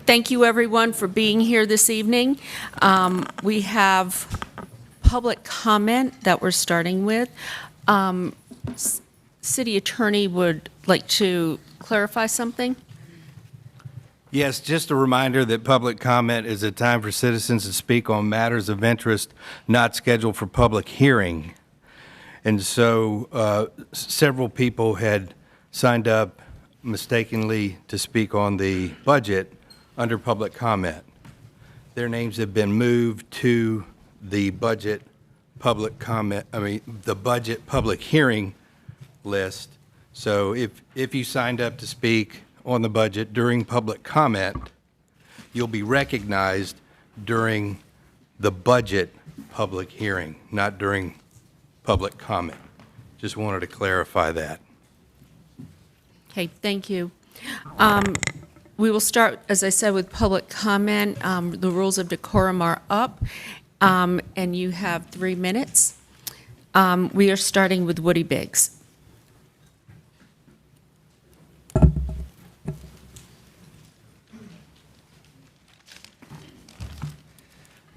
Thank you, everyone, for being here this evening. We have public comment that we're starting with. City Attorney would like to clarify something. Yes, just a reminder that public comment is a time for citizens to speak on matters of interest not scheduled for public hearing. And so several people had signed up mistakenly to speak on the budget under public comment. Their names have been moved to the budget public comment, the budget public hearing list. So if you signed up to speak on the budget during public comment, you'll be recognized during the budget public hearing, not during public comment. Just wanted to clarify that. Okay, thank you. We will start, as I said, with public comment. The rules of decorum are up, and you have 3 minutes. We are starting with Woody Biggs.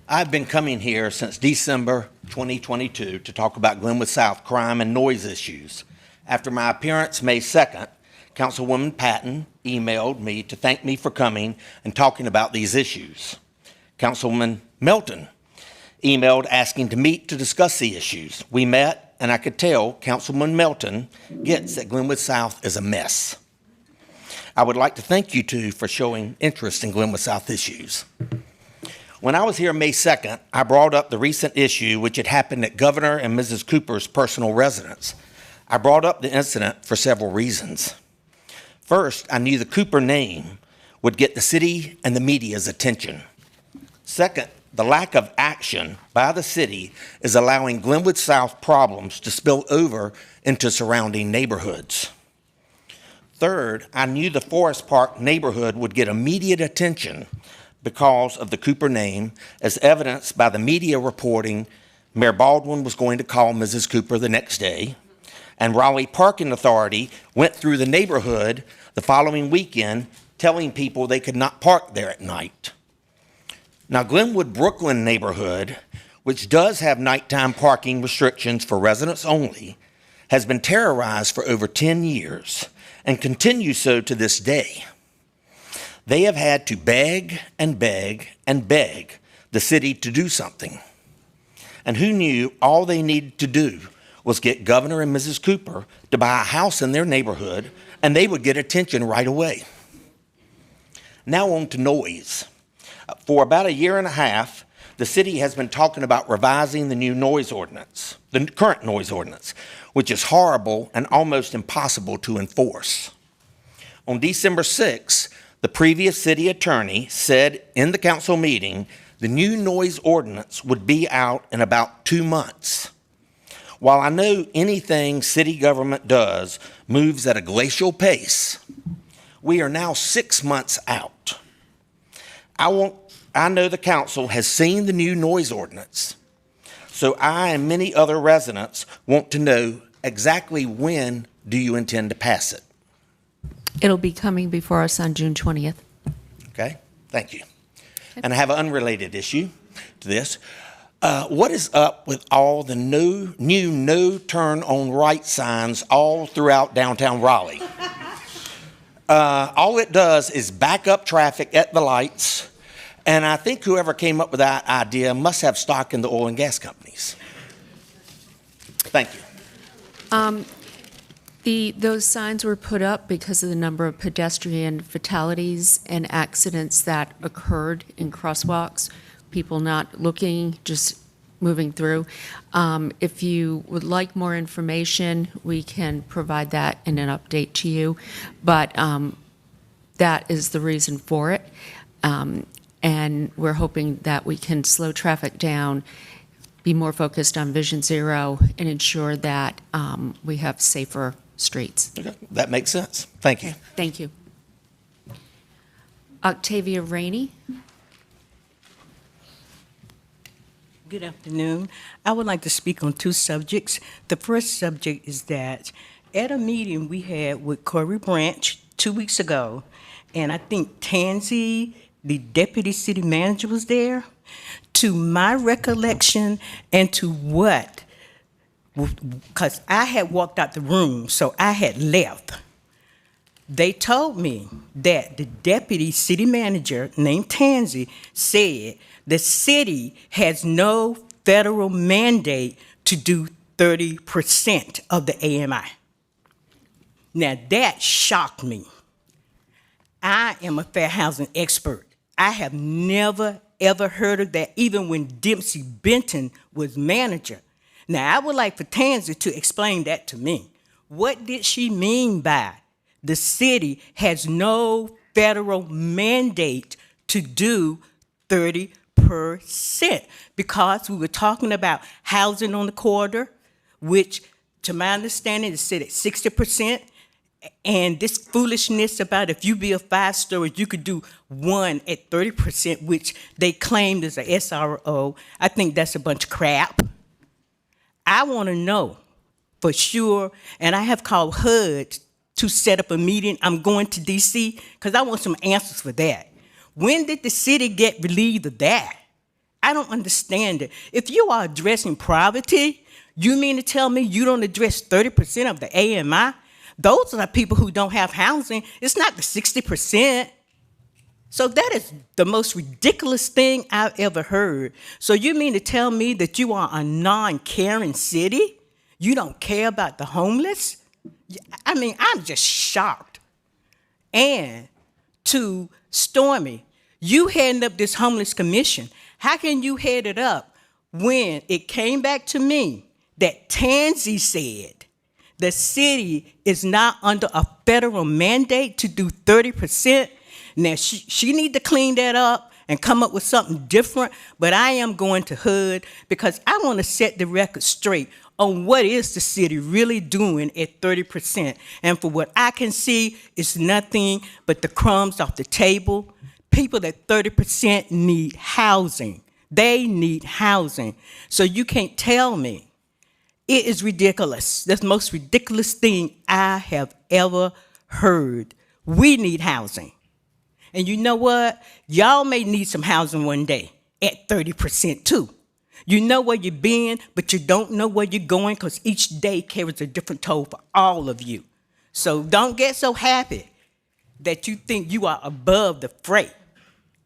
I've been coming here since December 2022 to talk about Glenwood South crime and noise issues. After my appearance May 2nd, Councilwoman Patton emailed me to thank me for coming and talking about these issues. Councilman Melton emailed asking to meet to discuss the issues. We met, and I could tell Councilman Melton gets that Glenwood South is a mess. I would like to thank you two for showing interest in Glenwood South issues. When I was here May 2nd, I brought up the recent issue which had happened at Governor and Mrs. Cooper's personal residence. I brought up the incident for several reasons. First, I knew the Cooper name would get the city and the media's attention. Second, the lack of action by the city is allowing Glenwood South problems to spill over into surrounding neighborhoods. Third, I knew the Forest Park neighborhood would get immediate attention because of the Cooper name, as evidenced by the media reporting Mayor Baldwin was going to call Mrs. Cooper the next day, and Raleigh Parking Authority went through the neighborhood the following weekend telling people they could not park there at night. Now, Glenwood Brooklyn neighborhood, which does have nighttime parking restrictions for residents only, has been terrorized for over 10 years and continues so to this day. They have had to beg and beg and beg the city to do something. And who knew all they needed to do was get Governor and Mrs. Cooper to buy a house in their neighborhood, and they would get attention right away. Now on to noise. For about a year and a half, the city has been talking about revising the new noise ordinance, the current noise ordinance, which is horrible and almost impossible to enforce. On December 6th, the previous city attorney said in the council meeting the new noise ordinance would be out in about 2 months. While I know anything city government does moves at a glacial pace, we are now 6 months out. I know the council has seen the new noise ordinance, so I and many other residents want to know exactly when do you intend to pass it? It'll be coming before us on June 20th. Okay, thank you. And I have an unrelated issue to this. What is up with all the new no turn on right signs all throughout downtown Raleigh? All it does is back up traffic at the lights, and I think whoever came up with that idea must have stock in the oil and gas companies. Thank you. Those signs were put up because of the number of pedestrian fatalities and accidents that occurred in crosswalks, people not looking, just moving through. If you would like more information, we can provide that in an update to you, but that is the reason for it. And we're hoping that we can slow traffic down, be more focused on Vision Zero, and ensure that we have safer streets. Okay, that makes sense. Thank you. Thank you. Octavia Rainey. Good afternoon. I would like to speak on 2 subjects. The first subject is that at a meeting we had with Corey Branch 2 weeks ago, and I think Tansy, the deputy city manager, was there. To my recollection and to what, because I had walked out the room, so I had left. They told me that the deputy city manager named Tansy said the city has no federal mandate to do 30% of the AMI. Now that shocked me. I am a fair housing expert. I have never, ever heard of that, even when Dempsey Benton was manager. Now, I would like for Tansy to explain that to me. What did she mean by the city has no federal mandate to do 30%? Because we were talking about housing on the corridor, which, to my understanding, is set at 60%. And this foolishness about if you build 5 stories, you could do 1 at 30%, which they claimed is a SRO. I think that's a bunch of crap. I want to know for sure, and I have called HUD to set up a meeting. I'm going to D.C. because I want some answers for that. When did the city get relieved of that? I don't understand it. If you are addressing poverty, you mean to tell me you don't address 30% of the AMI? Those are the people who don't have housing. It's not the 60%. So that is the most ridiculous thing I've ever heard. So you mean to tell me that you are a non-caring city? You don't care about the homeless? I mean, I'm just shocked. And to Stormy, you heading up this homeless commission. How can you head it up when it came back to me that Tansy said the city is not under a federal mandate to do 30%? Now, she need to clean that up and come up with something different, but I am going to HUD because I want to set the record straight on what is the city really doing at 30%. And for what I can see, it's nothing but the crumbs off the table. People at 30% need housing. They need housing. So you can't tell me. It is ridiculous. That's the most ridiculous thing I have ever heard. We need housing. And you know what? Y'all may need some housing one day at 30% too. You know where you've been, but you don't know where you're going because each day carries a different toll for all of you. So don't get so happy that you think you are above the fray,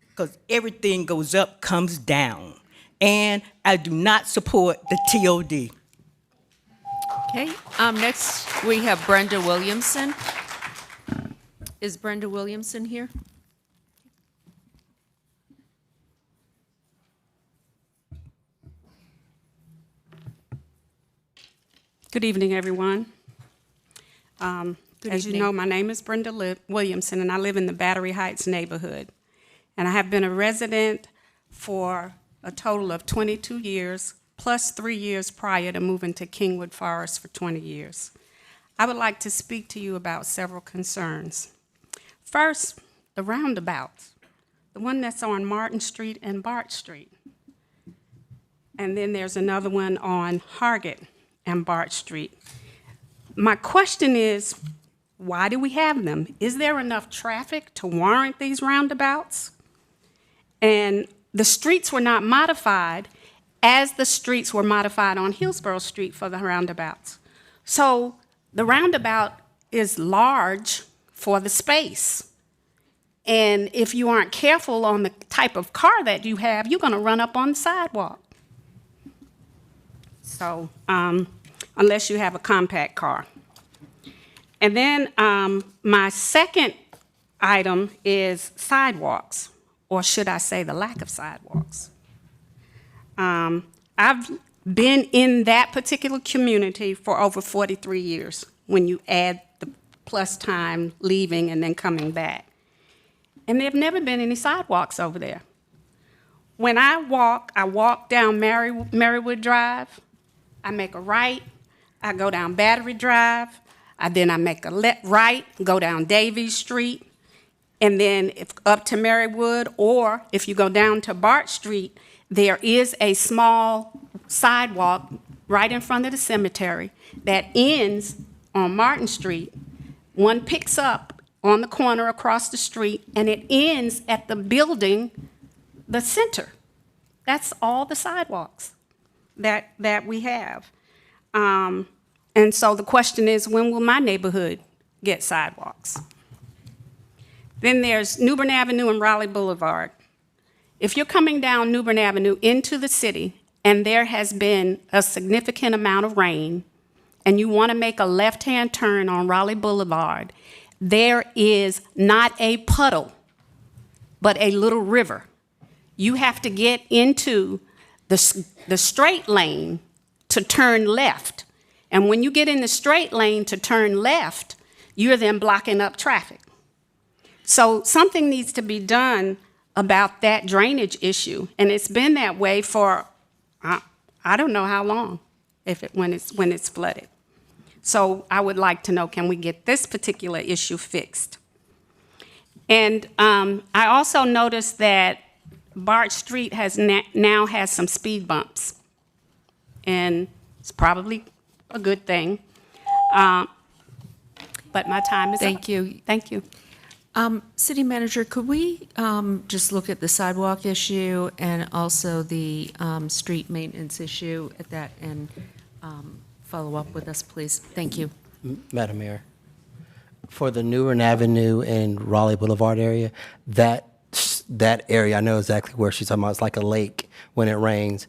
because everything goes up, comes down. And I do not support the TOD. Okay, next we have Brenda Williamson. Is Brenda Williamson here? Good evening, everyone. Good As you evening. know, my name is Brenda Williamson, and I live in the Battery Heights neighborhood. And I have been a resident for a total of 22 years, plus 3 years prior to moving to Kingwood Forest for 20 years. I would like to speak to you about several concerns. First, the roundabouts, the one that's on Martin Street and Bart Street. And then there's another one on Hargett and Bart Street. My question is, why do we have them? Is there enough traffic to warrant these roundabouts? And the streets were not modified as the streets were modified on Hillsborough Street for the roundabouts. So the roundabout is large for the space. And if you aren't careful on the type of car that you have, you're gonna run up on the sidewalk. So, unless you have a compact car. And then my second item is sidewalks, or should I say the lack of sidewalks. I've been in that particular community for over 43 years when you add the plus time leaving and then coming back. And there have never been any sidewalks over there. When I walk down Marywood Drive, I make a right, I go down Battery Drive, then I make a right, go down Davies Street, and then up to Marywood, or if you go down to Bart Street, there is a small sidewalk right in front of the cemetery that ends on Martin Street. One picks up on the corner across the street, and it ends at the building, the center. That's all the sidewalks that we have. And so the question is, when will my neighborhood get sidewalks? Then there's New Bern Avenue and Raleigh Boulevard. If you're coming down New Bern Avenue into the city and there has been a significant amount of rain and you want to make a left-hand turn on Raleigh Boulevard, there is not a puddle, but a little river. You have to get into the straight lane to turn left. And when you get in the straight lane to turn left, you're then blocking up traffic. So something needs to be done about that drainage issue. And it's been that way for, I don't know how long, when it's flooded. So I would like to know, can we get this particular issue fixed? And I also noticed that Bart Street now has some speed bumps. And it's probably a good thing. But my time is up. Thank you. Thank you. City Manager, could we just look at the sidewalk issue and also the street maintenance issue at that and follow up with us, please? Thank you. Madam Mayor, for the New Bern Avenue and Raleigh Boulevard area, that that area, I know exactly where she's talking about. It's like a lake when it rains.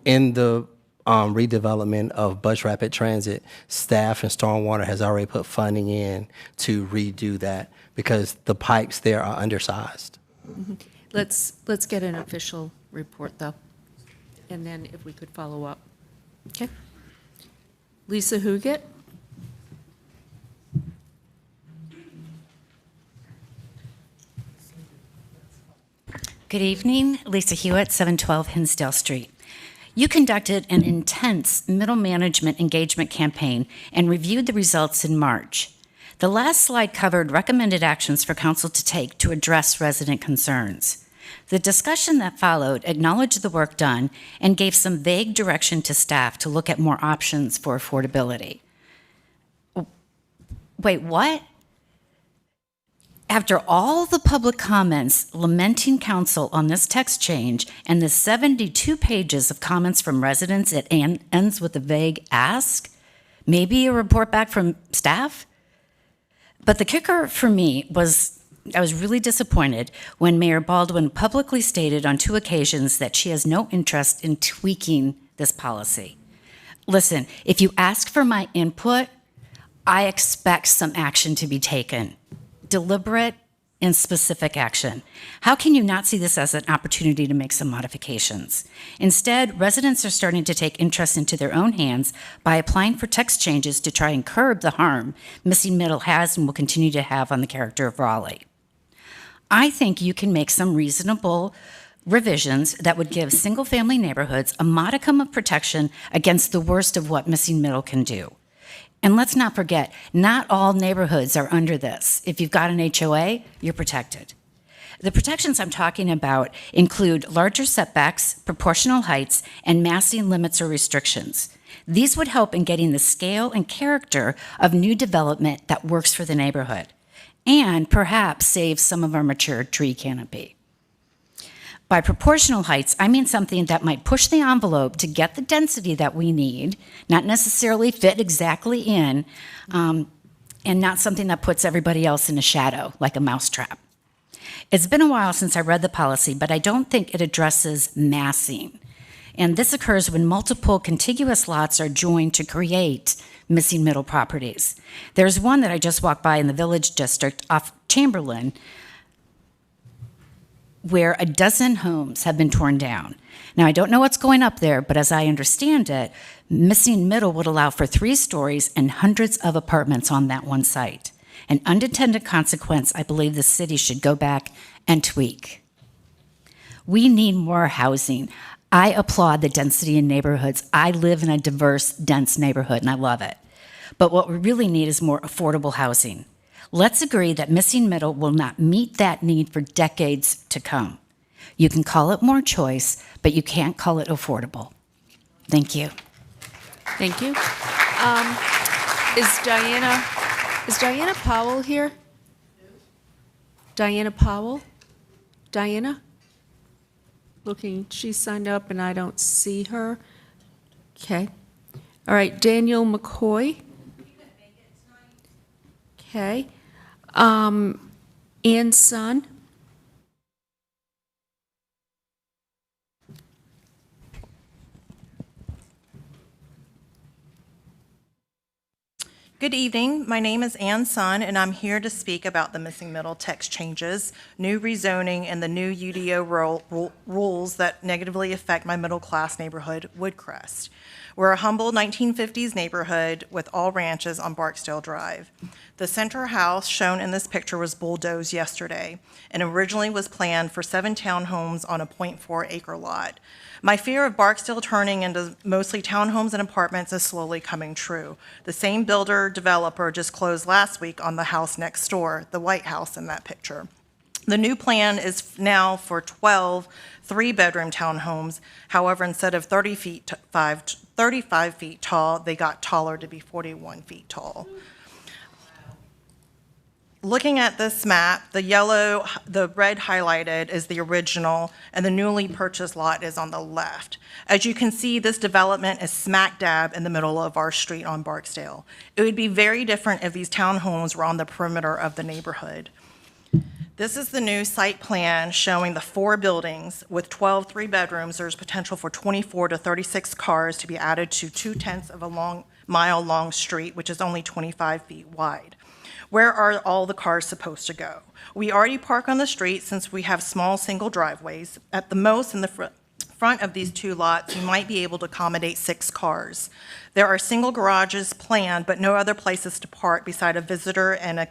In the redevelopment of Bus Rapid Transit, staff and Stormwater has already put funding in to redo that because the pipes there are undersized. Let's get an official report, though, and then if we could follow up. Okay? Lisa Huget? Good evening, Lisa Hewitt, 712 Hinsdale Street. You conducted an intense middle management engagement campaign and reviewed the results in March. The last slide covered recommended actions for council to take to address resident concerns. The discussion that followed acknowledged the work done and gave some vague direction to staff to look at more options for affordability. Wait, what? After all the public comments lamenting council on this text change and the 72 pages of comments from residents, it ends with a vague ask? Maybe a report back from staff? But the kicker for me was I was really disappointed when Mayor Baldwin publicly stated on 2 occasions that she has no interest in tweaking this policy. Listen, if you ask for my input, I expect some action to be taken. Deliberate and specific action. How can you not see this as an opportunity to make some modifications? Instead, residents are starting to take interest into their own hands by applying for text changes to try and curb the harm Missing Middle has and will continue to have on the character of Raleigh. I think you can make some reasonable revisions that would give single-family neighborhoods a modicum of protection against the worst of what Missing Middle can do. And let's not forget, not all neighborhoods are under this. If you've got an HOA, you're protected. The protections I'm talking about include larger setbacks, proportional heights, and massing limits or restrictions. These would help in getting the scale and character of new development that works for the neighborhood, and perhaps save some of our mature tree canopy. By proportional heights, I mean something that might push the envelope to get the density that we need, not necessarily fit exactly in, and not something that puts everybody else in a shadow, like a mousetrap. It's been a while since I read the policy, but I don't think it addresses massing. And this occurs when multiple contiguous lots are joined to create missing middle properties. There's one that I just walked by in the Village District off Chamberlain, where a dozen homes have been torn down. Now, I don't know what's going up there, but as I understand it, Missing Middle would allow for 3 stories and hundreds of apartments on that one site. An unintended consequence I believe the city should go back and tweak. We need more housing. I applaud the density in neighborhoods. I live in a diverse, dense neighborhood, and I love it. But what we really need is more affordable housing. Let's agree that Missing Middle will not meet that need for decades to come. You can call it more choice, but you can't call it affordable. Thank you. Thank you. Is Diana Powell here? Diana Powell? Diana? Looking, she signed up and I don't see her. Okay. All right, Daniel McCoy. Okay. Ann Sun. Good evening. My name is Ann Sun, and I'm here to speak about the Missing Middle text changes, new rezoning, and the new UDO rules that negatively affect my middle-class neighborhood, Woodcrest. We're a humble 1950s neighborhood with all ranches on Barksdale Drive. The center house shown in this picture was bulldozed yesterday and originally was planned for 7 townhomes on a 0.4-acre lot. My fear of Barksdale turning into mostly townhomes and apartments is slowly coming true. The same builder developer just closed last week on the house next door, the White House in that picture. The new plan is now for 12 3-bedroom townhomes. However, instead of 35 feet tall, they got taller to be 41 feet tall. Looking at this map, the red highlighted is the original, and the newly purchased lot is on the left. As you can see, this development is smack dab in the middle of our street on Barksdale. It would be very different if these townhomes were on the perimeter of the neighborhood. This is the new site plan showing the 4 buildings with 12 3-bedrooms. There's potential for 24 to 36 cars to be added to 2/10 of a mile-long street, which is only 25 feet wide. Where are all the cars supposed to go? We already park on the street since we have small single driveways. At the most, in the front of these 2 lots, you might be able to accommodate 6 cars. There are single garages planned, but no other places to park beside a visitor and a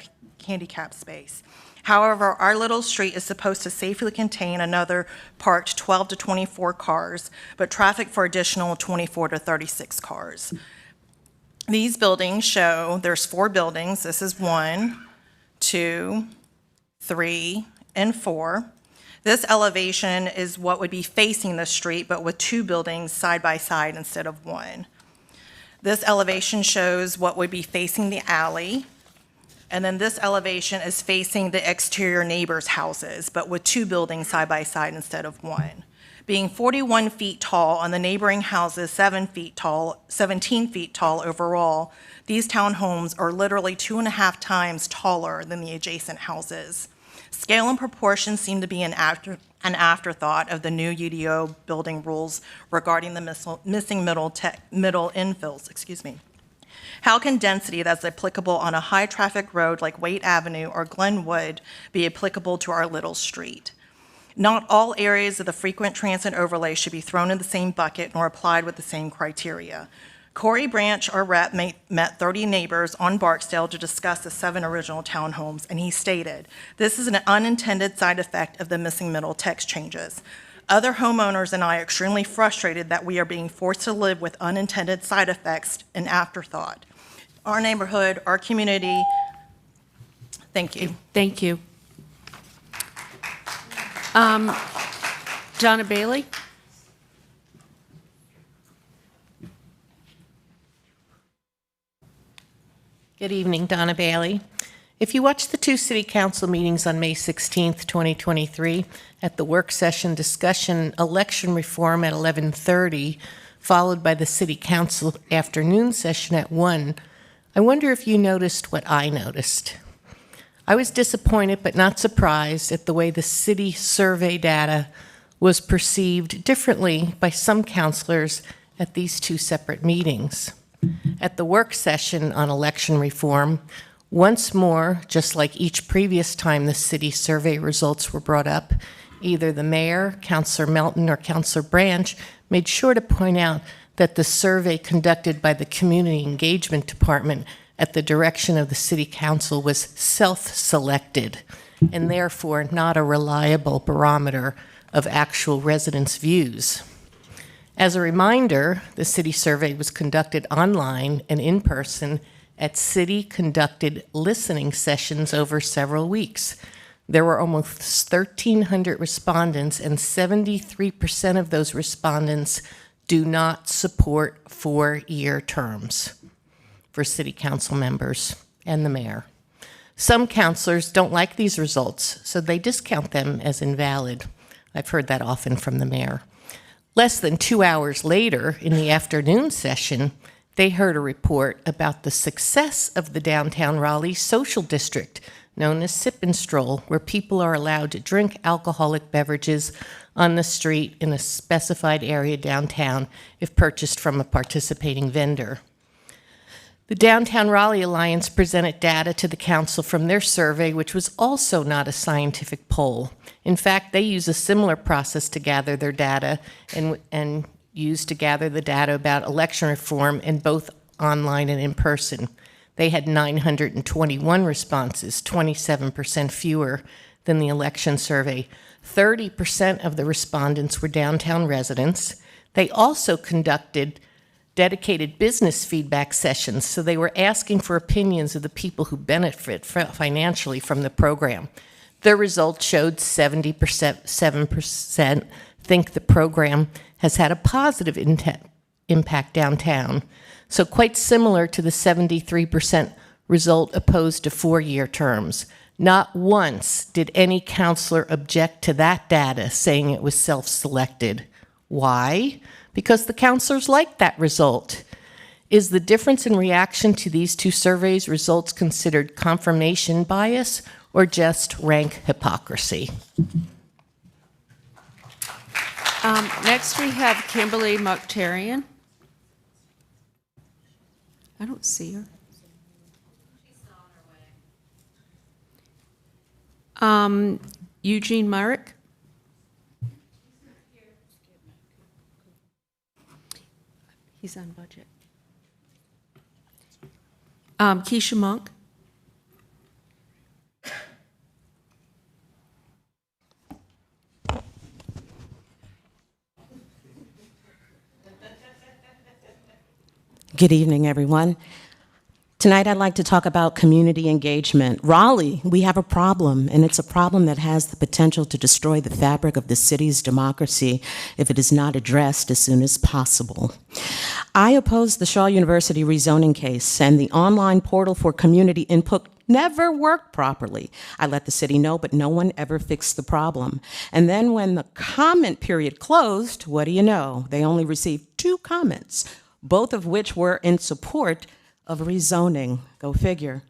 handicap space. However, our little street is supposed to safely contain another parked 12 to 24 cars, but traffic for additional 24 to 36 cars. These buildings show there's 4 buildings. This is 1, 2, 3, and 4. This elevation is what would be facing the street, but with 2 buildings side by side instead of 1. This elevation shows what would be facing the alley. And then this elevation is facing the exterior neighbors' houses, but with 2 buildings side by side instead of 1. Being 41 feet tall on the neighboring houses, 17 feet tall overall, these townhomes are literally 2.5 times taller than the adjacent houses. Scale and proportion seem to be an afterthought of the new UDO building rules regarding the missing middle infills. How can density that's applicable on a high-traffic road like Waite Avenue or Glenwood be applicable to our little street? Not all areas of the frequent transit overlay should be thrown in the same bucket nor applied with the same criteria. Corey Branch, our rep, met 30 neighbors on Barksdale to discuss the 7 original townhomes, and he stated, "This is an unintended side effect of the missing middle text changes. Other homeowners and I are extremely frustrated that we are being forced to live with unintended side effects and afterthought. Our neighborhood, our community." Thank you. Thank you. Donna Bailey? Good evening, Donna Bailey. If you watched the 2 city council meetings on May 16th, 2023, at the work session discussion election reform at 11:30, followed by the city council afternoon session at 1, I wonder if you noticed what I noticed. I was disappointed but not surprised at the way the city survey data was perceived differently by some councilors at these 2 separate meetings. At the work session on election reform, once more, just like each previous time the city survey results were brought up, either the mayor, Councilor Melton, or Councilor Branch made sure to point out that the survey conducted by the Community Engagement Department at the direction of the City Council was self-selected and therefore not a reliable barometer of actual residents' views. As a reminder, the city survey was conducted online and in person at city-conducted listening sessions over several weeks. There were almost 1,300 respondents, and 73% of those respondents do not support 4-year terms for city council members and the mayor. Some councilors don't like these results, so they discount them as invalid. I've heard that often from the mayor. Less than 2 hours later, in the afternoon session, they heard a report about the success of the downtown Raleigh social district, known as Sip and Stroll, where people are allowed to drink alcoholic beverages on the street in a specified area downtown if purchased from a participating vendor. The Downtown Raleigh Alliance presented data to the council from their survey, which was also not a scientific poll. In fact, they use a similar process to gather their data and use to gather the data about election reform in both online and in person. They had 921 responses, 27% fewer than the election survey. 30% of the respondents were downtown residents. They also conducted dedicated business feedback sessions, so they were asking for opinions of the people who benefit financially from the program. Their results showed 77% think the program has had a positive impact downtown, so quite similar to the 73% result opposed to 4-year terms. Not once did any counselor object to that data, saying it was self-selected. Why? Because the counselors liked that result. Is the difference in reaction to these 2 surveys results considered confirmation bias or just rank hypocrisy. Next, we have Kimberly Mokhtarian. I don't see her. Eugene Myrick. He's on budget. Keisha Monk. Good evening, everyone. Tonight, I'd like to talk about community engagement. Raleigh, we have a problem, and it's a problem that has the potential to destroy the fabric of the city's democracy if it is not addressed as soon as possible. I oppose the Shaw University rezoning case, and the online portal for community input never worked properly. I let the city know, but no one ever fixed the problem. And then when the comment period closed, what do you know? They only received 2 comments, both of which were in support of rezoning. Go figure.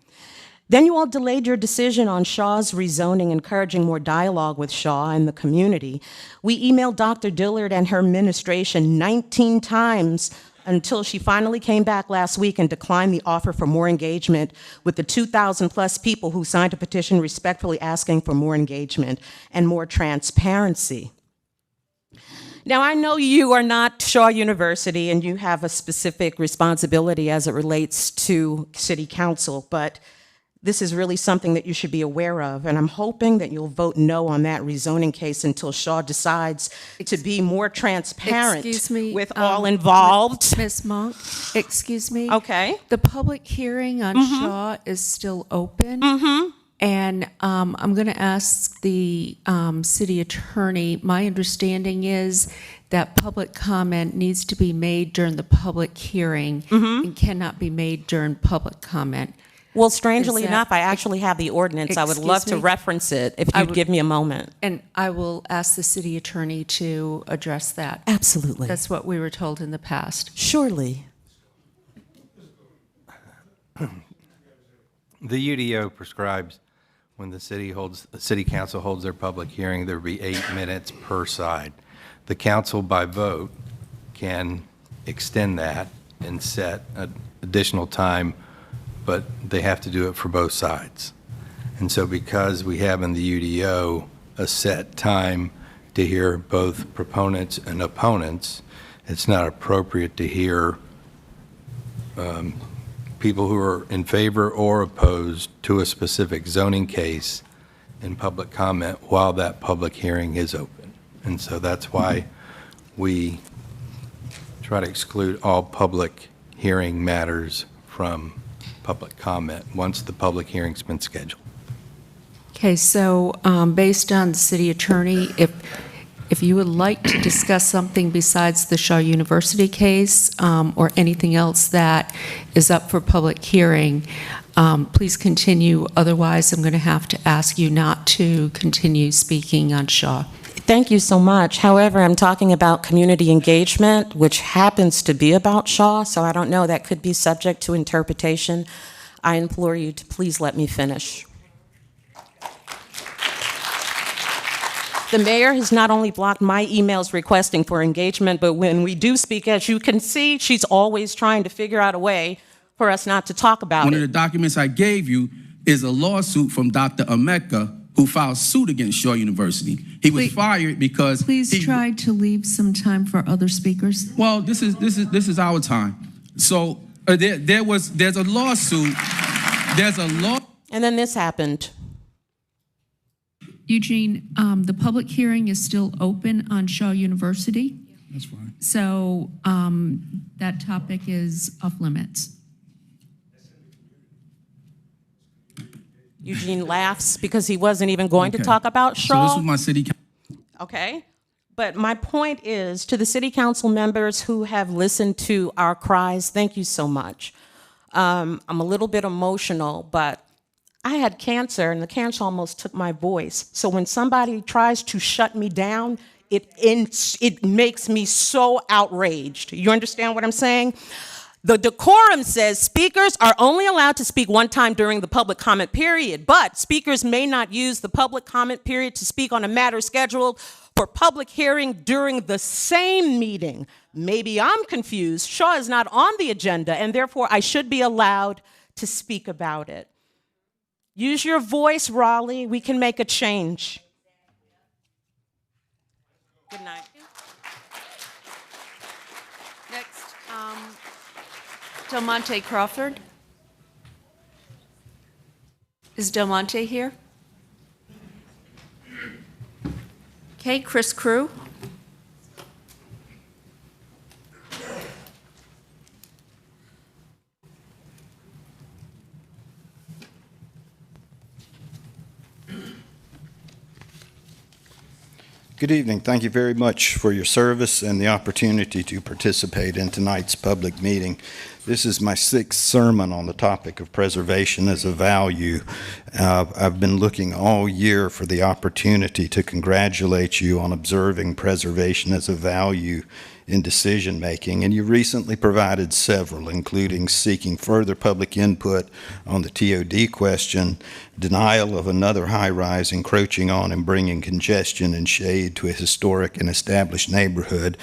Then you all delayed your decision on Shaw's rezoning, encouraging more dialogue with Shaw and the community. We emailed Dr. Dillard and her administration 19 times until she finally came back last week and declined the offer for more engagement with the 2,000 plus people who signed a petition respectfully asking for more engagement and more transparency. Now, I know you are not Shaw University and you have a specific responsibility as it relates to City Council, but this is really something that you should be aware of, and I'm hoping that you'll vote no on that rezoning case until Shaw decides to be more transparent with all involved. Ms. Monk, excuse me. Okay. The public hearing on Shaw is still open. And I'm going to ask the city attorney. My understanding is that public comment needs to be made during the public hearing and cannot be made during public comment. Well, strangely enough, I actually have the ordinance. I would love to reference it if you'd give me a moment. And I will ask the city attorney to address that. Absolutely. That's what we were told in the past. Surely. The UDO prescribes when the city council holds their public hearing, there will be 8 minutes per side. The council by vote can extend that and set additional time, but they have to do it for both sides. And so because we have in the UDO a set time to hear both proponents and opponents, it's not appropriate to hear people who are in favor or opposed to a specific zoning case in public comment while that public hearing is open. And so that's why we try to exclude all public hearing matters from public comment once the public hearing's been scheduled. Okay, so based on the city attorney, if you would like to discuss something besides the Shaw University case or anything else that is up for public hearing, please continue. Otherwise, I'm going to have to ask you not to continue speaking on Shaw. Thank you so much. However, I'm talking about community engagement, which happens to be about Shaw, so I don't know, that could be subject to interpretation. I implore you to please let me finish. The mayor has not only blocked my emails requesting for engagement, but when we do speak, as you can see, she's always trying to figure out a way for us not to talk about it. One of the documents I gave you is a lawsuit from Dr. Emeka, who filed suit against Shaw University. He was fired because Please try to leave some time for other speakers. Well, this is our time. So there's a lawsuit. And then this happened. Eugene, the public hearing is still open on Shaw University. That's fine. So that topic is off limits. Eugene laughs because he wasn't even going to talk about Shaw. So this was my city council. Okay. But my point is, to the city council members who have listened to our cries, thank you so much. I'm a little bit emotional, but I had cancer, and the cancer almost took my voice. So when somebody tries to shut me down, it makes me so outraged. You understand what I'm saying? The decorum says speakers are only allowed to speak one time during the public comment period, but speakers may not use the public comment period to speak on a matter scheduled for public hearing during the same meeting. Maybe I'm confused. Shaw is not on the agenda, and therefore I should be allowed to speak about it. Use your voice, Raleigh. We can make a change. Good night. Next, Del Monte Crawford. Is Del Monte here? Okay, Chris Crew. Good evening. Thank you very much for your service and the opportunity to participate in tonight's public meeting. This is my 6th sermon on the topic of preservation as a value. I've been looking all year for the opportunity to congratulate you on observing preservation as a value in decision making, and you recently provided several, including seeking further public input on the TOD question, denial of another high-rise encroaching on and bringing congestion and shade to a historic and established neighborhood,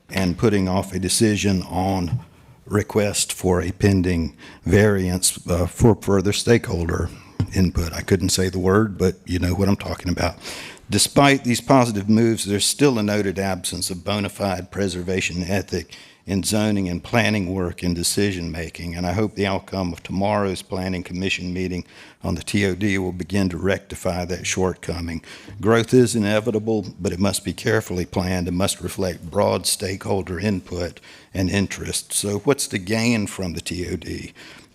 and putting off a decision on request for a pending variance for further stakeholder input. I couldn't say the word, but you know what I'm talking about. Despite these positive moves, there's still a noted absence of bona fide preservation ethic in zoning and planning work and decision making, and I hope the outcome of tomorrow's Planning Commission meeting on the TOD will begin to rectify that shortcoming. Growth is inevitable, but it must be carefully planned and must reflect broad stakeholder input and interest. So what's the gain from the TOD?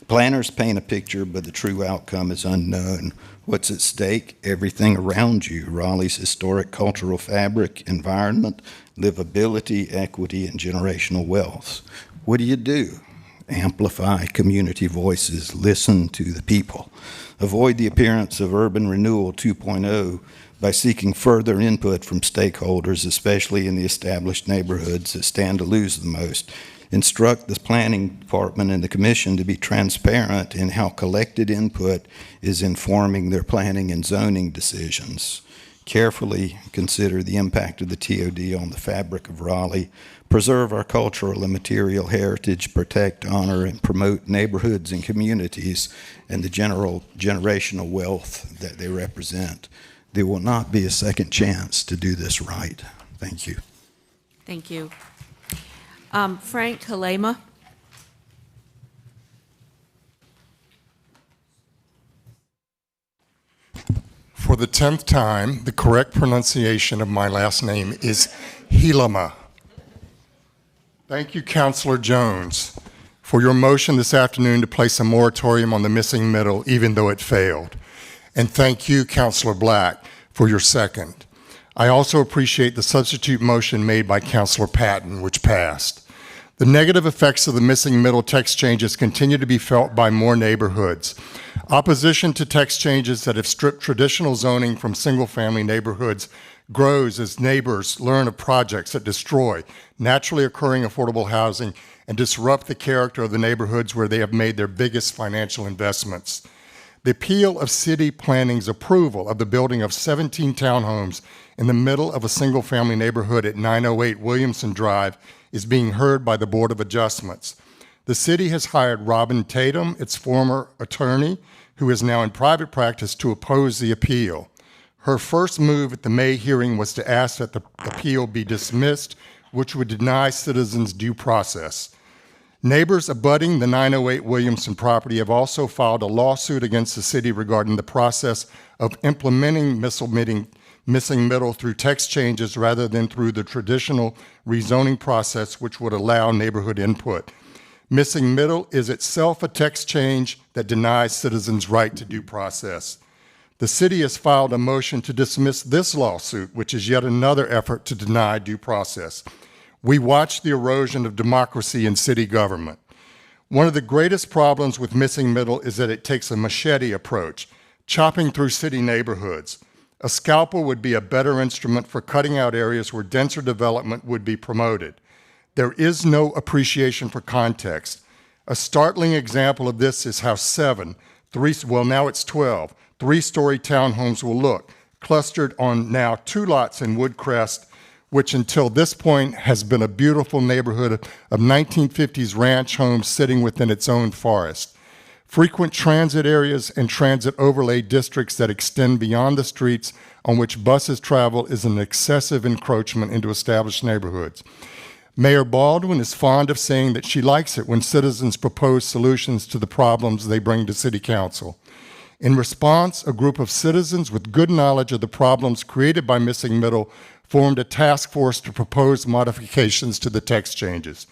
Planners paint a picture, but the true outcome is unknown. What's at stake? Everything around you: Raleigh's historic cultural fabric, environment, livability, equity, and generational wealth. What do? Amplify community voices, listen to the people. Avoid the appearance of urban renewal 2.0 by seeking further input from stakeholders, especially in the established neighborhoods that stand to lose the most. Instruct the planning department and the commission to be transparent in how collected input is informing their planning and zoning decisions. Carefully consider the impact of the TOD on the fabric of Raleigh. Preserve our cultural and material heritage, protect, honor, and promote neighborhoods and communities and the generational wealth that they represent. There will not be a second chance to do this right. Thank you. Thank you. Frank Kalema. For the 10th time, the correct pronunciation of my last name is Hilama. Thank you, Councilor Jones, for your motion this afternoon to place a moratorium on the missing middle, even though it failed. And thank you, Councilor Black, for your second. I also appreciate the substitute motion made by Councilor Patton, which passed. The negative effects of the missing middle text changes continue to be felt by more neighborhoods. Opposition to text changes that have stripped traditional zoning from single-family neighborhoods grows as neighbors learn of projects that destroy naturally occurring affordable housing and disrupt the character of the neighborhoods where they have made their biggest financial investments. The appeal of city planning's approval of the building of 17 townhomes in the middle of a single-family neighborhood at 908 Williamson Drive is being heard by the Board of Adjustments. The city has hired Robin Tatum, its former attorney, who is now in private practice, to oppose the appeal. Her first move at the May hearing was to ask that the appeal be dismissed, which would deny citizens due process. Neighbors abutting the 908 Williamson property have also filed a lawsuit against the city regarding the process of implementing missing middle through text changes rather than through the traditional rezoning process, which would allow neighborhood input. Missing middle is itself a text change that denies citizens' right to due process. The city has filed a motion to dismiss this lawsuit, which is yet another effort to deny due process. We watch the erosion of democracy in city government. One of the greatest problems with missing middle is that it takes a machete approach, chopping through city neighborhoods. A scalpel would be a better instrument for cutting out areas where denser development would be promoted. There is no appreciation for context. A startling example of this is how now it's 12, three-story townhomes will look, clustered on now 2 lots in Woodcrest, which until this point has been a beautiful neighborhood of 1950s ranch homes sitting within its own forest. Frequent transit areas and transit overlay districts that extend beyond the streets on which buses travel is an excessive encroachment into established neighborhoods. Mayor Baldwin is fond of saying that she likes it when citizens propose solutions to the problems they bring to City Council. In response, a group of citizens with good knowledge of the problems created by Missing Middle formed a task force to propose modifications to the text changes.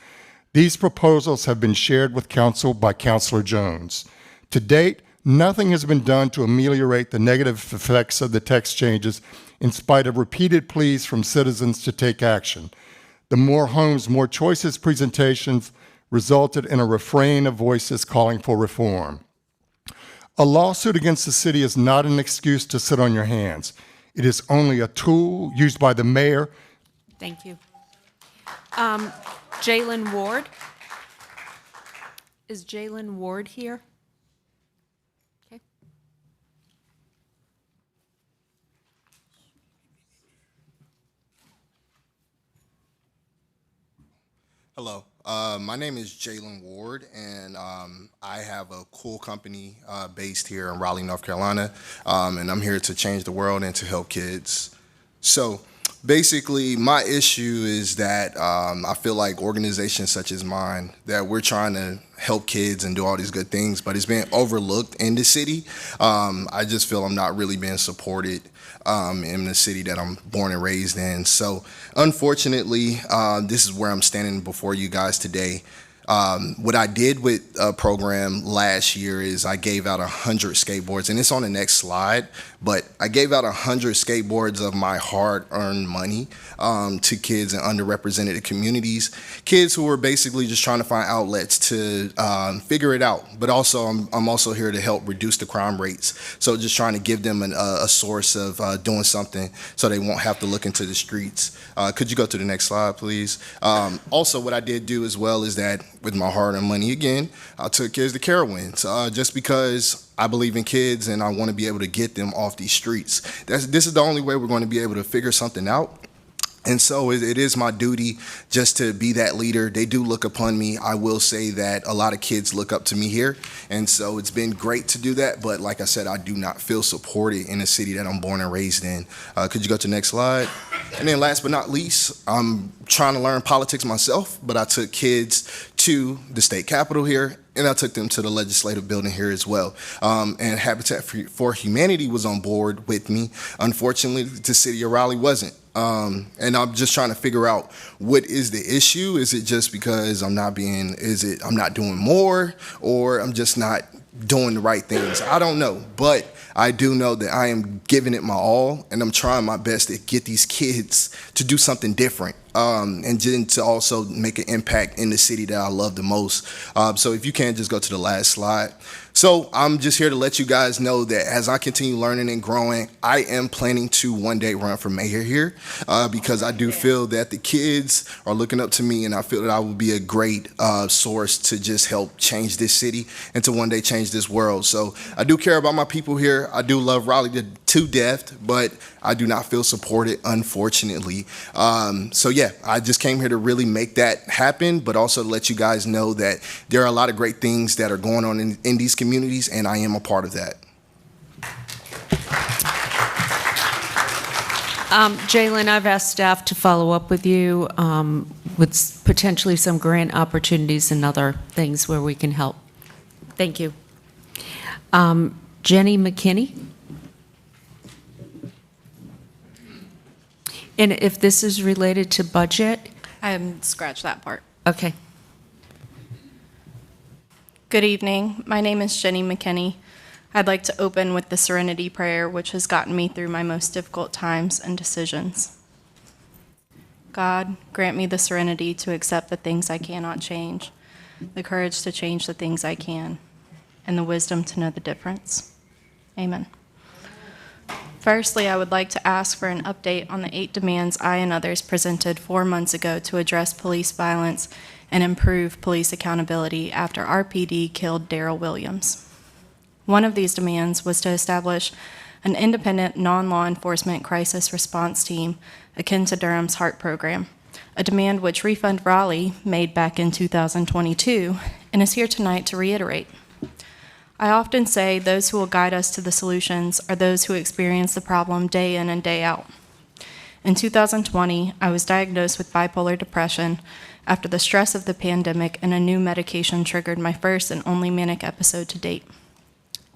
These proposals have been shared with Council by Councilor Jones. To date, nothing has been done to ameliorate the negative effects of the text changes in spite of repeated pleas from citizens to take action. The More Homes, More Choices presentations resulted in a refrain of voices calling for reform. A lawsuit against the city is not an excuse to sit on your hands. It is only a tool used by the mayor. Thank you. Jalen Ward? Is Jalen Ward here? Okay. Hello, my name is Jalen Ward, and I have a cool company based here in Raleigh, North Carolina, and I'm here to change the world and to help kids. So basically, my issue is that I feel like organizations such as mine, that we're trying to help kids and do all these good things, but it's being overlooked in the city. I just feel I'm not really being supported in the city that I'm born and raised in. So unfortunately, this is where I'm standing before you guys today. What I did with a program last year is I gave out 100 skateboards, and it's on the next slide, but I gave out 100 skateboards of my hard-earned money to kids in underrepresented communities, kids who were basically just trying to find outlets to figure it out. But also, I'm also here to help reduce the crime rates. So just trying to give them a source of doing something so they won't have to look into the streets. Could you go to the next slide, please? Also, what I did do as well is that with my hard-earned money again, I took kids to Carowinds just because I believe in kids and I want to be able to get them off these streets. This is the only way we're going to be able to figure something out. And so it is my duty just to be that leader. They do look upon me. I will say that a lot of kids look up to me here. And so it's been great to do that. But like I said, I do not feel supported in the city that I'm born and raised in. Could you go to the next slide? And then last but not least, I'm trying to learn politics myself, but I took kids to the state capitol here, and I took them to the legislative building here as well. And Habitat for Humanity was on board with me. Unfortunately, the city of Raleigh wasn't. And I'm just trying to figure out what is the issue. Is it just because I'm not doing more, or I'm just not doing the right things? I don't know, but I do know that I am giving it my all, and I'm trying my best to get these kids to do something different, and then to also make an impact in the city that I love the most. So if you can just go to the last slide. So I'm just here to let you guys know that as I continue learning and growing, I am planning to one day run for mayor here, because I do feel that the kids are looking up to me, and I feel that I will be a great source to just help change this city and to one day change this world. So I do care about my people here. I do love Raleigh to death, but I do not feel supported, unfortunately. So yeah, I just came here to really make that happen, but also to let you guys know that there are a lot of great things that are going on in these communities, and I am a part of that. Jalen, I've asked staff to follow up with you with potentially some grant opportunities and other things where we can help. Thank you. Jenny McKinney? And if this is related to budget? Scratch that part. Okay. Good evening. My name is Jenny McKinney. I'd like to open with the Serenity Prayer, which has gotten me through my most difficult times and decisions. God, grant me the serenity to accept the things I cannot change, the courage to change the things I can, and the wisdom to know the difference. Amen. Firstly, I would like to ask for an update on the 8 demands I and others presented 4 months ago to address police violence and improve police accountability after RPD killed Darrell Williams. One of these demands was to establish an independent non-law enforcement crisis response team akin to Durham's HART program, a demand which Refund Raleigh made back in 2022 and is here tonight to reiterate. I often say those who will guide us to the solutions are those who experience the problem day in and day out. In 2020, I was diagnosed with bipolar depression after the stress of the pandemic, and a new medication triggered my first and only manic episode to date.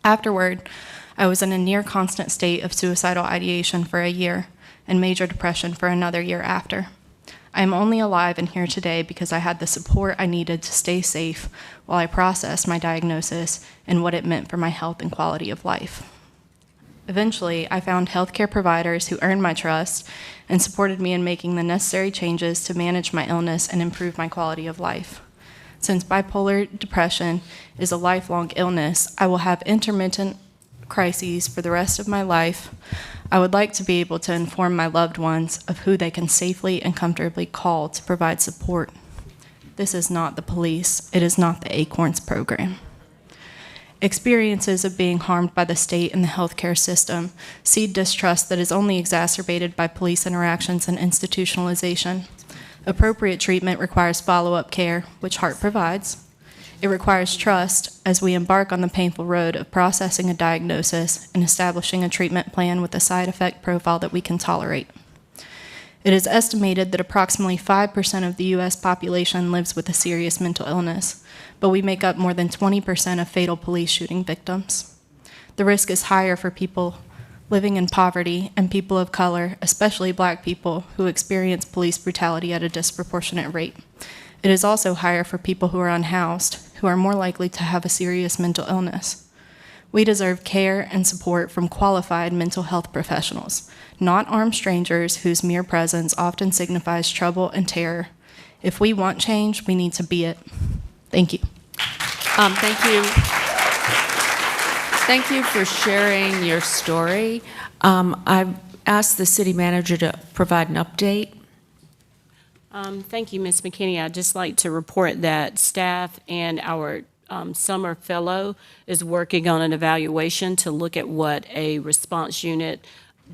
Afterward, I was in a near constant state of suicidal ideation for a year and major depression for another year after. I am only alive and here today because I had the support I needed to stay safe while I processed my diagnosis and what it meant for my health and quality of life. Eventually, I found healthcare providers who earned my trust and supported me in making the necessary changes to manage my illness and improve my quality of life. Since bipolar depression is a lifelong illness, I will have intermittent crises for the rest of my life. I would like to be able to inform my loved ones of who they can safely and comfortably call to provide support. This is not the police. It is not the Acorns program. Experiences of being harmed by the state and the healthcare system seed distrust that is only exacerbated by police interactions and institutionalization. Appropriate treatment requires follow-up care, which HART provides. It requires trust as we embark on the painful road of processing a diagnosis and establishing a treatment plan with a side effect profile that we can tolerate. It is estimated that approximately 5% of the U.S. population lives with a serious mental illness, but we make up more than 20% of fatal police shooting victims. The risk is higher for people living in poverty and people of color, especially Black people, who experience police brutality at a disproportionate rate. It is also higher for people who are unhoused, who are more likely to have a serious mental illness. We deserve care and support from qualified mental health professionals, not armed strangers whose mere presence often signifies trouble and terror. If we want change, we need to be it. Thank you. Thank you. Thank you for sharing your story. I've asked the city manager to provide an update. Thank you, Ms. McKinney. I'd just like to report that staff and our summer fellow is working on an evaluation to look at what a response unit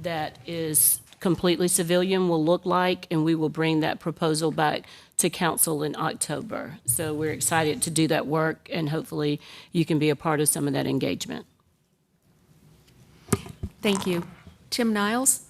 that is completely civilian will look like, and we will bring that proposal back to council in October. So we're excited to do that work, and hopefully you can be a part of some of that engagement. Thank you. Tim Niles?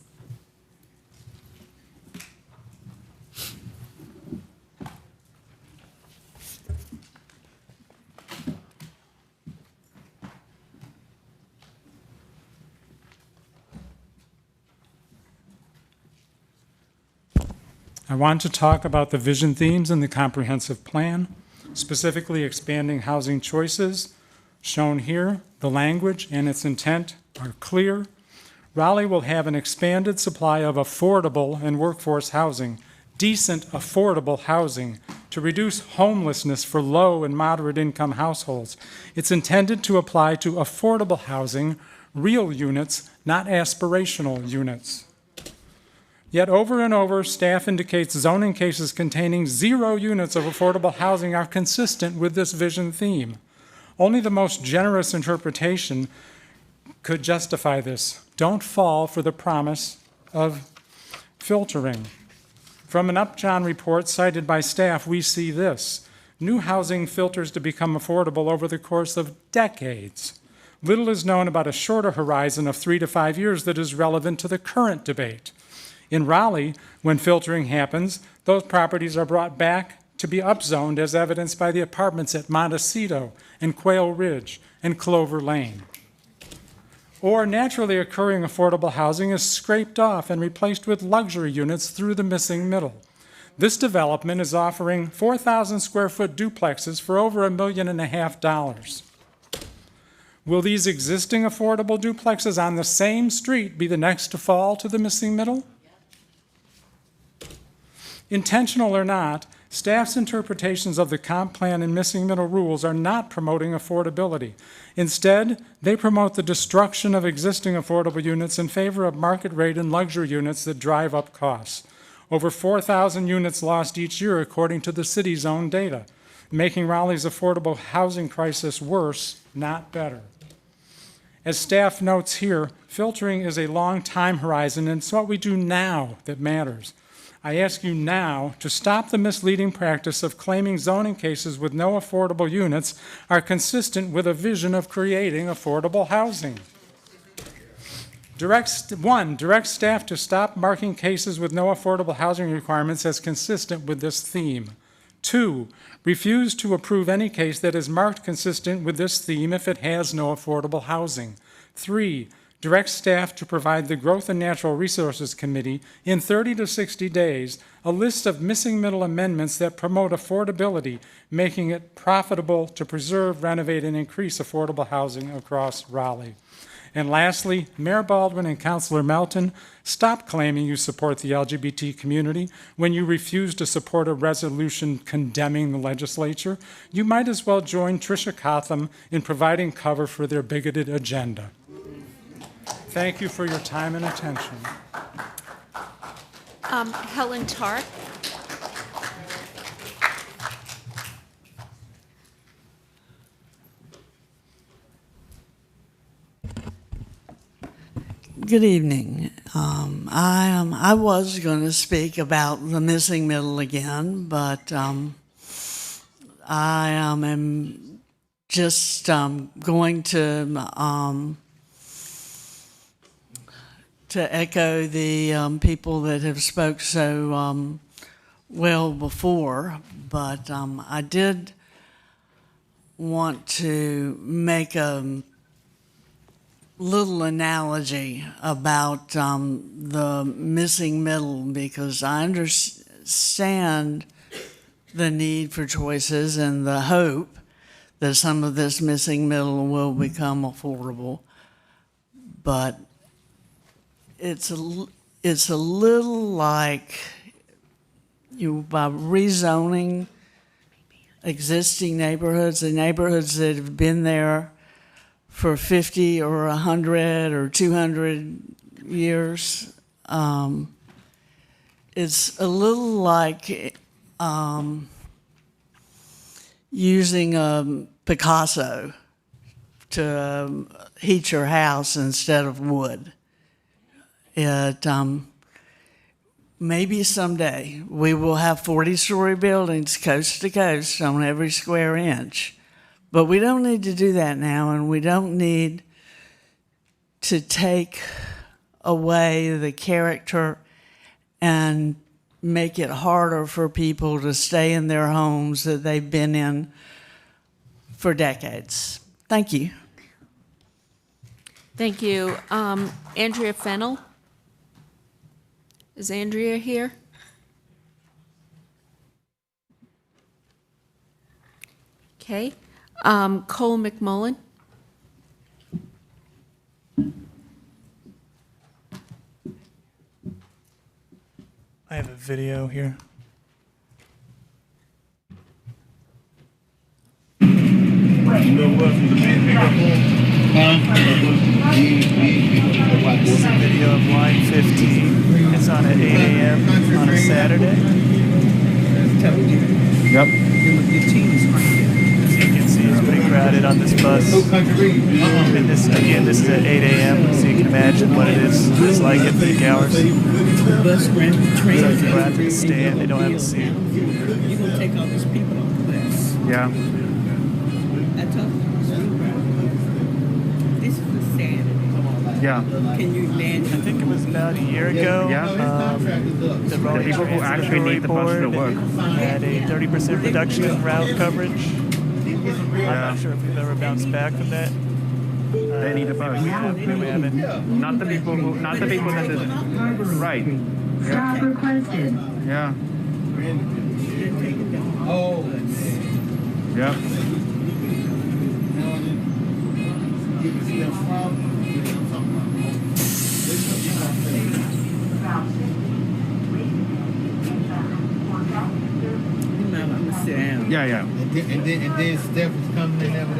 I want to talk about the vision themes in the comprehensive plan, specifically expanding housing choices. Shown here, the language and its intent are clear. Raleigh will have an expanded supply of affordable and workforce housing, decent affordable housing, to reduce homelessness for low and moderate income households. It's intended to apply to affordable housing, real units, not aspirational units. Yet over and over, staff indicates zoning cases containing 0 units of affordable housing are consistent with this vision theme. Only the most generous interpretation could justify this. Don't fall for the promise of filtering. From an Upjohn report cited by staff, we see this. New housing filters to become affordable over the course of decades. Little is known about a shorter horizon of 3 to 5 years that is relevant to the current debate. In Raleigh, when filtering happens, those properties are brought back to be upzoned, as evidenced by the apartments at Montecito and Quail Ridge and Clover Lane. Or naturally occurring affordable housing is scraped off and replaced with luxury units through the missing middle. This development is offering 4,000 square foot duplexes for over $1.5 million. Will these existing affordable duplexes on the same street be the next to fall to the missing middle? Intentional or not, staff's interpretations of the comp plan and missing middle rules are not promoting affordability. Instead, they promote the destruction of existing affordable units in favor of market rate and luxury units that drive up costs. Over 4,000 units lost each year, according to the city's own data, making Raleigh's affordable housing crisis worse, not better. As staff notes here, filtering is a long time horizon, and it's what we do now that matters. I ask you now to stop the misleading practice of claiming zoning cases with no affordable units are consistent with a vision of creating affordable housing. Direct staff to stop marking cases with no affordable housing requirements as consistent with this theme. 2, refuse to approve any case that is marked consistent with this theme if it has no affordable housing. 3, direct staff to provide the Growth and Natural Resources Committee in 30 to 60 days a list of missing middle amendments that promote affordability, making it profitable to preserve, renovate, and increase affordable housing across Raleigh. And lastly, Mayor Baldwin and Councilor Melton, stop claiming you support the LGBT community when you refuse to support a resolution condemning the legislature. You might as well join Tricia Cotham in providing cover for their bigoted agenda. Thank you for your time and attention. Helen Tartt. Good evening. I was going to speak about the missing middle again, but I am just going to echo the people that have spoke so well before, but I did want to make a little analogy about the missing middle, because I understand the need for choices and the hope that some of this missing middle will become affordable, but it's a little like by rezoning existing neighborhoods, the neighborhoods that have been there for 50 or 100 or 200 years. It's a little like using a Picasso to heat your house instead of wood. Maybe someday we will have 40-story buildings coast to coast on every square inch. But we don't need to do that now, and we don't need to take away the character and make it harder for people to stay in their homes that they've been in for decades. Thank you. Thank you. Andrea Fennell. Is Andrea here? Okay. Cole McMullen. I have a video here. This is a video of line 15. It's on at 8 a.m. on a Saturday. Yep. As you can see, it's pretty crowded on this bus. And this is at 8 a.m. So you can imagine what it's like at peak hours. So people have to stand, they don't have a seat. You're going to take all these people off the bus. Yeah. I told you. This is a Saturday. Yeah. Can you imagine? I think it was about a year ago. Yeah. The Raleigh people who actually need the bus to work had a 30% reduction in route coverage. I'm not sure if we've ever bounced back from that. They need a bus. We haven't. Not the people that did. Right. Stop requested. Yeah. Oh. Yep. I'm going to sit down. Yeah, yeah. And then Steph was coming in there with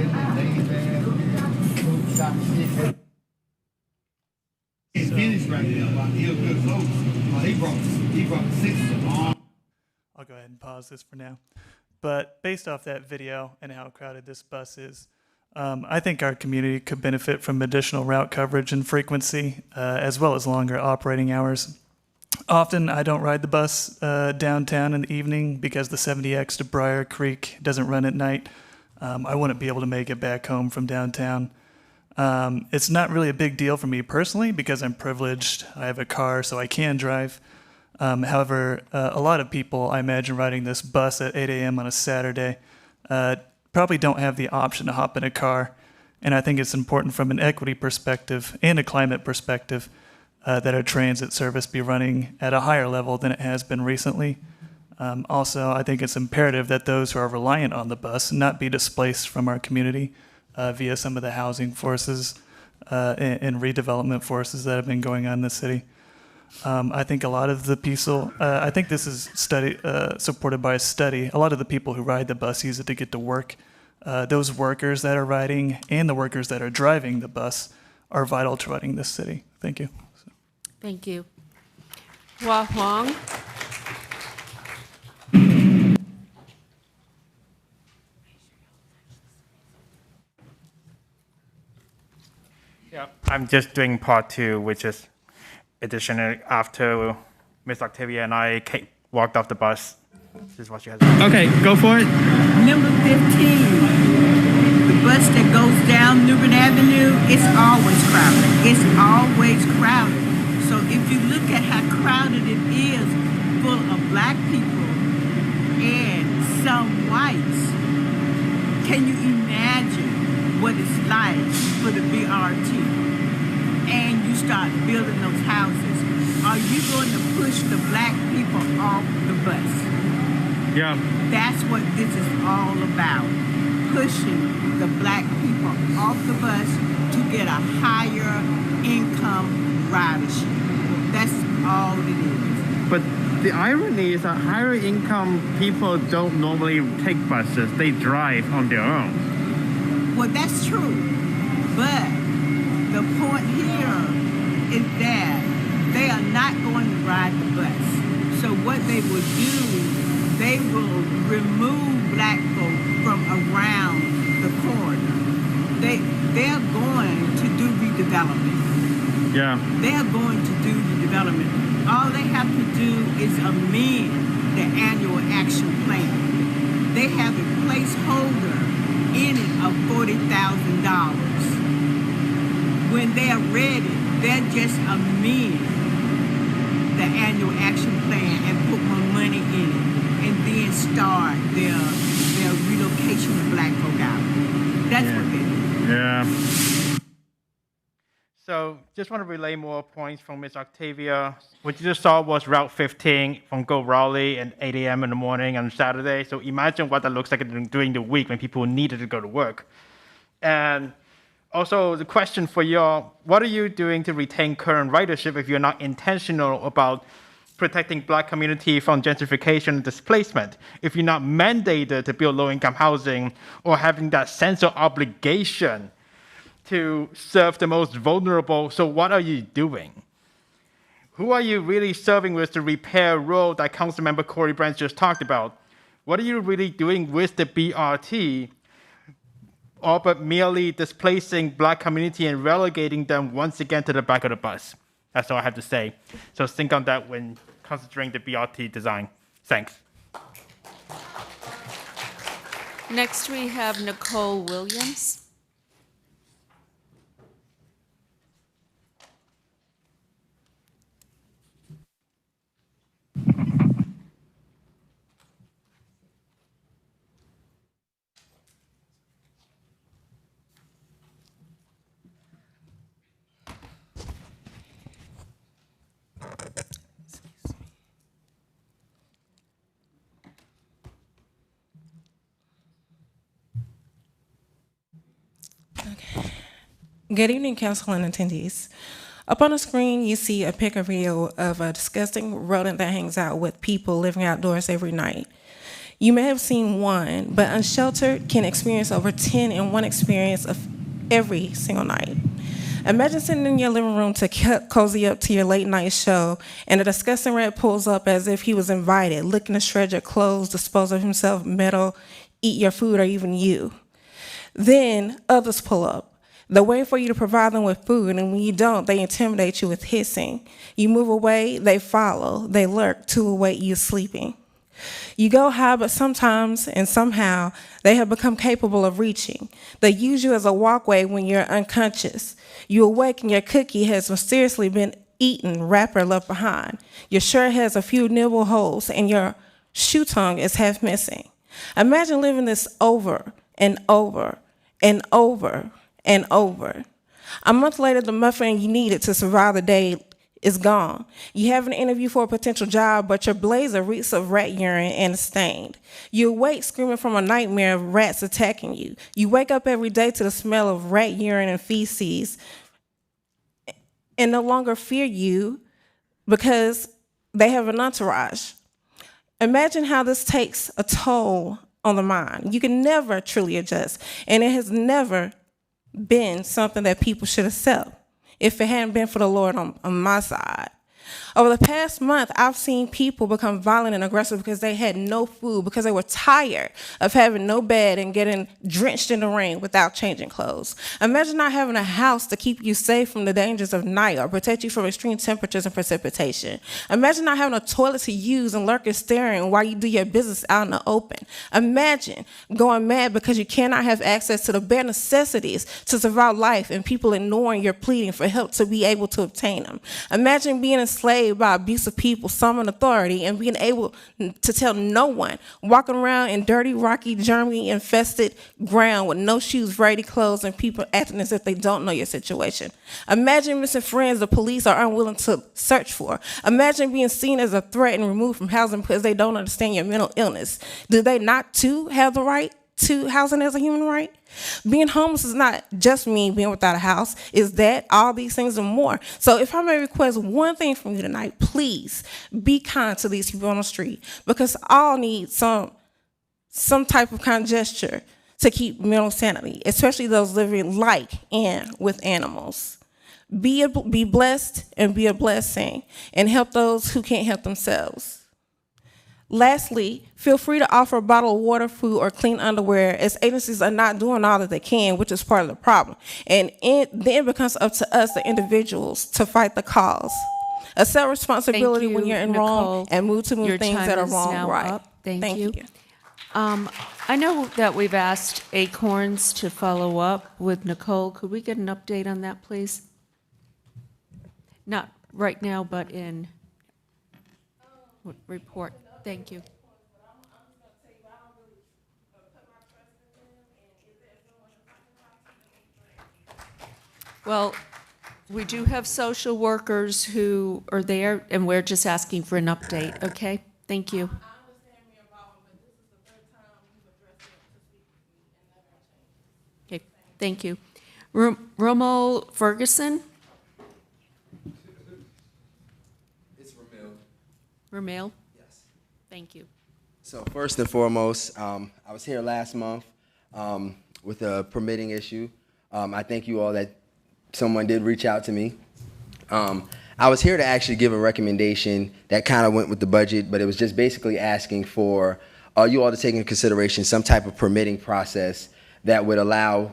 his finished right now. He'll good folks. I'll go ahead and pause this for now. But based off that video and how crowded this bus is, I think our community could benefit from additional route coverage and frequency, as well as longer operating hours. Often I don't ride the bus downtown in the evening because the 70X to Briar Creek doesn't run at night. I wouldn't be able to make it back home from downtown. It's not really a big deal for me personally because I'm privileged. I have a car, so I can drive. However, a lot of people, I imagine, riding this bus at 8 a.m. on a Saturday probably don't have the option to hop in a car. And I think it's important from an equity perspective and a climate perspective that our transit service be running at a higher level than it has been recently. Also, I think it's imperative that those who are reliant on the bus not be displaced from our community via some of the housing forces and redevelopment forces that have been going on in the city. I think a lot of the people, I think this is supported by a study, a lot of the people who ride the bus use it to get to work. Those workers that are riding and the workers that are driving the bus are vital to running this city. Thank you. Thank you. Hua Huang. Yeah, I'm just doing part two, which is additionally after Miss Octavia and I walked off the bus. This is what she has. Okay, go for it. Number 15, the bus that goes down Newbern Avenue, it's always crowded. It's always crowded. So if you look at how crowded it is, full of black people and some whites, can you imagine what it's like for the BRT? And you start building those houses. Are you going to push the black people off the bus? Yeah. That's what this is all about. Pushing the black people off the bus to get a higher income ridership. That's all it is. But the irony is that higher income people don't normally take buses. They drive on their own. Well, that's true. But the point here is that they are not going to ride the bus. So what they will do, they will remove black folk from around the corridor. They're going to do redevelopment. Yeah. They're going to do redevelopment. All they have to do is amend the annual action plan. They have a placeholder in it of $40,000. When they're ready, they'll just amend the annual action plan and put more money in it, and then start their relocation of black folk out. That's what they do. Yeah. So just want to relay more points from Ms. Octavia. What you just saw was Route 15 from Go Raleigh at 8 a.m. in the morning on Saturday. So imagine what that looks like during the week when people needed to go to work. And also the question for y'all, what are you doing to retain current ridership if you're not intentional about protecting black community from gentrification and displacement, if you're not mandated to build low-income housing or having that sense of obligation to serve the most vulnerable? So what are you doing? Who are you really serving with to repair road that Councilmember Corey Branch just talked about? What are you really doing with the BRT, all but merely displacing black community and relegating them once again to the back of the bus? That's all I have to say. So think on that when considering the BRT design. Thanks. Next, we have Nicole Williams. Good evening, council and attendees. Up on the screen, you see a picture video of a disgusting rodent that hangs out with people living outdoors every night. You may have seen one, but unsheltered can experience over 10 in one experience of every single night. Imagine sitting in your living room to cozy up to your late night show, and a disgusting rat pulls up as if he was invited, looking to shred your clothes, dispose of himself, meddle, eat your food, or even you. Then others pull up. They're waiting for you to provide them with food, and when you don't, they intimidate you with hissing. You move away, they follow, they lurk to await you sleeping. You go high, but sometimes and somehow they have become capable of reaching. They use you as a walkway when you're unconscious. You awake and your cookie has mysteriously been eaten, wrapper left behind. Your shirt has a few nibble holes and your shoe tongue is half missing. Imagine living this over and over and over and over. A month later, the muffin you needed to survive the day is gone. You have an interview for a potential job, but your blazer reeks of rat urine and is stained. You awake screaming from a nightmare of rats attacking you. You wake up every day to the smell of rat urine and feces and no longer fear you because they have an entourage. Imagine how this takes a toll on the mind. You can never truly adjust, and it has never been something that people should accept if it hadn't been for the Lord on my side. Over the past month, I've seen people become violent and aggressive because they had no food, because they were tired of having no bed and getting drenched in the rain without changing clothes. Imagine not having a house to keep you safe from the dangers of night or protect you from extreme temperatures and precipitation. Imagine not having a toilet to use and lurkers staring while you do your business out in the open. Imagine going mad because you cannot have access to the bare necessities to survive life and people ignoring your pleading for help to be able to obtain them. Imagine being enslaved by abusive people, some in authority, and being able to tell no one, walking around in dirty, rocky, germ-infested ground with no shoes, ratty clothes, and people acting as if they don't know your situation. Imagine missing friends the police are unwilling to search for. Imagine being seen as a threat and removed from housing because they don't understand your mental illness. Do they not, too, have the right to housing as a human right? Being homeless is not just me being without a house. It's that, all these things and more. So if I may request one thing from you tonight, please be kind to these people on the street, because all need some type of kind gesture to keep mental sanity, especially those living like and with animals. Be blessed and be a blessing, and help those who can't help themselves. Lastly, feel free to offer a bottle of water, food, or clean underwear, as agencies are not doing all that they can, which is part of the problem. And then it becomes up to us, the individuals, to fight the cause. Accept responsibility when you're in wrong and move to move things that are wrong right. Thank you. I know that we've asked Acorns to follow up with Nicole. Could we get an update on that, please? Not right now, but in report. Thank you. Well, we do have social workers who are there, and we're just asking for an update, okay? Thank you. Okay, thank you. Romo Ferguson? It's Ramil. Ramil? Yes. Thank you. So first and foremost, I was here last month with a permitting issue. I thank you all that someone did reach out to me. I was here to actually give a recommendation that kind of went with the budget, but it was just basically asking for you all to take into consideration some type of permitting process that would allow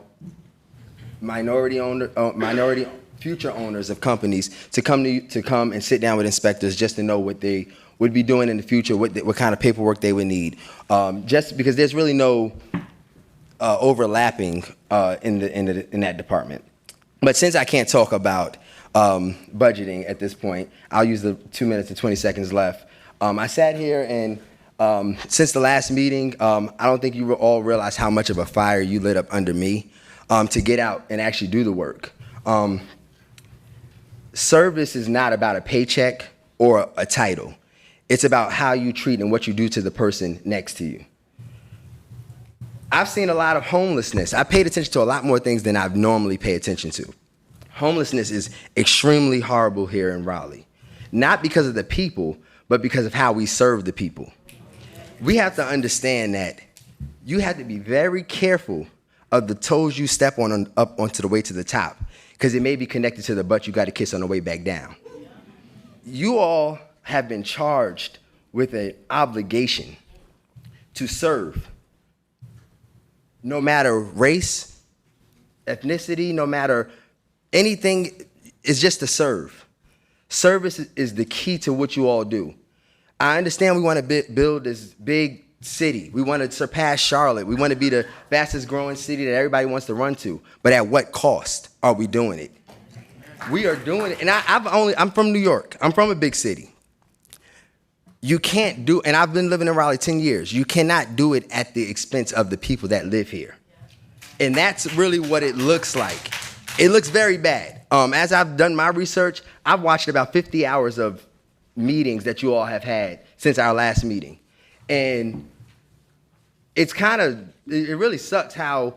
minority future owners of companies to come and sit down with inspectors just to know what they would be doing in the future, what kind of paperwork they would need. Just because there's really no overlapping in that department. But since I can't talk about budgeting at this point, I'll use the 2 minutes and 20 seconds left. I sat here and since the last meeting, I don't think you all realize how much of a fire you lit up under me to get out and actually do the work. Service is not about a paycheck or a title. It's about how you treat and what you do to the person next to you. I've seen a lot of homelessness. I paid attention to a lot more things than I've normally paid attention to. Homelessness is extremely horrible here in Raleigh, not because of the people, but because of how we serve the people. We have to understand that you have to be very careful of the toes you step on up onto the way to the top, because it may be connected to the butt you got to kiss on the way back down. You all have been charged with an obligation to serve, no matter race, ethnicity, no matter anything, it's just to serve. Service is the key to what you all do. I understand we want to build this big city. We want to surpass Charlotte. We want to be the fastest growing city that everybody wants to run to. But at what cost are we doing it? We are doing it. And I'm from New York. I'm from a big city. You can't do, and I've been living in Raleigh 10 years. You cannot do it at the expense of the people that live here. And that's really what it looks like. It looks very bad. As I've done my research, I've watched about 50 hours of meetings that you all have had since our last meeting. And it really sucks how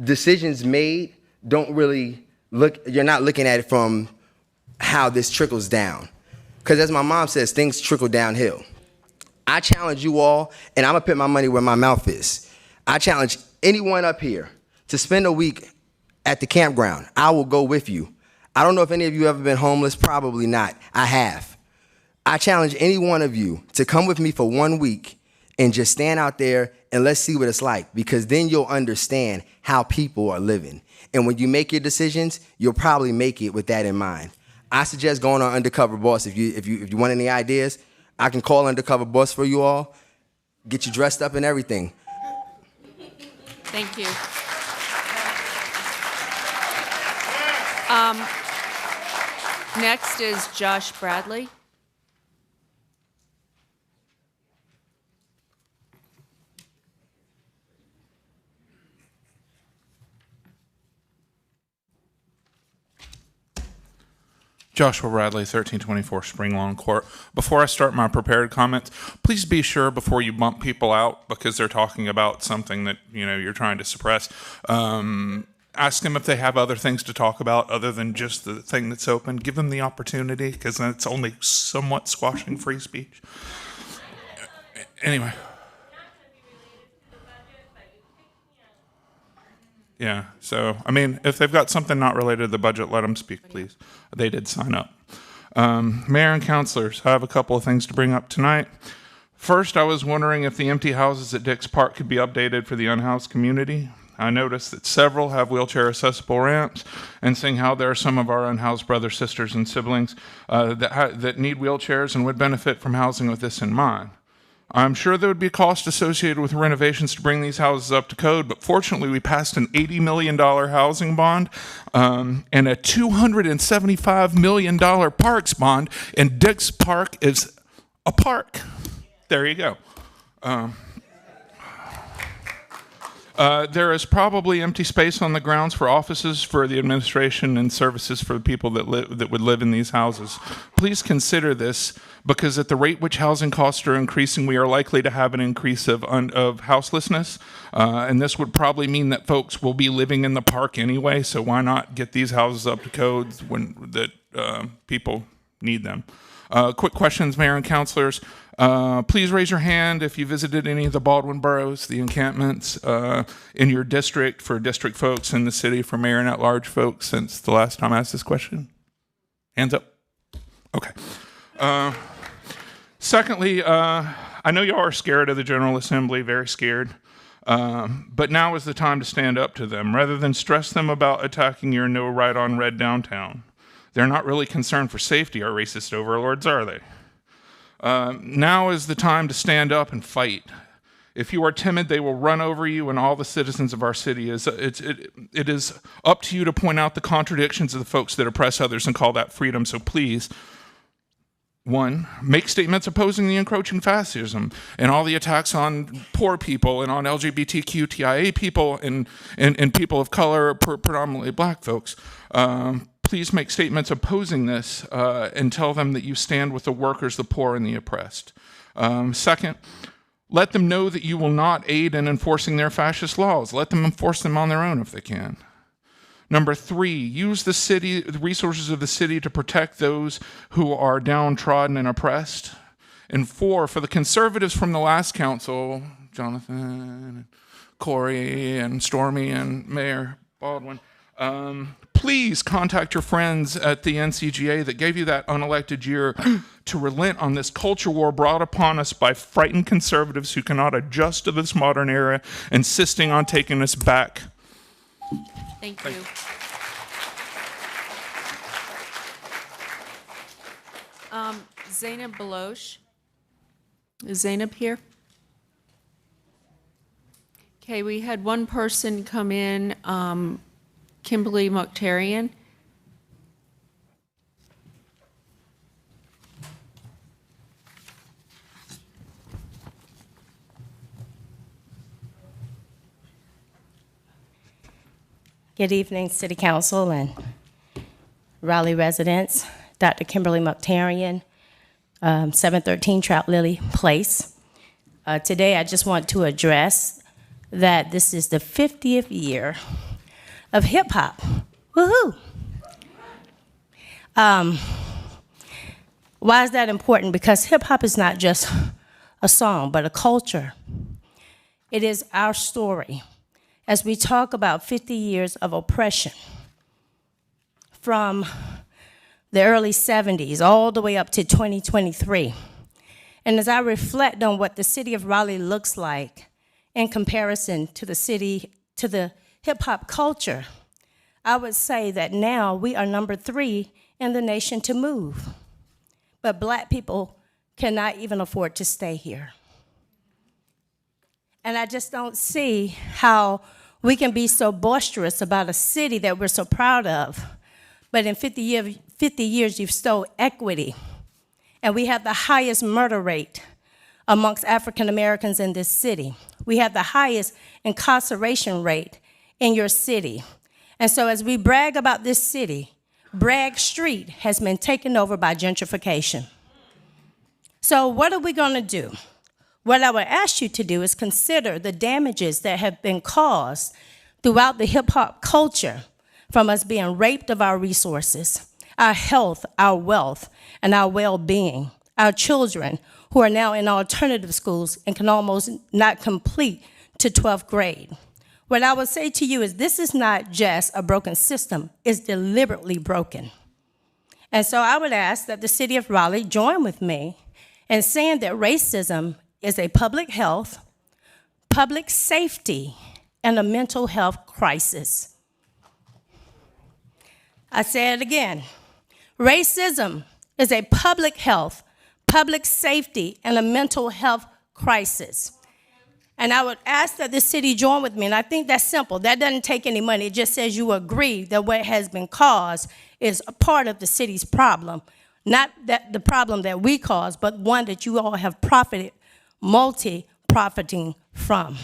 decisions made don't really you're not looking at it from how this trickles down. Because as my mom says, things trickle downhill. I challenge you all, and I'm gonna put my money where my mouth is. I challenge anyone up here to spend a week at the campground. I will go with you. I don't know if any of you have ever been homeless, probably not. I have. I challenge any one of you to come with me for 1 week and just stand out there and let's see what it's like, because then you'll understand how people are living. And when you make your decisions, you'll probably make it with that in mind. I suggest going on Undercover Boss. If you want any ideas, I can call Undercover Boss for you all, get you dressed up and everything. Thank you. Next is Josh Bradley. Joshua Radley, 1324 Spring Lawn Court. Before I start my prepared comments, please be sure before you bump people out because they're talking about something that you're trying to suppress. Ask them if they have other things to talk about other than just the thing that's open. Give them the opportunity, because that's only somewhat squashing free speech. Anyway. Yeah, so, if they've got something not related to the budget, let them speak, please. They did sign up. Mayor and councilors, I have a couple of things to bring up tonight. First, I was wondering if the empty houses at Dix Park could be updated for the unhoused community. I noticed that several have wheelchair accessible ramps, and seeing how there are some of our unhoused brothers, sisters, and siblings that need wheelchairs and would benefit from housing with this in mind. I'm sure there would be a cost associated with renovations to bring these houses up to code, but fortunately we passed an $80 million housing bond and a $275 million parks bond, and Dix Park is a park. There you go. There is probably empty space on the grounds for offices for the administration and services for the people that would live in these houses. Please consider this, because at the rate which housing costs are increasing, we are likely to have an increase of houselessness, and this would probably mean that folks will be living in the park anyway. So why not get these houses up to codes when people need them? Quick questions, Mayor and councilors. Please raise your hand if you visited any of the Baldwin boroughs, the encampments in your district, for district folks in the city, for mayor and at-large folks, since the last time I asked this question. Hands up. Okay. Secondly, I know y'all are scared of the General Assembly, very scared, but now is the time to stand up to them, rather than stress them about attacking your no right on red downtown. They're not really concerned for safety, our racist overlords, are they? Now is the time to stand up and fight. If you are timid, they will run over you and all the citizens of our city. It is up to you to point out the contradictions of the folks that oppress others and call that freedom. So please, 1, make statements opposing the encroaching fascism and all the attacks on poor people and on LGBTQIA people and people of color, predominantly black folks. Please make statements opposing this and tell them that you stand with the workers, the poor, and the oppressed. Second, let them know that you will not aid in enforcing their fascist laws. Let them enforce them on their own if they can. Number 3, use the resources of the city to protect those who are downtrodden and oppressed. And 4, for the conservatives from the last council, Jonathan, Corey and Stormy and Mayor Baldwin. Please contact your friends at the NCGA that gave you that unelected year to relent on this culture war brought upon us by frightened conservatives who cannot adjust to this modern era, insisting on taking us back. Thank you. Zainab Baloch. Is Zainab here? Okay, we had one person come in, Kimberly Mokhtarian. Good evening, City Council and Raleigh residents. Dr. Kimberly Mokhtarian, 713 Trout Lily Place. Today, I just want to address that this is the 50th year of hip hop. Woohoo! Why is that important? Because hip hop is not just a song, but a culture. It is our story. As we talk about 50 years of oppression, from the early 70s all the way up to 2023. And as I reflect on what the city of Raleigh looks like in comparison to the hip hop culture, I would say that now we are number 3 in the nation to move. But Black people cannot even afford to stay here. And I just don't see how we can be so boisterous about a city that we're so proud of, but in 50 years you've stole equity, and we have the highest murder rate amongst African Americans in this city. We have the highest incarceration rate in your city. And so as we brag about this city, Bragg Street has been taken over by gentrification. So what are we gonna do? What I would ask you to do is consider the damages that have been caused throughout the hip hop culture from us being raped of our resources, our health, our wealth, and our well-being, our children who are now in alternative schools and can almost not complete to 12th grade. What I would say to you is this is not just a broken system, it's deliberately broken. And so I would ask that the city of Raleigh join with me in saying that racism is a public health, public safety, and a mental health crisis. I say it again. Racism is a public health, public safety, and a mental health crisis. And I would ask that the city join with me, and I think that's simple. That doesn't take any money. It just says you agree that what has been caused is a part of the city's problem. Not that the problem that we caused, but one that you all have profited, multi-profiting from.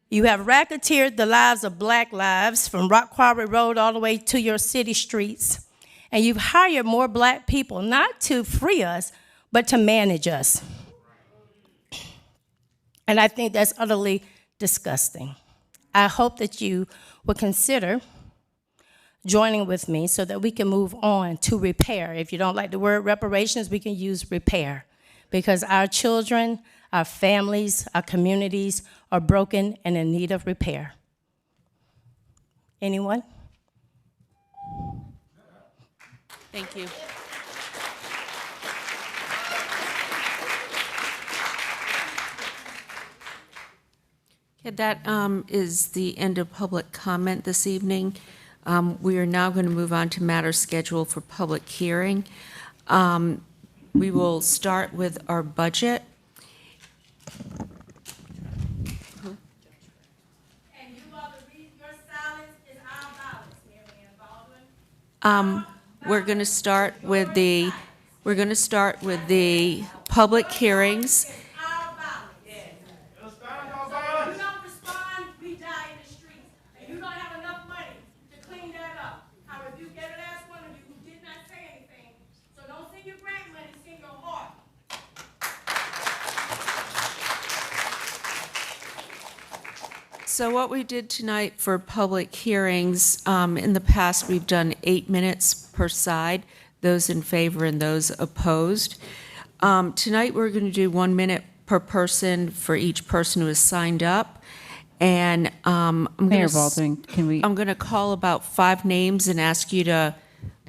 You have racketeered the lives of Black lives from Rock Quarry Road all the way to your city streets. And you've hired more Black people, not to free us, but to manage us. And I think that's utterly disgusting. I hope that you will consider joining with me so that we can move on to repair. If you don't like the word reparations, we can use repair. Because our children, our families, our communities are broken and in need of repair. Anyone? Thank you. Okay, that is the end of public comment this evening. We are now going to move on to matters scheduled for public hearing. We will start with our budget. We're going to start with the public hearings. So what we did tonight for public hearings, in the past, we've done 8 minutes per side, those in favor and those opposed. Tonight, we're going to do 1 minute per person for each person who has signed up. And Mayor Baldwin, can we? I'm going to call about 5 names and ask you to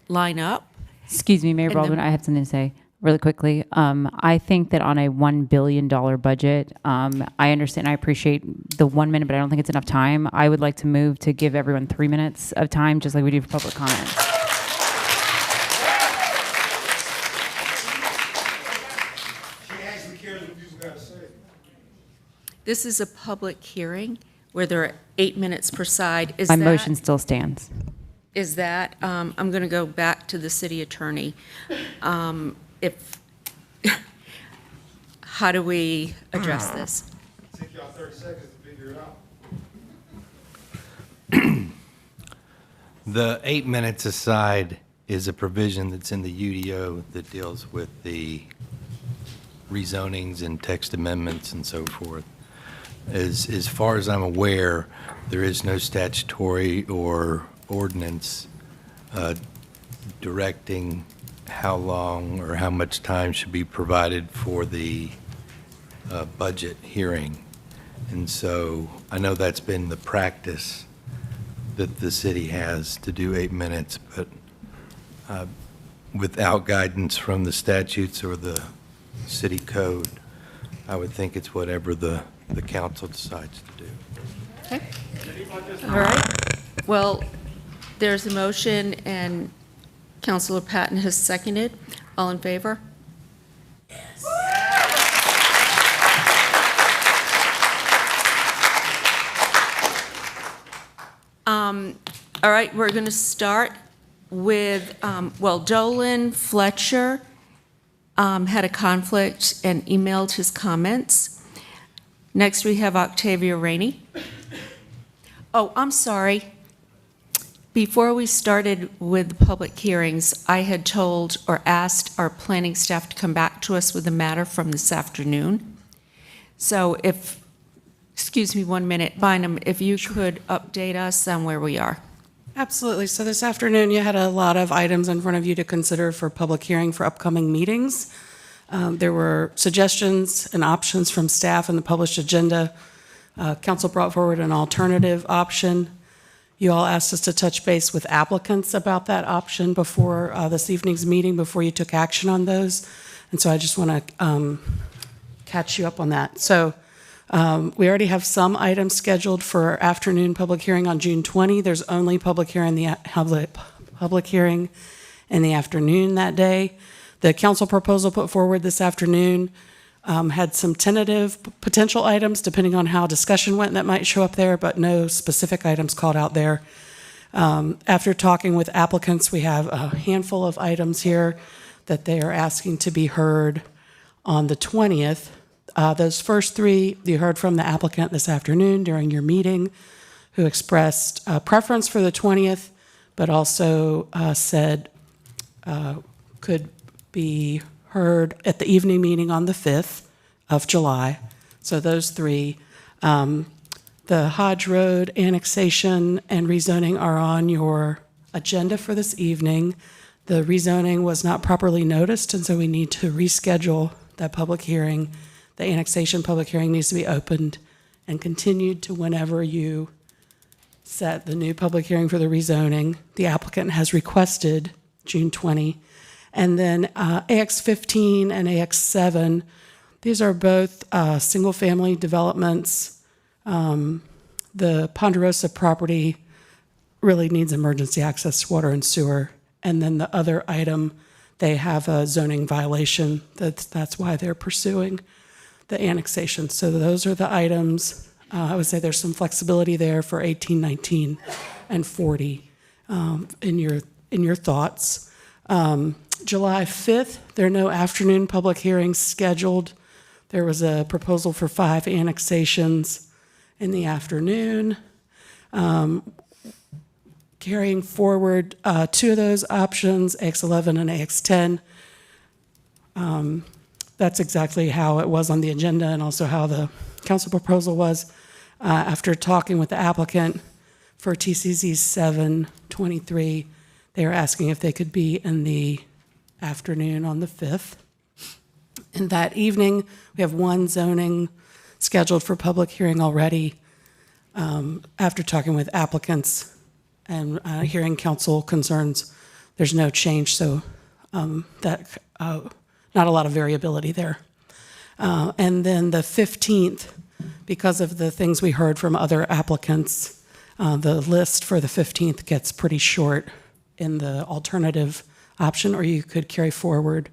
line up. Excuse me, Mayor And then- Baldwin, I have something to say really quickly. I think that on a $1 billion budget, I understand, I appreciate the 1 minute, but I don't think it's enough time. I would like to move to give everyone 3 minutes of time, just like we do for public comment. This is a public hearing where there are 8 minutes per side. My motion still stands. Is that, I'm going to go back to the city attorney. If, how do we address this? Take y'all 30 seconds to figure it out. The 8 minutes aside is a provision that's in the UDO that deals with the rezonings and text amendments and so forth. As far as I'm aware, there is no statutory or ordinance directing how long or how much time should be provided for the budget hearing. And so I know that's been the practice that the city has to do 8 minutes, but without guidance from the statutes or the city code, I would think it's whatever the council decides to do. Okay. All right. Well, there's a motion, and Councilor Patton has seconded. All in favor? All right, we're going to start with, Dolan Fletcher had a conflict and emailed his comments. Next, we have Octavia Rainey. Oh, I'm sorry. Before we started with the public hearings, I had told or asked our planning staff to come back to us with a matter from this afternoon. So if, excuse me 1 minute, Bynum, if you could update us on where we are. Absolutely. So this afternoon, you had a lot of items in front of you to consider for public hearing for upcoming meetings. There were suggestions and options from staff in the published agenda. Council brought forward an alternative option. You all asked us to touch base with applicants about that option before this evening's meeting, before you took action on those. And so I just want to catch you up on that. So we already have some items scheduled for afternoon public hearing on June 20. There's only public hearing in the afternoon that day. The council proposal put forward this afternoon had some tentative potential items, depending on how discussion went, that might show up there, but no specific items called out there. After talking with applicants, we have a handful of items here that they are asking to be heard on the 20th. Those first 3 you heard from the applicant this afternoon during your meeting, who expressed a preference for the 20th, but also said could be heard at the evening meeting on the 5th of July. So those 3. The Hodge Road annexation and rezoning are on your agenda for this evening. The rezoning was not properly noticed, and so we need to reschedule that public hearing. The annexation public hearing needs to be opened and continued to whenever you set the new public hearing for the rezoning. The applicant has requested June 20. And then AX15 and AX7, these are both single-family developments. The Ponderosa property really needs emergency access to water and sewer. And then the other item, they have a zoning violation. That's why they're pursuing the annexation. So those are the items. I would say there's some flexibility there for 18, 19, and 40 in your thoughts. July 5th, there are no afternoon public hearings scheduled. There was a proposal for 5 annexations in the afternoon. Carrying forward 2 of those options, AX11 and AX10. That's exactly how it was on the agenda and also how the council proposal was. After talking with the applicant for TCZ 723, they were asking if they could be in the afternoon on the 5th. And that evening, we have 1 zoning scheduled for public hearing already. After talking with applicants and hearing council concerns, there's no change, so not a lot of variability there. And then the 15th, because of the things we heard from other applicants, the list for the 15th gets pretty short in the alternative option, or you could carry forward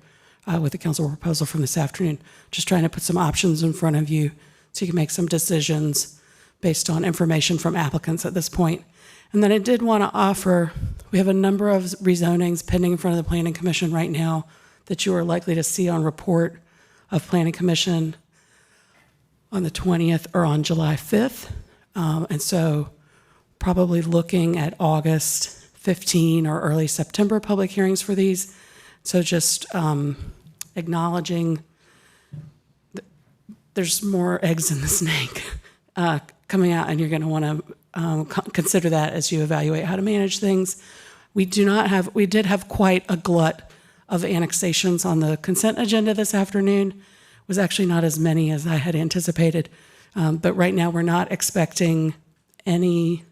with the council proposal from this afternoon. Just trying to put some options in front of you so you can make some decisions based on information from applicants at this point. And then I did want to offer, we have a number of rezonings pending in front of the Planning Commission right now that you are likely to see on report of Planning Commission on the 20th or on July 5th. And so probably looking at August 15 or early September public hearings for these. So just acknowledging there's more eggs in the snake coming out, and you're going to want to consider that as you evaluate how to manage things. We did have quite a glut of annexations on the consent agenda this afternoon. It was actually not as many as I had anticipated, but right now we're not expecting any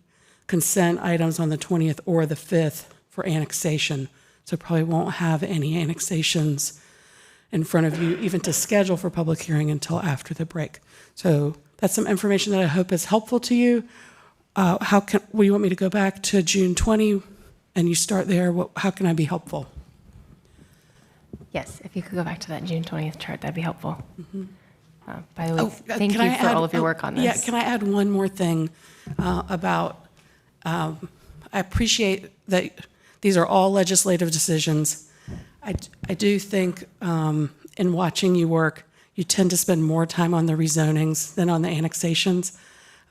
consent items on the 20th or the 5th for annexation, so probably won't have any annexations in front of you even to schedule for public hearing until after the break. So that's some information that I hope is helpful to you. Will you want me to go back to June 20 and you start there? How can I be helpful? Yes, if you could go back to that June 20th chart, that'd be helpful. Mm-hmm. By the way, thank you for all of your work on this. Yeah, can I add one more thing about, I appreciate that these are all legislative decisions. I do think in watching you work, you tend to spend more time on the rezonings than on the annexations.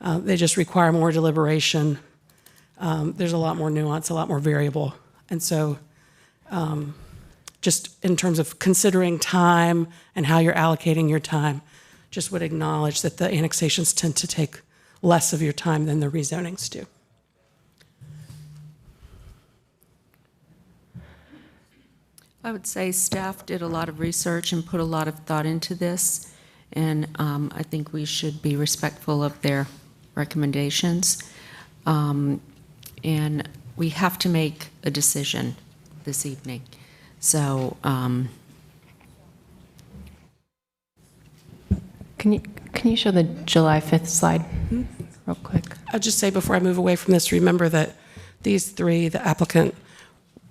They just require more deliberation. There's a lot more nuance, a lot more variable. And so just in terms of considering time and how you're allocating your time, just would acknowledge that the annexations tend to take less of your time than the rezonings do. I would say staff did a lot of research and put a lot of thought into this, and I think we should be respectful of their recommendations. And we have to make a decision this evening. So Can you show the July 5th slide real quick? I'll just say before I move away from this, remember that these three, the applicant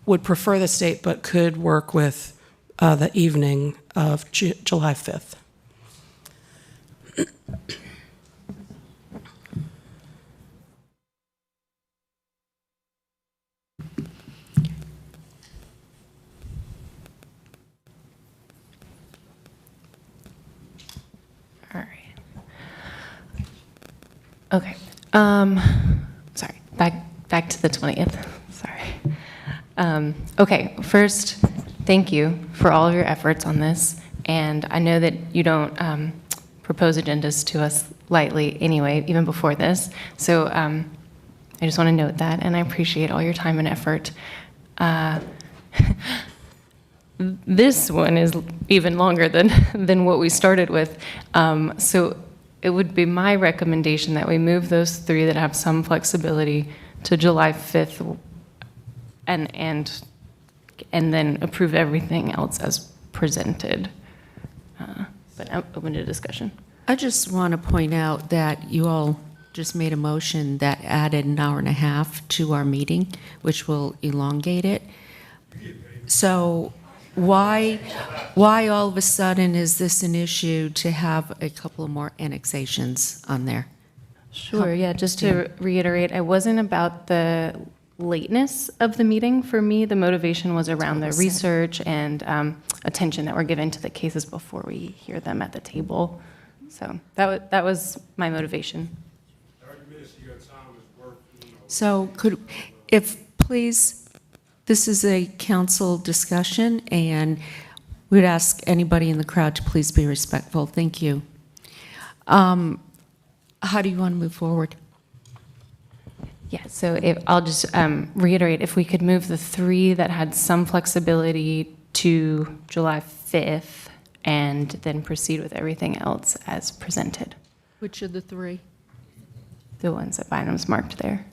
would prefer the state but could work with the evening of July 5th. All right. Okay. Sorry. Back to the 20th. Sorry. Okay. First, thank you for all of your efforts on this. And I know that you don't propose agendas to us lightly anyway, even before this. So I just want to note that, and I appreciate all your time and effort. This one is even longer than what we started with. So it would be my recommendation that we move those three that have some flexibility to July 5th and then approve everything else as presented. But I'm open to discussion. I just want to point out that you all just made a motion that added an hour and a half to our meeting, which will elongate it. So why all of a sudden is this an issue to have a couple of more annexations on there? Sure, yeah, just to reiterate, it wasn't about the lateness of the meeting. For me, the motivation was around the research and attention that were given to the cases before we hear them at the table. So that was my motivation. So please, this is a council discussion, and we'd ask anybody in the crowd to please be respectful. Thank you. How do you want to move forward? Yeah, so I'll just reiterate, if we could move the three that had some flexibility to July 5th and then proceed with everything else as presented. Which of the three? the ones that Bynum's marked there.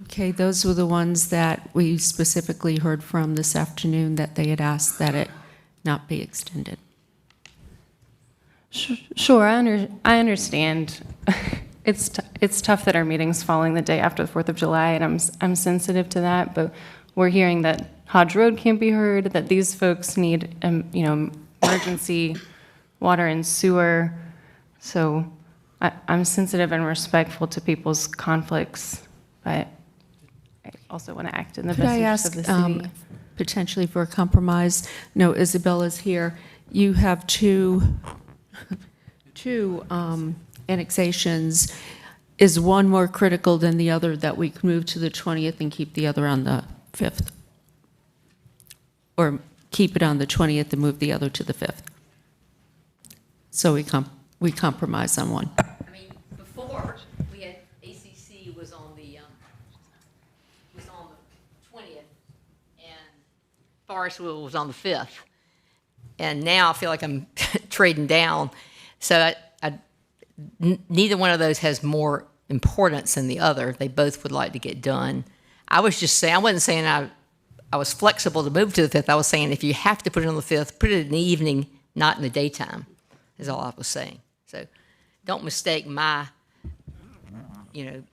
Okay, those were the ones that we specifically heard from this afternoon, that they had asked that it not be extended. Sure, I understand. It's tough that our meeting's falling the day after the 4th of July, and I'm sensitive to that, but we're hearing that Hodge Road can't be heard, that these folks need, emergency water and sewer. So I'm sensitive and respectful to people's conflicts, but I also want to act in the Could best I interest ask of the city. potentially for a compromise? No, Isabella's here. You have two annexations. Is one more critical than the other, that we could move to the 20th and keep the other on the 5th? Or keep it on the 20th and move the other to the 5th? So we compromise on one. I mean, before, we had ACC was on the 20th, and Forestville was on the 5th. And now I feel like I'm trading down. So neither one of those has more importance than the other. They both would like to get done. I was just saying, I wasn't saying I was flexible to move to the 5th. I was saying if you have to put it on the 5th, put it in the evening, not in the daytime, is all I was saying. So don't mistake my,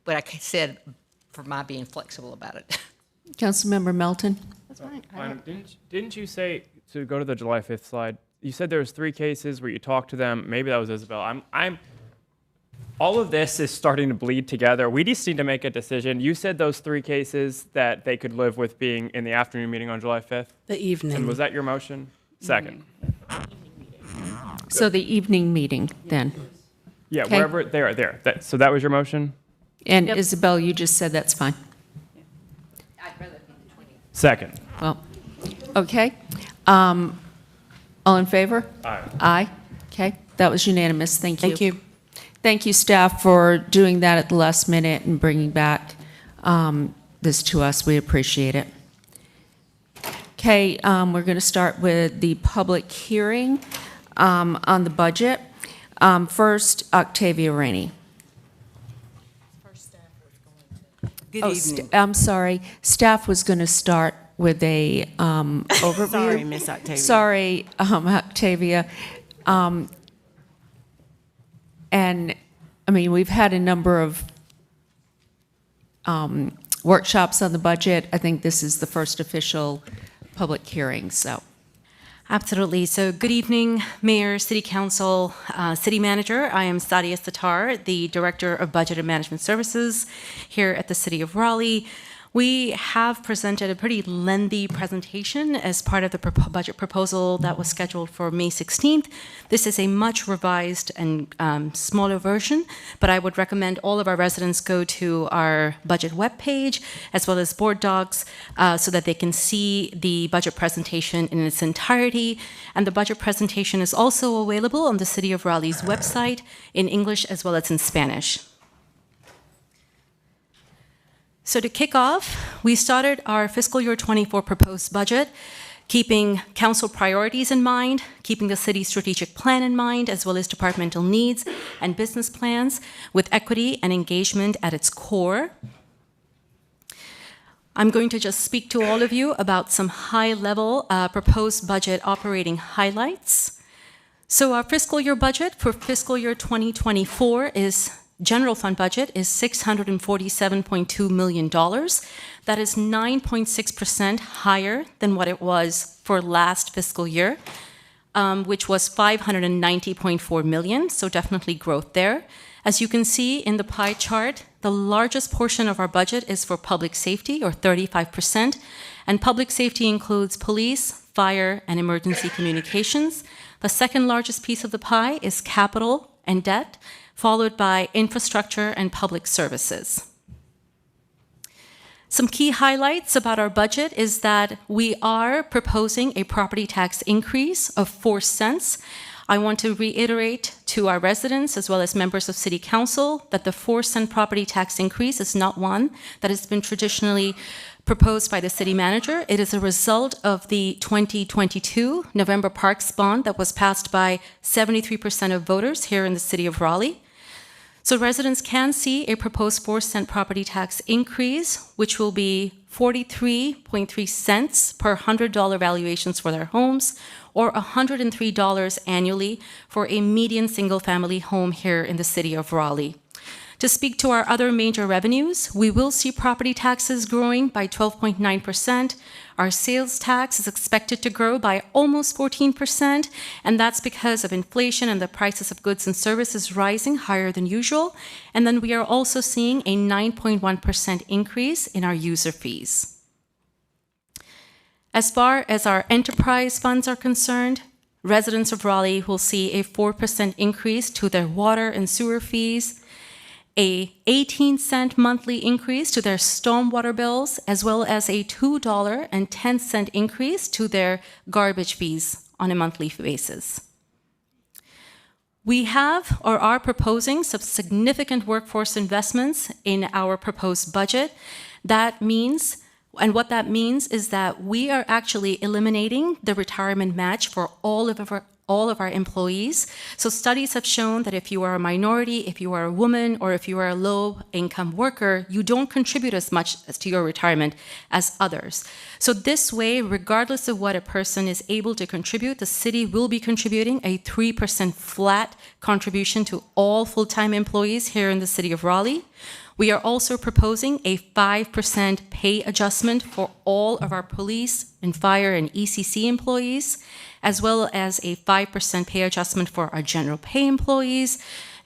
what I said for my being flexible about it. Councilmember Melton? That's fine. Didn't you say, to go to the July 5th slide, you said there was 3 cases where you talked to them. Maybe that was Isabel. All of this is starting to bleed together. We just need to make a decision. You said those 3 cases that they could live with being in the afternoon meeting on July 5th? The evening. And was that your motion? Second. So the evening meeting, then. Yeah, Okay. wherever, there. So that was your motion? And Isabel, you just said that's fine. Second. Well, okay. All in favor? Aye. Aye. Okay, that was unanimous. Thank you. Thank you. Thank you, staff, for doing that at the last minute and bringing back this to us. We appreciate it. Okay, we're going to start with the public hearing on the budget. First, Octavia Rainey. Good evening. I'm sorry. Staff was going to start with a overview. Sorry, Miss Octavia. Sorry, Octavia. And, I mean, we've had a number of workshops on the budget. I think this is the first official public hearing, so. Absolutely. So good evening, Mayor, City Council, City Manager. I am Sadia Satar, the Director of Budget and Management Services here at the City of Raleigh. We have presented a pretty lengthy presentation as part of the budget proposal that was scheduled for May 16th. This is a much revised and smaller version, but I would recommend all of our residents go to our budget webpage as well as board docs so that they can see the budget presentation in its entirety. And the budget presentation is also available on the City of Raleigh's website in English as well as in Spanish. So to kick off, we started our fiscal year 24 proposed budget, keeping council priorities in mind, keeping the city's strategic plan in mind, as well as departmental needs and business plans, with equity and engagement at its core. I'm going to just speak to all of you about some high-level proposed budget operating highlights. So our fiscal year budget for fiscal year 2024 is general fund budget is $647.2 million. That is 9.6% higher than what it was for last fiscal year, which was $590.4 million, so definitely growth there. As you can see in the pie chart, the largest portion of our budget is for public safety, or 35%, and public safety includes police, fire, and emergency communications. The second largest piece of the pie is capital and debt, followed by infrastructure and public services. Some key highlights about our budget is that we are proposing a property tax increase of 4 cents. I want to reiterate to our residents as well as members of City Council that the 4-cent property tax increase is not one that has been traditionally proposed by the city manager. It is a result of the 2022 November Parks bond that was passed by 73% of voters here in the city of Raleigh. So residents can see a proposed 4-cent property tax increase, which will be 43.3 cents per $100 valuations for their homes, or $103 annually for a median single-family home here in the city of Raleigh. To speak to our other major revenues, we will see property taxes growing by 12.9%. Our sales tax is expected to grow by almost 14%, and that's because of inflation and the prices of goods and services rising higher than usual. And then we are also seeing a 9.1% increase in our user fees. As far as our enterprise funds are concerned, residents of Raleigh will see a 4% increase to their water and sewer fees, a 18-cent monthly increase to their stormwater bills, as well as a $2.10 increase to their garbage fees on a monthly basis. We have or are proposing some significant workforce investments in our proposed budget. That means, and what that means is that we are actually eliminating the retirement match for all of our employees. So studies have shown that if you are a minority, if you are a woman, or if you are a low-income worker, you don't contribute as much to your retirement as others. So this way, regardless of what a person is able to contribute, the city will be contributing a 3% flat contribution to all full-time employees here in the city of Raleigh. We are also proposing a 5% pay adjustment for all of our police and fire and ECC employees, as well as a 5% pay adjustment for our general pay employees,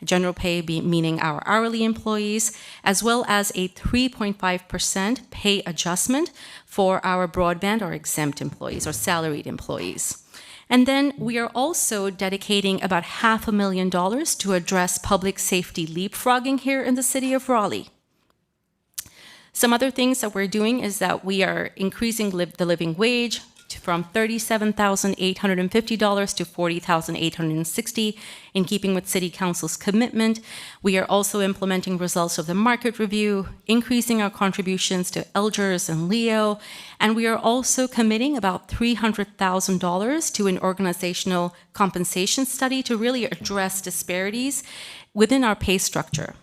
general pay meaning our hourly employees, as well as a 3.5% pay adjustment for our broadband or exempt employees or salaried employees. And then we are also dedicating about $500,000 to address public safety leapfrogging here in the city of Raleigh. Some other things that we're doing is that we are increasing the living wage from $37,850 to $40,860 in keeping with City Council's commitment. We are also implementing results of the market review, increasing our contributions to Elgers and Leo, and we are also committing about $300,000 to an organizational compensation study to really address disparities within our pay structure.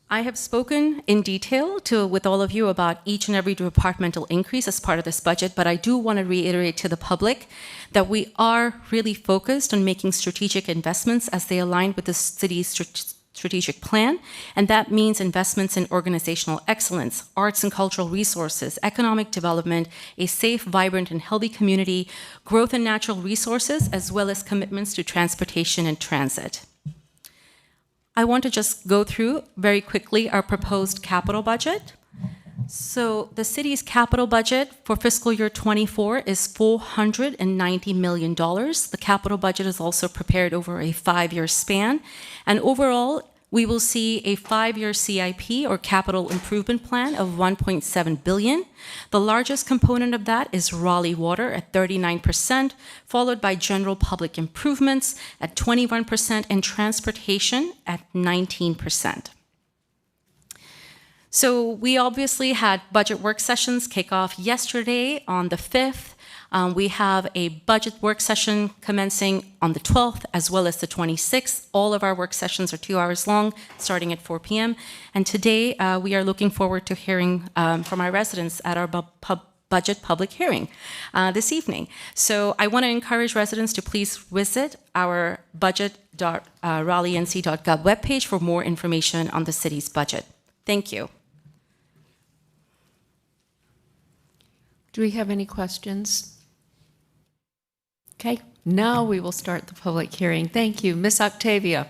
I have spoken in detail with all of you about each and every departmental increase as part of this budget, but I do want to reiterate to the public that we are really focused on making strategic investments as they align with the city's strategic plan, and that means investments in organizational excellence, arts and cultural resources, economic development, a safe, vibrant, and healthy community, growth in natural resources, as well as commitments to transportation and transit. I want to just go through very quickly our proposed capital budget. So the city's capital budget for fiscal year 24 is $490 million. The capital budget is also prepared over a 5-year span. And overall, we will see a 5-year CIP or capital improvement plan of $1.7 billion. The largest component of that is Raleigh Water at 39%, followed by general public improvements at 21% and transportation at 19%. So we obviously had budget work sessions kick off yesterday on the 5th. We have a budget work session commencing on the 12th as well as the 26th. All of our work sessions are 2 hours long, starting at 4 p.m. And today we are looking forward to hearing from our residents at our budget public hearing this evening. So I want to encourage residents to please visit our budget.raleighnc.gov webpage for more information on the city's budget. Thank you. Do we have any questions? Okay, now we will start the public hearing. Thank you. Ms. Octavia,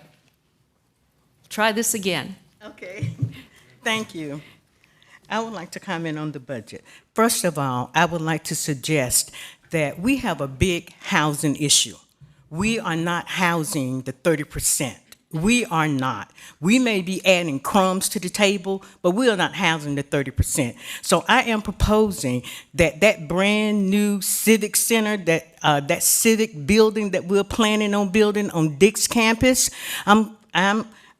try this again. Okay, thank you. I would like to comment on the budget. First of all, I would like to suggest that we have a big housing issue. We are not housing the 30%. We are not. We may be adding crumbs to the table, but we are not housing the 30%. So I am proposing that that brand new civic center, that civic building that we're planning on building on Dick's campus, I'm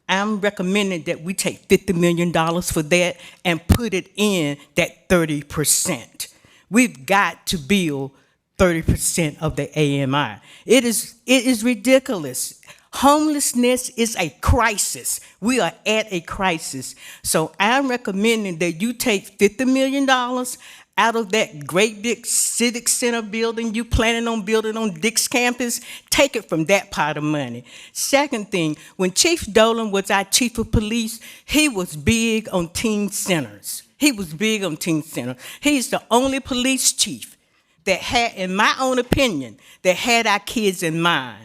recommending that we take $50 million for that and put it in that 30%. We've got to build 30% of the AMI. It is ridiculous. Homelessness is a crisis. We are at a crisis. So I'm recommending that you take $50 million out of that great big civic center building you planning on building on Dick's campus. Take it from that pot of money. Second thing, when Chief Dolan was our chief of police, he was big on teen centers. He was big on teen centers. He's the only police chief that had, in my own opinion, that had our kids in mind.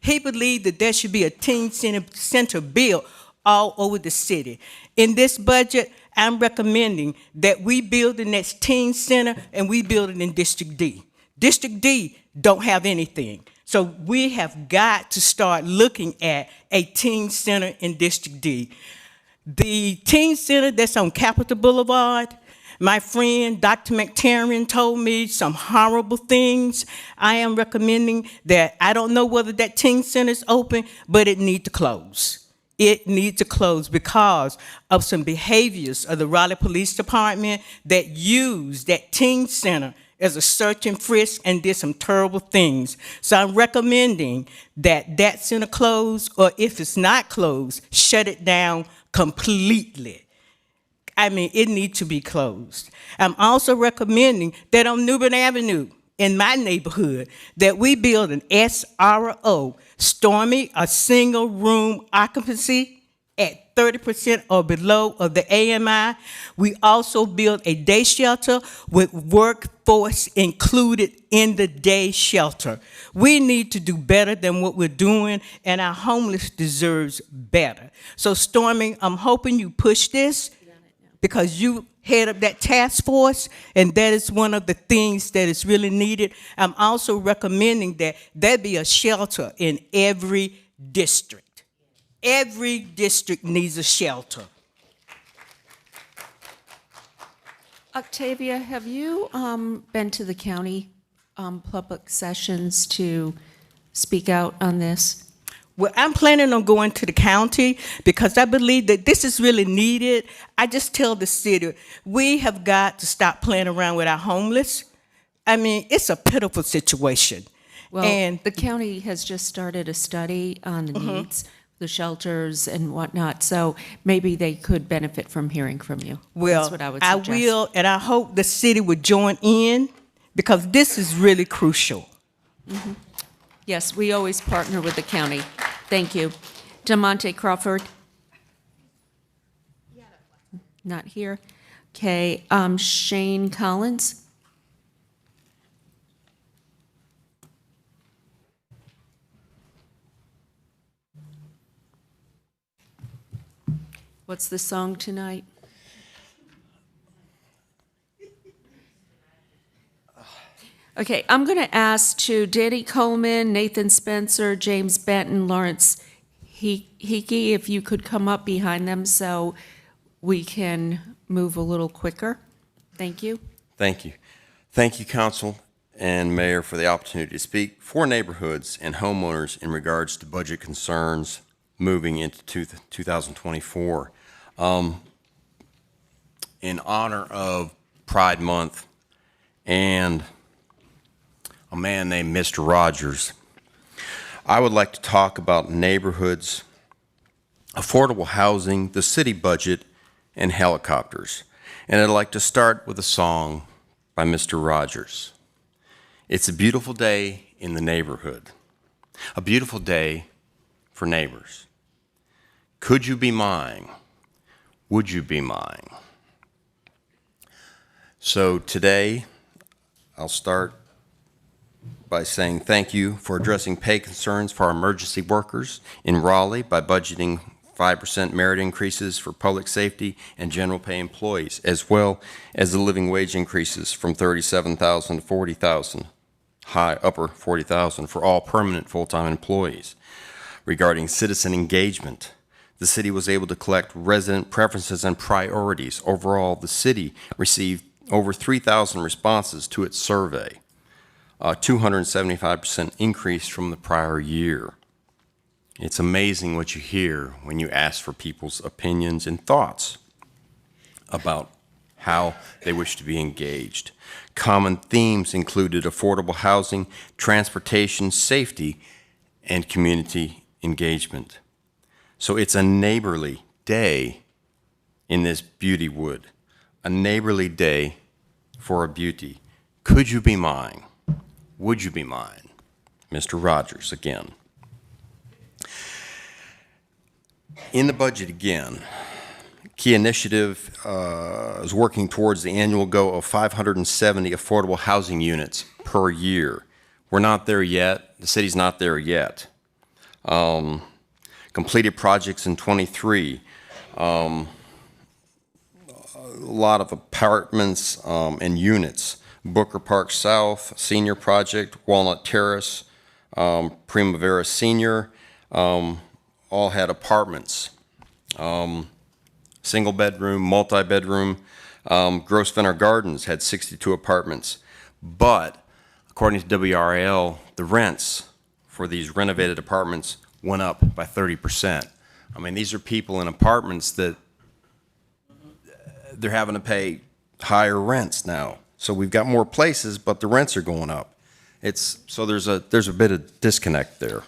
He believed that there should be a teen center built all over the city. In this budget, I'm recommending that we build the next teen center and we build it in District D. District D don't have anything. So we have got to start looking at a teen center in District D. The teen center that's on Capitol Boulevard, my friend Dr. McTarian told me some horrible things. I am recommending that, I don't know whether that teen center is open, but it needs to close. It needs to close because of some behaviors of the Raleigh Police Department that used that teen center as a search and frisk and did some terrible things. So I'm recommending that that center close, or if it's not closed, shut it down completely. I mean, it needs to be closed. I'm also recommending that on New Bern Avenue, in my neighborhood, that we build an SRO, Stormy, a single room occupancy at 30% or below of the AMI. We also build a day shelter with workforce included in the day shelter. We need to do better than what we're doing, and our homeless deserves better. So Stormy, I'm hoping you push this because you head up that task force, and that is one of the things that is really needed. I'm also recommending that there be a shelter in every district. Every district needs a shelter. Octavia, have you been to the county public sessions to speak out on this? Well, I'm planning on going to the county because I believe that this is really needed. I just tell the city, we have got to stop playing around with our homeless. I mean, it's a pitiful situation. Well, and the county has just started a study on the needs, the shelters and whatnot, so maybe they could benefit from hearing from you. Well, that's what I would suggest. I will, and I hope the city would join in because this is really crucial. Mm-hmm. Yes, we always partner with the county. Thank you. DeMonte Crawford? Not here. Okay, Shane Collins? What's the song tonight? Okay, I'm going to ask to Danny Coleman, Nathan Spencer, James Benton, Lawrence Hickey, if you could come up behind them so we can move a little quicker. Thank you. Thank you. Thank you, Council and Mayor, for the opportunity to speak for neighborhoods and homeowners in regards to budget concerns moving into 2024. In honor of Pride Month and a man named Mr. Rogers, I would like to talk about neighborhoods, affordable housing, the city budget, and helicopters. And I'd like to start with a song by Mr. Rogers. It's a beautiful day in the neighborhood, a beautiful day for neighbors. Could you be mine? Would you be mine? So today, I'll start by saying thank you for addressing pay concerns for our emergency workers in Raleigh by budgeting 5% merit increases for public safety and general pay employees, as well as the living wage increases from $37,000 to $40,000, upper $40,000 for all permanent full-time employees. Regarding citizen engagement, the city was able to collect resident preferences and priorities. Overall, the city received over 3,000 responses to its survey, a 275% increase from the prior year. It's amazing what you hear when you ask for people's opinions and thoughts about how they wish to be engaged. Common themes included affordable housing, transportation, safety, and community engagement. So it's a neighborly day in this beauty wood, a neighborly day for a beauty. Could you be mine? Would you be mine? Mr. Rogers again. In the budget again, key initiative is working towards the annual goal of 570 affordable housing units per year. We're not there yet. The city's not there yet. Completed projects in 23. A lot of apartments and units. Booker Park South, Senior Project, Walnut Terrace, Primavera Senior, all had apartments. Single bedroom, multi-bedroom. Grosvenor Gardens had 62 apartments. But according to WRAL, the rents for these renovated apartments went up by 30%. I mean, these are people in apartments that they're having to pay higher rents now. So we've got more places, but the rents are going up. So there's a bit of disconnect there.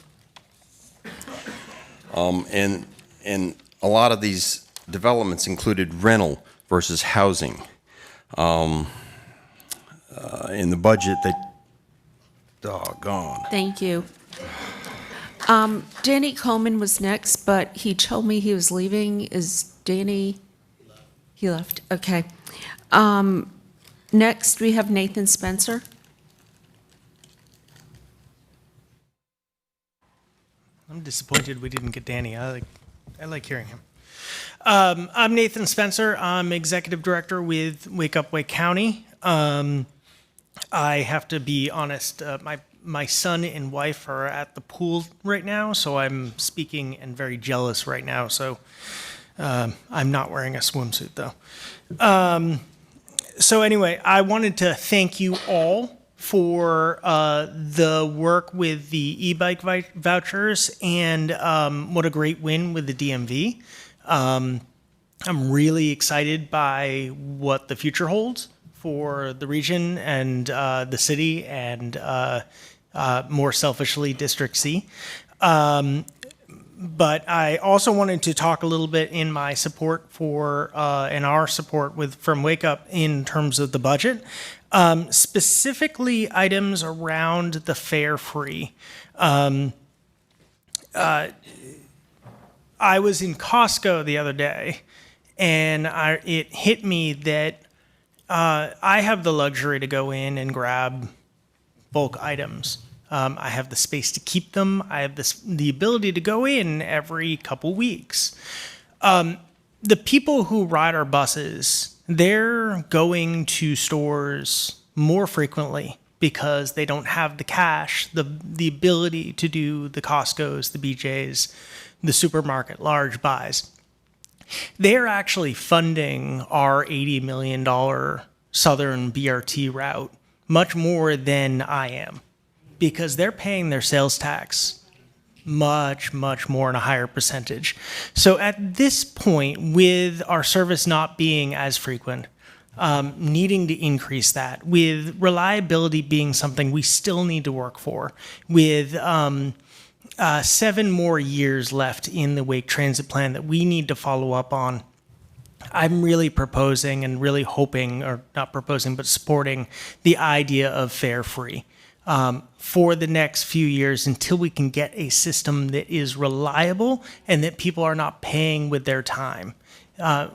And a lot of these developments included rental versus housing. In the budget, doggone. Thank you. Danny Coleman was next, but he told me he was leaving. Is Danny? He left. Okay. Next, we have Nathan Spencer. I'm disappointed we didn't get Danny. I like hearing him. I'm Nathan Spencer. I'm executive director with Wake Up Wake County. I have to be honest. My son and wife are at the pool right now, so I'm speaking and very jealous right now. So I'm not wearing a swimsuit though. So anyway, I wanted to thank you all for the work with the e-bike vouchers and what a great win with the DMV. I'm really excited by what the future holds for the region and the city and more selfishly District C. But I also wanted to talk a little bit in my support for and our support from Wake Up in terms of the budget, specifically items around the fare free. I was in Costco the other day, and it hit me that I have the luxury to go in and grab bulk items. I have the space to keep them. I have the ability to go in every couple weeks. The people who ride our buses, they're going to stores more frequently because they don't have the cash, the ability to do the Costco's, the BJ's, the supermarket large buys. They're actually funding our $80 million Southern BRT route much more than I am, because they're paying their sales tax much, much more in a higher percentage. So at this point, with our service not being as frequent, needing to increase that, with reliability being something we still need to work for, with 7 more years left in the Wake Transit Plan that we need to follow up on, I'm really proposing and really hoping, or not proposing, but supporting the idea of fare free. For the next few years until we can get a system that is reliable and that people are not paying with their time.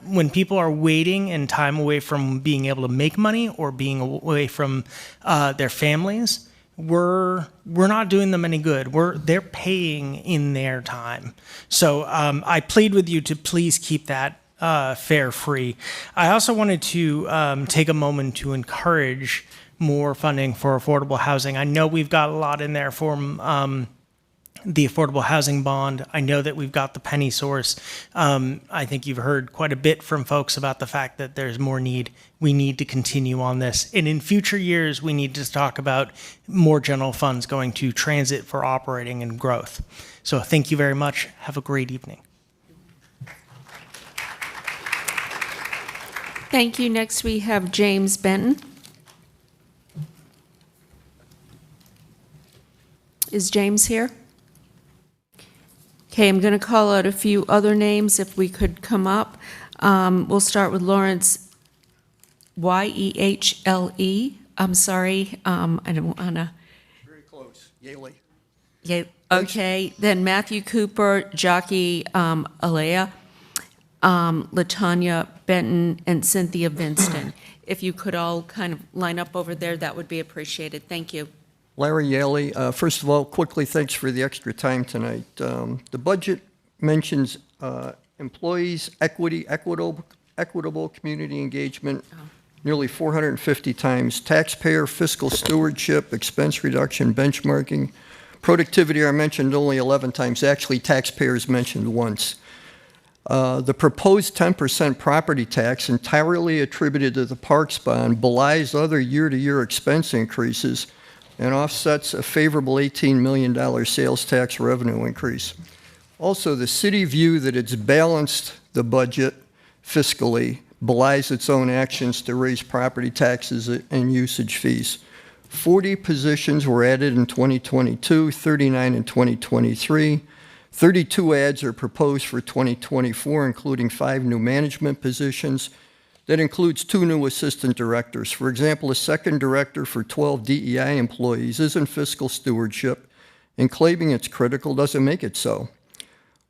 When people are waiting and time away from being able to make money or being away from their families, we're not doing them any good. They're paying in their time. So I plead with you to please keep that fare free. I also wanted to take a moment to encourage more funding for affordable housing. I know we've got a lot in there from the affordable housing bond. I know that we've got the penny source. I think you've heard quite a bit from folks about the fact that there's more need. We need to continue on this. And in future years, we need to talk about more general funds going to transit for operating and growth. So thank you very much. Have a great evening. Thank you. Next, we have James Benton. Is James here? Okay, I'm going to call out a few other names if we could come up. We'll start with Lawrence Yehle. I'm sorry, I don't want to. Very close. Yehle. Yeah, okay. Then Matthew Cooper, Jackie Alea, Latanya Benton, and Cynthia Vinston. If you could all kind of line up over there, that would be appreciated. Thank you. Larry Yehle. First of all, quickly, thanks for the extra time tonight. The budget mentions employees, equitable community engagement, nearly 450 times. Taxpayer fiscal stewardship, expense reduction, benchmarking. Productivity are mentioned only 11 times. Actually, taxpayers mentioned once. The proposed 10% property tax, entirely attributed to the parks bond, belies other year-to-year expense increases and offsets a favorable $18 million sales tax revenue increase. Also, the city view that it's balanced the budget fiscally belies its own actions to raise property taxes and usage fees. 40 positions were added in 2022, 39 in 2023. 32 adds are proposed for 2024, including 5 new management positions. That includes 2 new assistant directors. For example, a second director for 12 DEI employees isn't fiscal stewardship, and claiming it's critical doesn't make it so.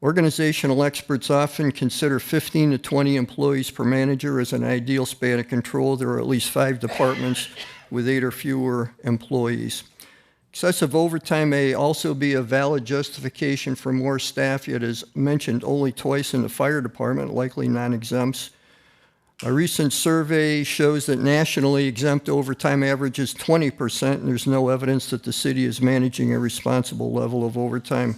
Organizational experts often consider 15 to 20 employees per manager as an ideal span of control. There are at least 5 departments with 8 or fewer employees. Excessive overtime may also be a valid justification for more staff, yet is mentioned only twice in the fire department, likely non-exempts. A recent survey shows that nationally exempt overtime averages 20%, and there's no evidence that the city is managing a responsible level of overtime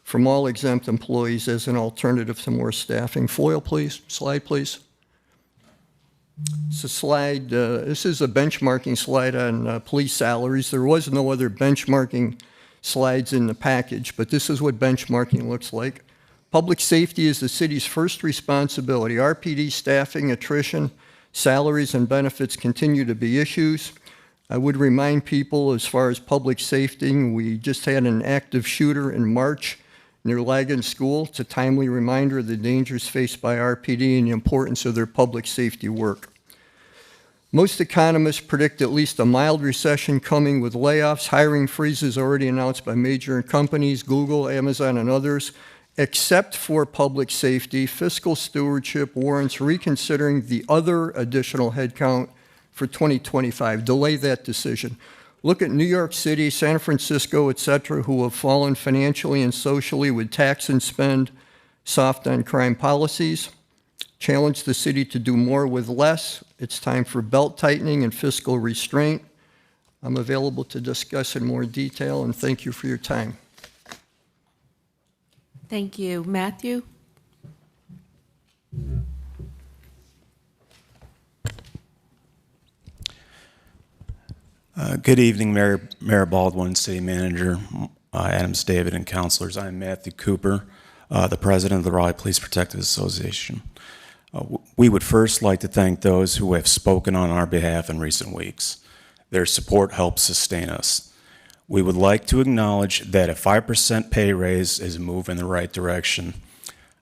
from all exempt employees as an alternative to more staffing. Foil, please. Slide, please. It's a slide. This is a benchmarking slide on police salaries. There was no other benchmarking slides in the package, but this is what benchmarking looks like. Public safety is the city's first responsibility. RPD staffing, attrition, salaries, and benefits continue to be issues. I would remind people, as far as public safety, we just had an active shooter in March near Lagan School. It's a timely reminder of the dangers faced by RPD and the importance of their public safety work. Most economists predict at least a mild recession coming with layoffs, hiring freezes already announced by major companies, Google, Amazon, and others. Except for public safety, fiscal stewardship warrants reconsidering the other additional headcount for 2025. Delay that decision. Look at New York City, San Francisco, et cetera, who have fallen financially and socially with tax and spend, soft on crime policies. Challenge the city to do more with less. It's time for belt tightening and fiscal restraint. I'm available to discuss in more detail, and thank you for your time. Thank you. Matthew? Good evening, Mayor Baldwin, City Manager, Adams David, and councilors. I'm Matthew Cooper, the president of the Raleigh Police Protective Association. We would first like to thank those who have spoken on our behalf in recent weeks. Their support helps sustain us. We would like to acknowledge that a 5% pay raise is a move in the right direction.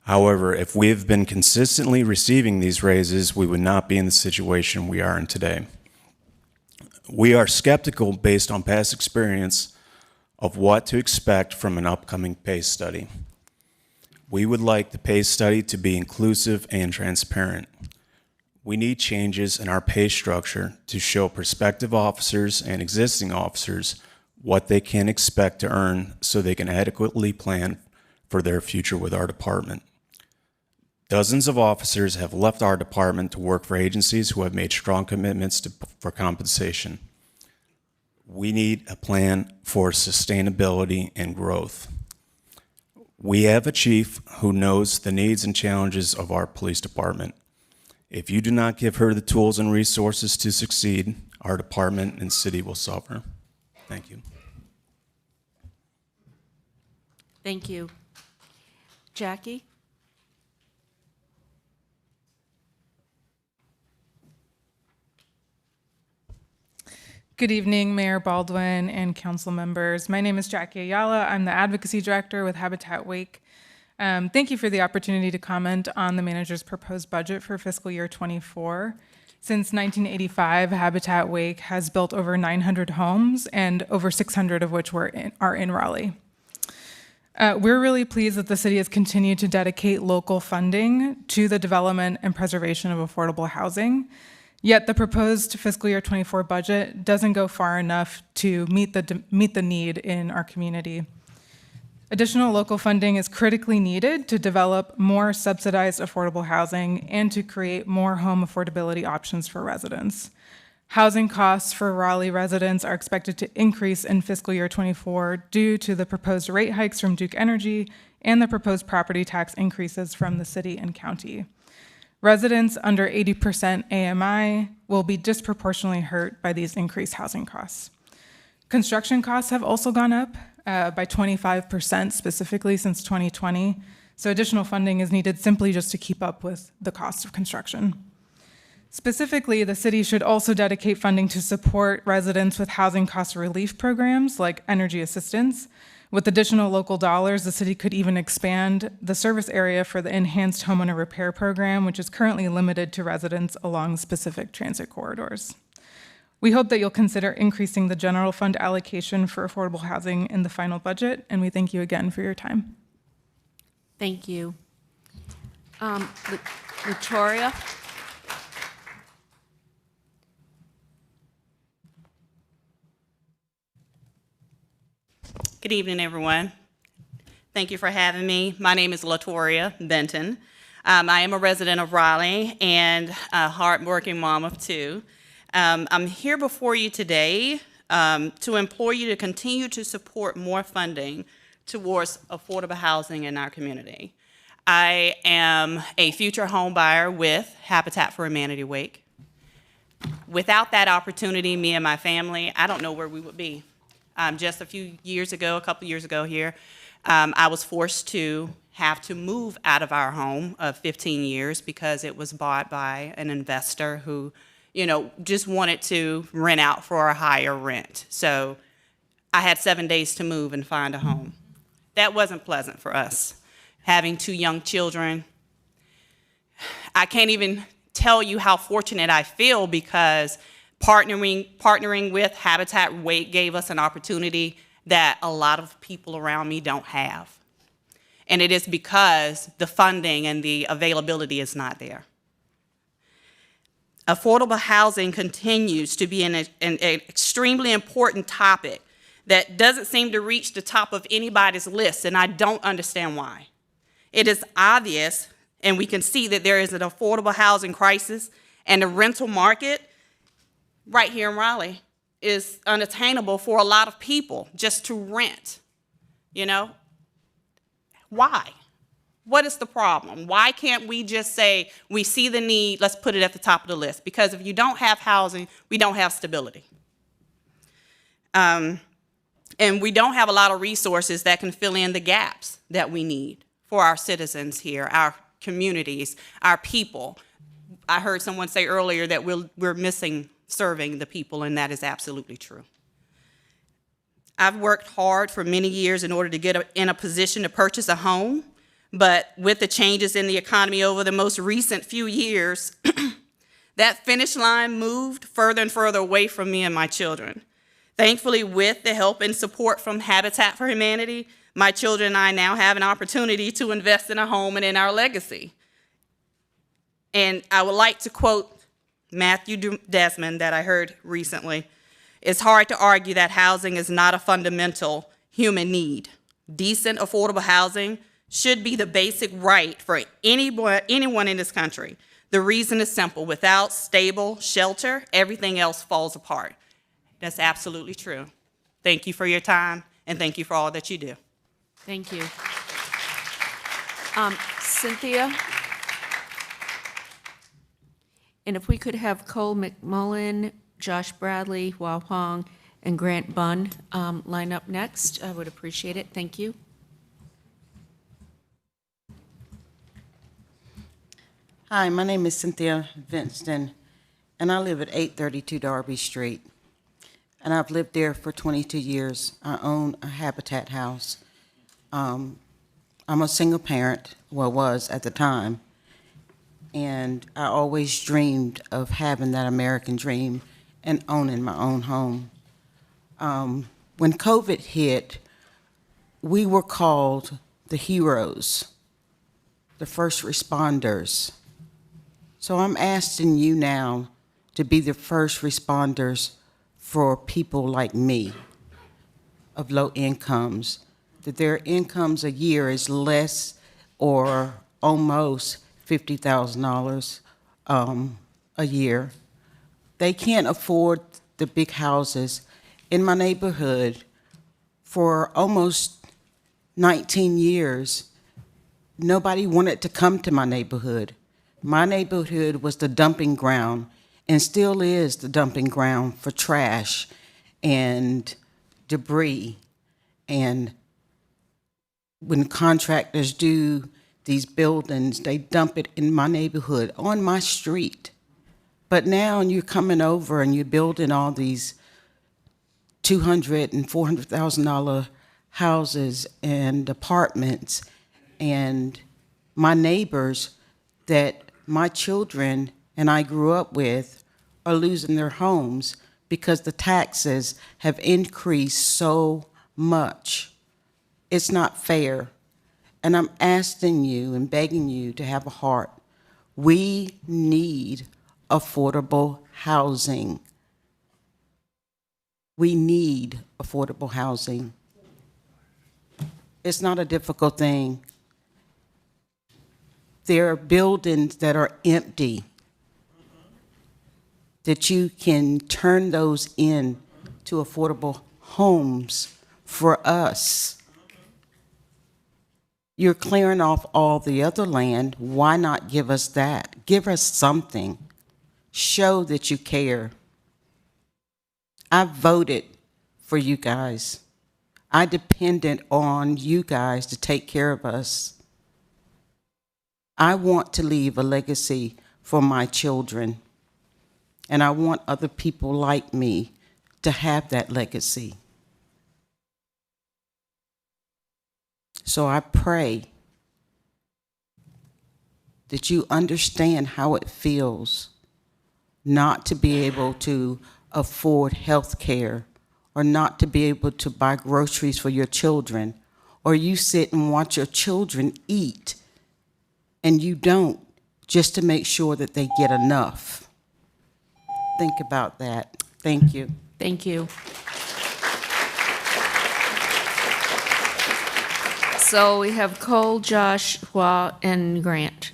However, if we have been consistently receiving these raises, we would not be in the situation we are in today. We are skeptical based on past experience of what to expect from an upcoming pay study. We would like the pay study to be inclusive and transparent. We need changes in our pay structure to show prospective officers and existing officers what they can expect to earn so they can adequately plan for their future with our department. Dozens of officers have left our department to work for agencies who have made strong commitments for compensation. We need a plan for sustainability and growth. We have a chief who knows the needs and challenges of our police department. If you do not give her the tools and resources to succeed, our department and city will suffer. Thank you. Thank you. Jackie? Good evening, Mayor Baldwin and council members. My name is Jackie Ayala. I'm the advocacy director with Habitat Wake. Thank you for the opportunity to comment on the manager's proposed budget for fiscal year 24. Since 1985, Habitat Wake has built over 900 homes, and over 600 of which are in Raleigh. We're really pleased that the city has continued to dedicate local funding to the development and preservation of affordable housing. Yet the proposed fiscal year 24 budget doesn't go far enough to meet the need in our community. Additional local funding is critically needed to develop more subsidized affordable housing and to create more home affordability options for residents. Housing costs for Raleigh residents are expected to increase in fiscal year 24 due to the proposed rate hikes from Duke Energy and the proposed property tax increases from the city and county. Residents under 80% AMI will be disproportionately hurt by these increased housing costs. Construction costs have also gone up by 25% specifically since 2020, so additional funding is needed simply just to keep up with the cost of construction. Specifically, the city should also dedicate funding to support residents with housing cost relief programs like energy assistance. With additional local dollars, the city could even expand the service area for the enhanced homeowner repair program, which is currently limited to residents along specific transit corridors. We hope that you'll consider increasing the general fund allocation for affordable housing in the final budget, and we thank you again for your time. Thank you. Victoria? Good evening, everyone. Thank you for having me. My name is Latoria Benton. I am a resident of Raleigh and a hardworking mom of two. I'm here before you today to implore you to continue to support more funding towards affordable housing in our community. I am a future home buyer with Habitat for Humanity Wake. Without that opportunity, me and my family, I don't know where we would be. Just a couple years ago here, I was forced to have to move out of our home of 15 years because it was bought by an investor who, just wanted to rent out for a higher rent. So I had 7 days to move and find a home. That wasn't pleasant for us. Having 2 young children, I can't even tell you how fortunate I feel because partnering with Habitat Wake gave us an opportunity that a lot of people around me don't have. And it is because the funding and the availability is not there. Affordable housing continues to be an extremely important topic that doesn't seem to reach the top of anybody's list, and I don't understand why. It is obvious, and we can see that there is an affordable housing crisis, and the rental market right here in Raleigh is unattainable for a lot of people just to rent, Why? What is the problem? Why can't we just say, we see the need, let's put it at the top of the list? Because if you don't have housing, we don't have stability. And we don't have a lot of resources that can fill in the gaps that we need for our citizens here, our communities, our people. I heard someone say earlier that we're missing serving the people, and that is absolutely true. I've worked hard for many years in order to get in a position to purchase a home. But with the changes in the economy over the most recent few years, that finish line moved further and further away from me and my children. Thankfully, with the help and support from Habitat for Humanity, my children and I now have an opportunity to invest in a home and in our legacy. And I would like to quote Matthew Desmond that I heard recently. It's hard to argue that housing is not a fundamental human need. Decent, affordable housing should be the basic right for anyone in this country. The reason is simple. Without stable shelter, everything else falls apart. That's absolutely true. Thank you for your time, and thank you for all that you do. Thank you. Cynthia? And if we could have Cole McMullen, Josh Bradley, Hua Huang, and Grant Bunn line up next, I would appreciate it. Thank you. Hi, my name is Cynthia Vinston, and I live at 832 Darby Street. And I've lived there for 22 years. I own a Habitat house. I'm a single parent, well, was at the time, and I always dreamed of having that American dream and owning my own home. When COVID hit, we were called the heroes, the first responders. So I'm asking you now to be the first responders for people like me of low incomes, that their incomes a year is less or almost $50,000 a year. They can't afford the big houses. In my neighborhood, for almost 19 years, nobody wanted to come to my neighborhood. My neighborhood was the dumping ground and still is the dumping ground for trash and debris. And when contractors do these buildings, they dump it in my neighborhood, on my street. But now you're coming over and you're building all these $200,000 and $400,000 houses and apartments, and my neighbors that my children and I grew up with are losing their homes because the taxes have increased so much. It's not fair. And I'm asking you and begging you to have a heart. We need affordable housing. We need affordable housing. It's not a difficult thing. There are buildings that are empty that you can turn those in to affordable homes for us. You're clearing off all the other land. Why not give us that? Give us something. Show that you care. I voted for you guys. I depended on you guys to take care of us. I want to leave a legacy for my children, and I want other people like me to have that legacy. So I pray that you understand how it feels not to be able to afford health care, or not to be able to buy groceries for your children, or you sit and watch your children eat and you don't, just to make sure that they get enough. Think about that. Thank you. Thank you. So we have Cole, Joshua, and Grant.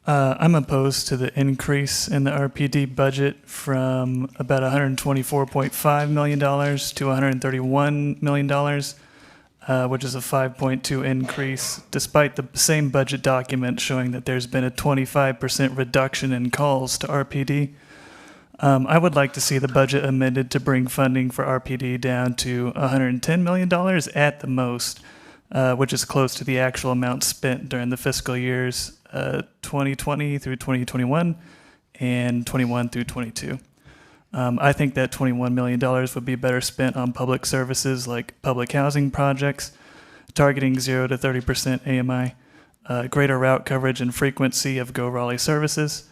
I'm opposed to the increase in the RPD budget from about $124.5 million to $131 million, which is a 5.2 increase, despite the same budget document showing that there's been a 25% reduction in calls to RPD. I would like to see the budget amended to bring funding for RPD down to $110 million at the most, which is close to the actual amount spent during the fiscal years 2020 through 2021 and 21 through 22. I think that $21 million would be better spent on public services like public housing projects, targeting 0 to 30% AMI, greater route coverage and frequency of Go Raleigh services.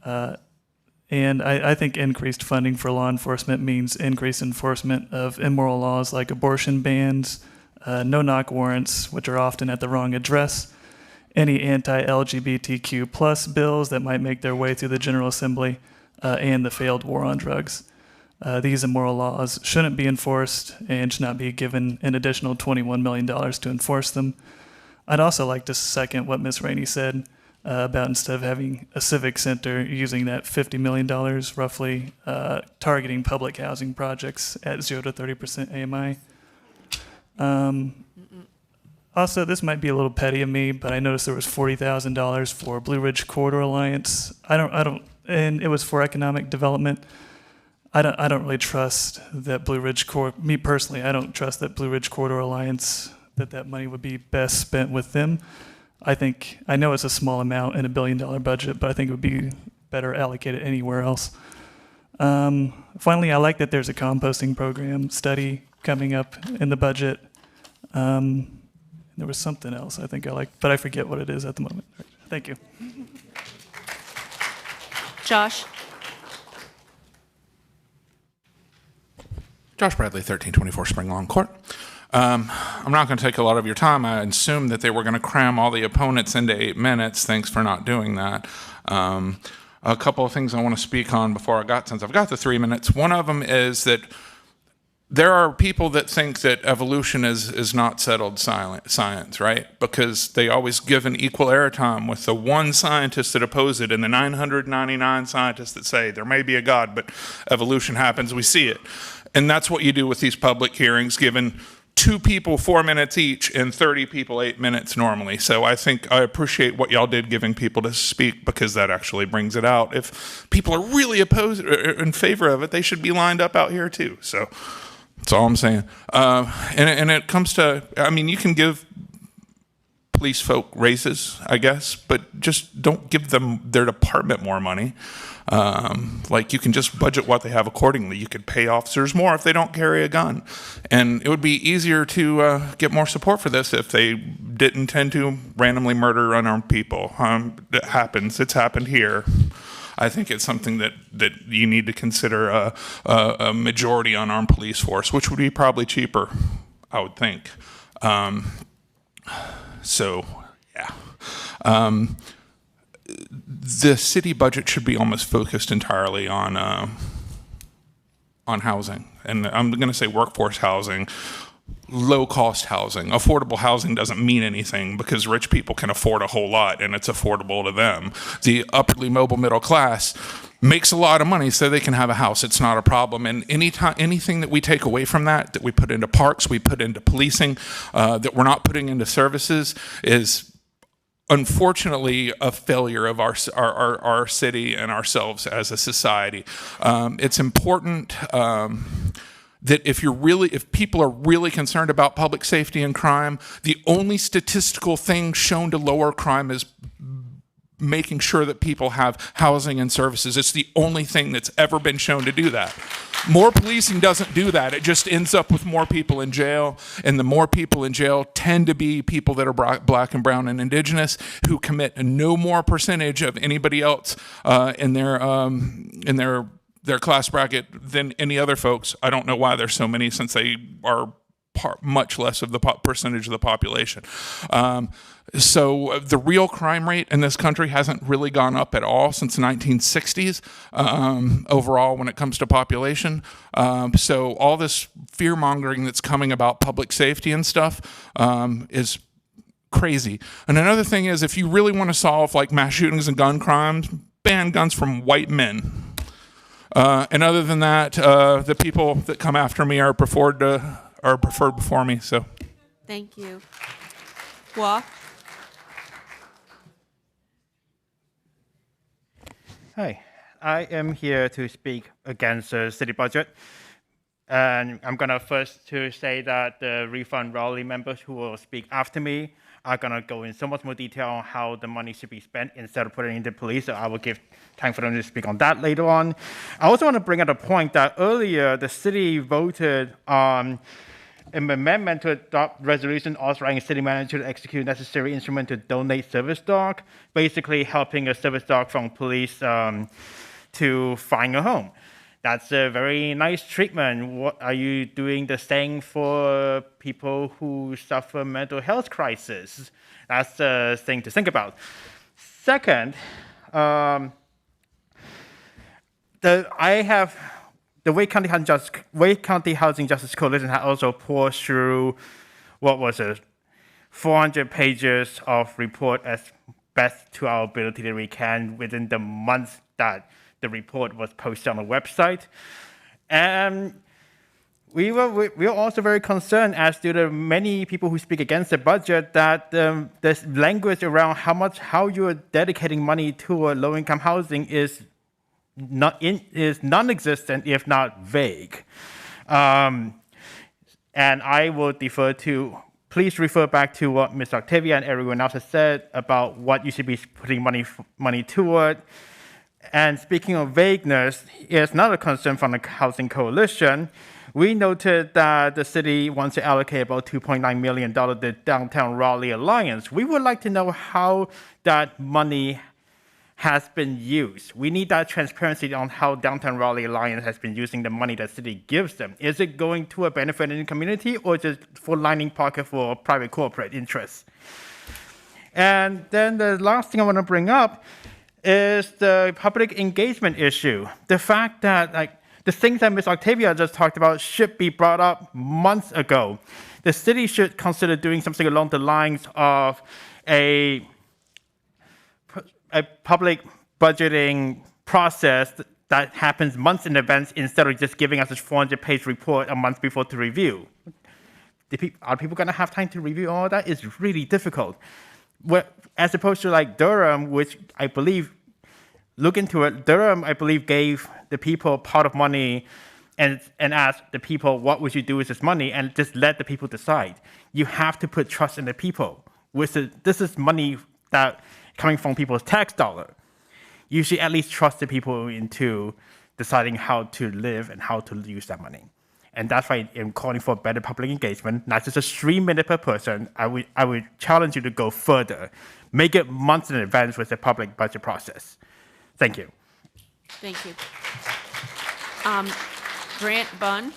And I think increased funding for law enforcement means increased enforcement of immoral laws like abortion bans, no-knock warrants, which are often at the wrong address, any anti-LGBTQ plus bills that might make their way through the General Assembly, and the failed war on drugs. These immoral laws shouldn't be enforced and should not be given an additional $21 million to enforce them. I'd also like to second what Ms. Rainey said about instead of having a civic center, using that $50 million roughly, targeting public housing projects at 0 to 30% AMI. Also, this might be a little petty of me, but I noticed there was $40,000 for Blue Ridge Corridor Alliance. And it was for economic development. I don't really trust that me personally, I don't trust that Blue Ridge Corridor Alliance, that money would be best spent with them. I know it's a small amount in $1 billion budget, but I think it would be better allocated anywhere else. Finally, I like that there's a composting program study coming up in the budget. There was something else I think I liked, but I forget what it is at the moment. Thank you. Josh? Josh Bradley, 1324 Spring Lawn Court. I'm not going to take a lot of your time. I assumed that they were going to cram all the opponents into 8 minutes. Thanks for not doing that. A couple of things I want to speak on since I've got the 3 minutes. One of them is that there are people that think that evolution is not settled science, right? Because they always give an equal airtime with the one scientist that oppose it and the 999 scientists that say there may be a God, but evolution happens, we see it. And that's what you do with these public hearings, given 2 people 4 minutes each and 30 people 8 minutes normally. So I think I appreciate what y'all did giving people to speak, because that actually brings it out. If people are really opposed or in favor of it, they should be lined up out here too. So that's all I'm saying. And it comes to, I mean, you can give police folk raises, I guess, but just don't give them their department more money. Like, you can just budget what they have accordingly. You could pay officers more if they don't carry a gun. And it would be easier to get more support for this if they didn't tend to randomly murder unarmed people. It happens. It's happened here. I think it's something that you need to consider a majority unarmed police force, which would be probably cheaper, I would think. So, yeah. The city budget should be almost focused entirely on housing. And I'm going to say workforce housing, low-cost housing. Affordable housing doesn't mean anything because rich people can afford a whole lot and it's affordable to them. The upperly mobile middle class makes a lot of money so they can have a house. It's not a problem. And anything that we take away from that we put into parks, we put into policing, that we're not putting into services is unfortunately a failure of our city and ourselves as a society. It's important that if people are really concerned about public safety and crime, the only statistical thing shown to lower crime is making sure that people have housing and services. It's the only thing that's ever been shown to do that. More policing doesn't do that. It just ends up with more people in jail, and the more people in jail tend to be people that are black and brown and indigenous who commit no more percentage of anybody else in their class bracket than any other folks. I don't know why there's so many, since they are much less of the percentage of the population. So the real crime rate in this country hasn't really gone up at all since the 1960s overall when it comes to population. So all this fear-mongering that's coming about public safety and stuff is crazy. And another thing is, if you really want to solve like mass shootings and gun crimes, ban guns from white men. And other than that, the people that come after me are preferred before me. So, Thank you. Hua? Hi, I am here to speak against the city budget. And I'm going to first to say that the Refund Raleigh members who will speak after me are going to go in so much more detail on how the money should be spent instead of putting it into police. So I will give time for them to speak on that later on. I also want to bring up a point that earlier the city voted on an amendment to adopt resolution authorizing city manager to execute necessary instrument to donate service dog, basically helping a service dog from police to find a home. That's a very nice treatment. What are you doing the same for people who suffer mental health crisis? That's a thing to think about. Second, the Wake County Housing Justice Coalition has also poured through, 400 pages of report as best to our ability that we can within the month that the report was posted on the website. And we were also very concerned, as do the many people who speak against the budget, that this language around how you are dedicating money to low-income housing is non-existent, if not vague. And I will please refer back to what Ms. Octavia and everyone else has said about what you should be putting money toward. And speaking of vagueness, it's not a concern from the Housing Coalition. We noted that the city wants to allocate about $2.9 million to the Downtown Raleigh Alliance. We would like to know how that money has been used. We need that transparency on how Downtown Raleigh Alliance has been using the money that city gives them. Is it going to a benefit in the community, or is it for lining pocket for private corporate interests? And then the last thing I want to bring up is the public engagement issue. The fact that the things that Ms. Octavia just talked about should be brought up months ago. The city should consider doing something along the lines of a public budgeting process that happens months in advance instead of just giving us a 400-page report a month before to review. Are people going to have time to review all that? It's really difficult. As opposed to Durham, which I believe, look into it, Durham, I believe, gave the people pot of money and asked the people, what would you do with this money? And just let the people decide. You have to put trust in the people. This is money that coming from people's tax dollar. You should at least trust the people into deciding how to live and how to use that money. And that's why I'm calling for better public engagement, not just a 3 minute per person. I would challenge you to go further. Make it months in advance with the public budget process. Thank you. Thank you. Grant Bunn.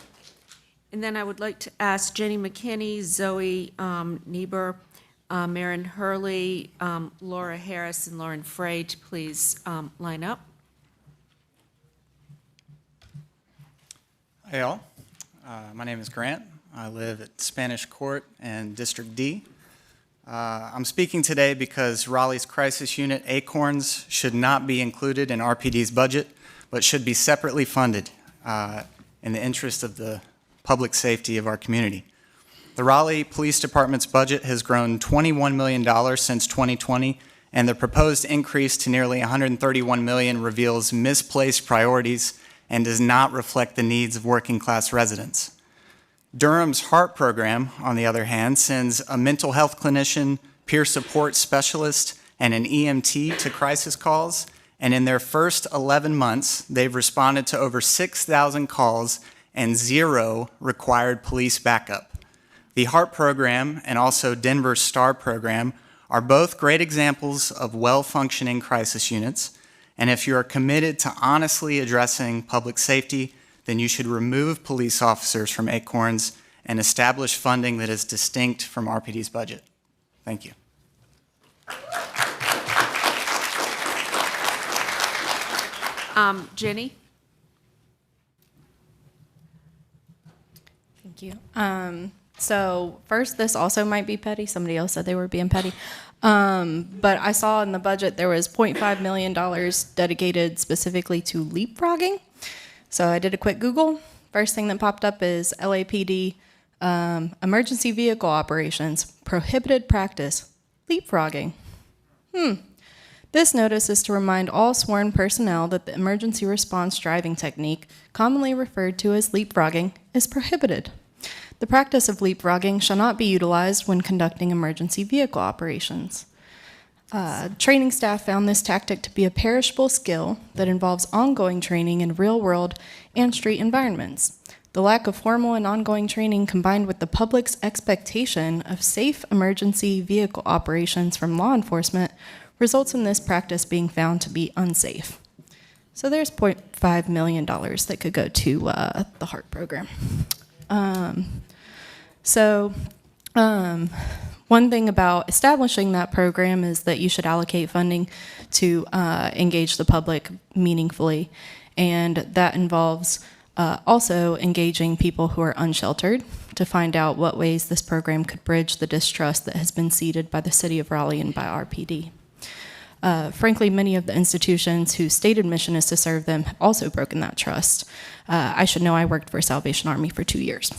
And then I would like to ask Jenny McKinney, Zoe Niebuhr, Maren Hurley, Laura Harris, and Lauren Frey to please line up. Hey all, my name is Grant. I live at Spanish Court and District D. I'm speaking today because Raleigh's crisis unit, Acorns, should not be included in RPD's budget, but should be separately funded in the interest of the public safety of our community. The Raleigh Police Department's budget has grown $21 million since 2020, and the proposed increase to nearly $131 million reveals misplaced priorities and does not reflect the needs of working-class residents. Durham's HEART program, on the other hand, sends a mental health clinician, peer support specialist, and an EMT to crisis calls, and in their first 11 months, they've responded to over 6,000 calls and 0 required police backup. The HEART program and also Denver's STAR program are both great examples of well-functioning crisis units, and if you are committed to honestly addressing public safety, then you should remove police officers from Acorns and establish funding that is distinct from RPD's budget. Thank you. Jenny? Thank you. So first, this also might be petty. Somebody else said they were being petty. But I saw in the budget there was $0.5 million dedicated specifically to leapfrogging. So I did a quick Google. First thing that popped up is LAPD emergency vehicle operations, prohibited practice, leapfrogging. This notice is to remind all sworn personnel that the emergency response driving technique, commonly referred to as leapfrogging, is prohibited. The practice of leapfrogging shall not be utilized when conducting emergency vehicle operations. Training staff found this tactic to be a perishable skill that involves ongoing training in real-world and street environments. The lack of formal and ongoing training combined with the public's expectation of safe emergency vehicle operations from law enforcement results in this practice being found to be unsafe. So there's $0.5 million that could go to the HEART program. One thing about establishing that program is that you should allocate funding to engage the public meaningfully, and that involves also engaging people who are unsheltered to find out what ways this program could bridge the distrust that has been seeded by the City of Raleigh and by RPD. Frankly, many of the institutions whose stated mission is to serve them have also broken that trust. I should know I worked for Salvation Army for 2 years.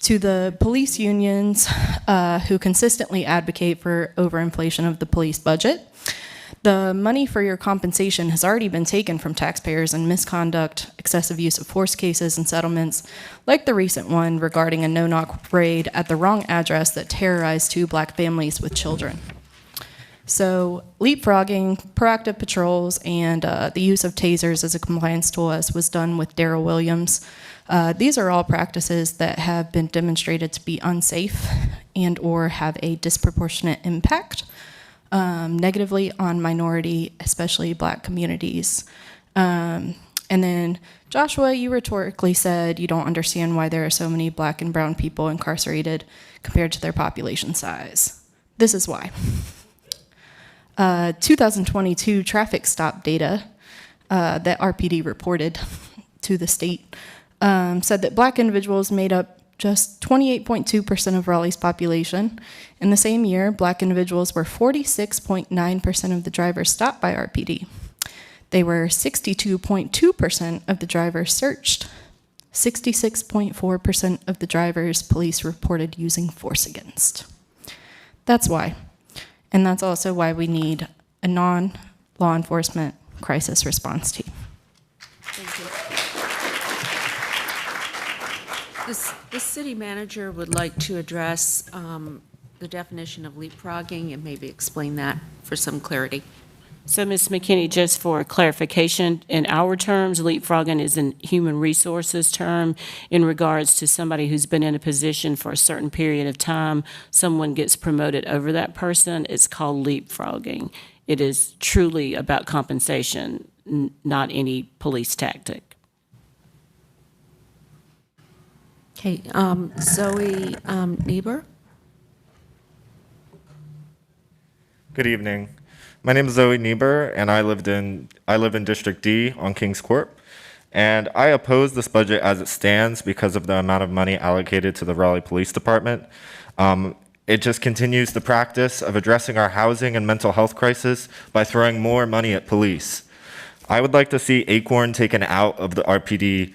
To the police unions who consistently advocate for overinflation of the police budget, the money for your compensation has already been taken from taxpayers in misconduct, excessive use of force cases, and settlements, like the recent one regarding a no-knock raid at the wrong address that terrorized 2 black families with children. So leapfrogging, proactive patrols, and the use of tasers as a compliance tool, as was done with Darrell Williams. These are all practices that have been demonstrated to be unsafe and or have a disproportionate impact negatively on minority, especially Black communities. And then Joshua, you rhetorically said you don't understand why there are so many Black and brown people incarcerated compared to their population size. This is why. 2022 traffic stop data that RPD reported to the state said that Black individuals made up just 28.2% of Raleigh's population. In the same year, Black individuals were 46.9% of the drivers stopped by RPD. They were 62.2% of the drivers searched. 66.4% of the drivers police reported using force against. That's why. And that's also why we need a non-law enforcement crisis response team. Thank you. The city manager would like to address the definition of leapfrogging and maybe explain that for some clarity. So, Ms. McKinney, just for clarification, in our terms, leapfrogging is a human resources term in regards to somebody who's been in a position for a certain period of time. Someone gets promoted over that person. It's called leapfrogging. It is truly about compensation, not any police tactic. Okay, Zoe Niebuhr. Good evening. My name is Zoe Niebuhr, and I live in District D on Kings Court. And I oppose this budget as it stands because of the amount of money allocated to the Raleigh Police Department. It just continues the practice of addressing our housing and mental health crisis by throwing more money at police. I would like to see Acorn taken out of the RPD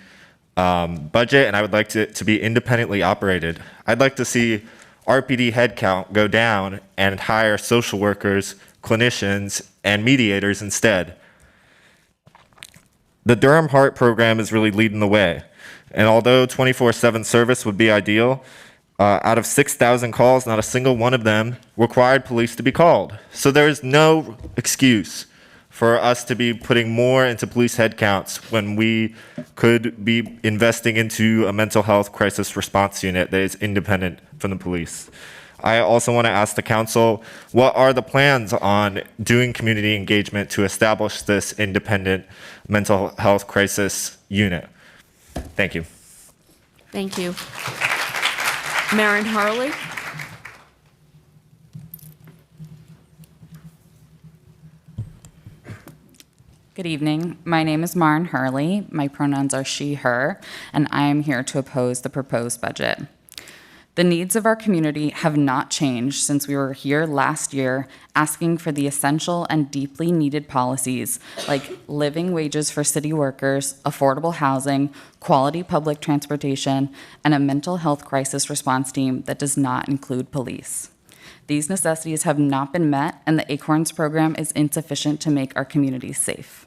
budget, and I would like it to be independently operated. I'd like to see RPD headcount go down and hire social workers, clinicians, and mediators instead. The Durham Heart program is really leading the way. And although 24/7 service would be ideal, out of 6,000 calls, not a single one of them required police to be called. So there is no excuse for us to be putting more into police headcounts when we could be investing into a mental health crisis response unit that is independent from the police. I also want to ask the council, what are the plans on doing community engagement to establish this independent mental health crisis unit? Thank you. Thank you. Maren Harley. Good evening. My name is Maren Hurley. My pronouns are she, her, and I am here to oppose the proposed budget. The needs of our community have not changed since we were here last year asking for the essential and deeply needed policies like living wages for city workers, affordable housing, quality public transportation, and a mental health crisis response team that does not include police. These necessities have not been met, and the Acorns program is insufficient to make our communities safe.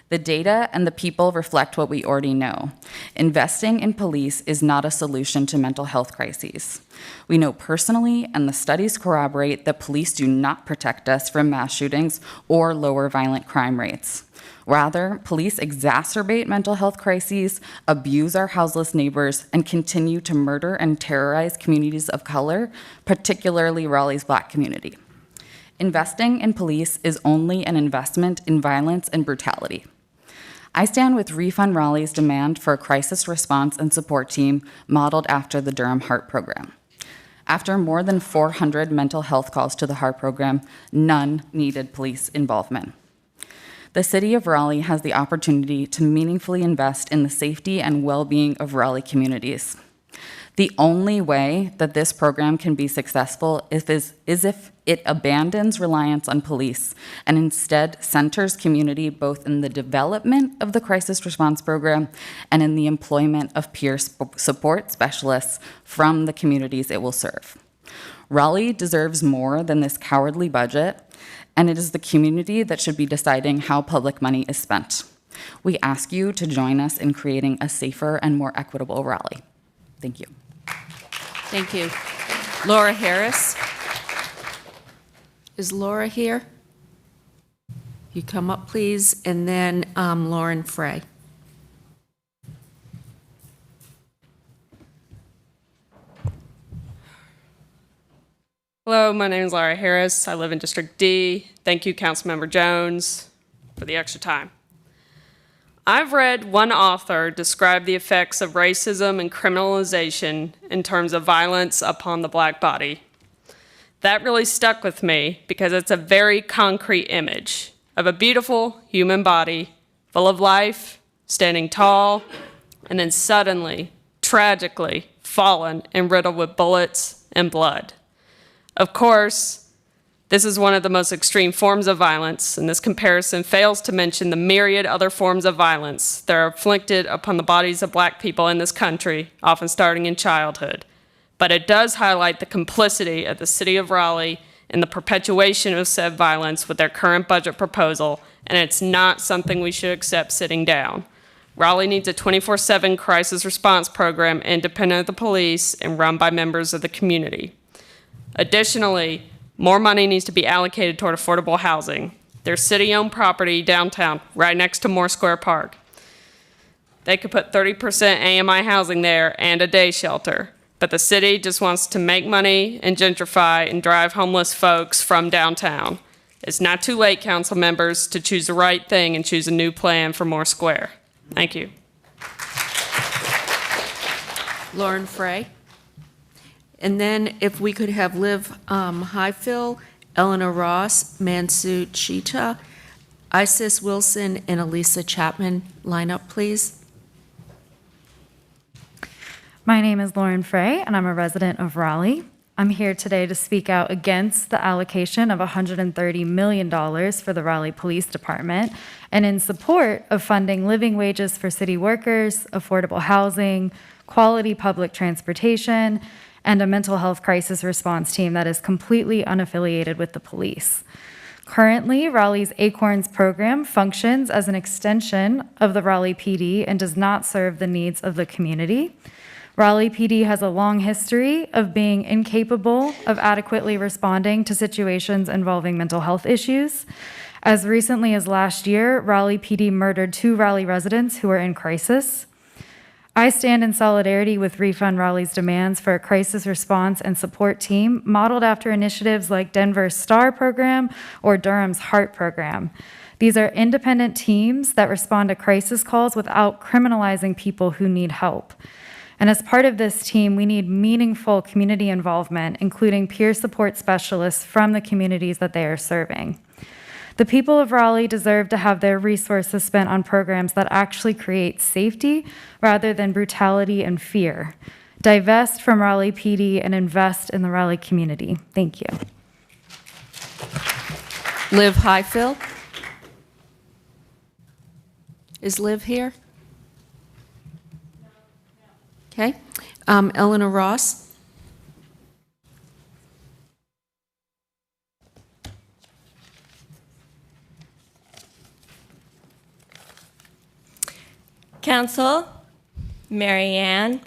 The data and the people reflect what we already know. Investing in police is not a solution to mental health crises. We know personally, and the studies corroborate, that police do not protect us from mass shootings or lower violent crime rates. Rather, police exacerbate mental health crises, abuse our houseless neighbors, and continue to murder and terrorize communities of color, particularly Raleigh's Black community. Investing in police is only an investment in violence and brutality. I stand with Refund Raleigh's demand for a crisis response and support team modeled after the Durham Heart Program. After more than 400 mental health calls to the Heart Program, none needed police involvement. The City of Raleigh has the opportunity to meaningfully invest in the safety and well-being of Raleigh communities. The only way that this program can be successful is if it abandons reliance on police and instead centers community both in the development of the crisis response program and in the employment of peer support specialists from the communities it will serve. Raleigh deserves more than this cowardly budget, and it is the community that should be deciding how public money is spent. We ask you to join us in creating a safer and more equitable Raleigh. Thank you. Thank you. Laura Harris. Is Laura here? You come up, please, and then Lauren Frey. Hello, my name is Laura Harris. I live in District D. Thank you, Councilmember Jones, for the extra time. I've read one author describe the effects of racism and criminalization in terms of violence upon the black body. That really stuck with me because it's a very concrete image of a beautiful human body full of life, standing tall, and then suddenly, tragically, fallen and riddled with bullets and blood. Of course, this is one of the most extreme forms of violence, and this comparison fails to mention the myriad other forms of violence that are inflicted upon the bodies of black people in this country, often starting in childhood. But it does highlight the complicity of the city of Raleigh in the perpetuation of said violence with their current budget proposal, and it's not something we should accept sitting down. Raleigh needs a 24/7 crisis response program independent of the police and run by members of the community. Additionally, more money needs to be allocated toward affordable housing. There's city-owned property downtown, right next to Moore Square Park. They could put 30% AMI housing there and a day shelter, but the city just wants to make money and gentrify and drive homeless folks from downtown. It's not too late, council members, to choose the right thing and choose a new plan for Moore Square. Thank you. Lauren Frey. And then if we could have Liv Highfill, Eleanor Ross, Mansu Chita, Isis Wilson, and Elisa Chapman line up, please. My name is Lauren Frey, and I'm a resident of Raleigh. I'm here today to speak out against the allocation of $130 million for the Raleigh Police Department and in support of funding living wages for city workers, affordable housing, quality public transportation, and a mental health crisis response team that is completely unaffiliated with the police. Currently, Raleigh's Acorns program functions as an extension of the Raleigh PD and does not serve the needs of the community. Raleigh PD has a long history of being incapable of adequately responding to situations involving mental health issues. As recently as last year, Raleigh PD murdered 2 Raleigh residents who were in crisis. I stand in solidarity with Refund Raleigh's demands for a crisis response and support team modeled after initiatives like Denver's STAR program or Durham's HEART program. These are independent teams that respond to crisis calls without criminalizing people who need help. And as part of this team, we need meaningful community involvement, including peer support specialists from the communities that they are serving. The people of Raleigh deserve to have their resources spent on programs that actually create safety rather than brutality and fear. Divest from Raleigh PD and invest in the Raleigh community. Thank you. Liv Highfill. Is Liv here? Okay. Eleanor Ross. Council, Mary Ann,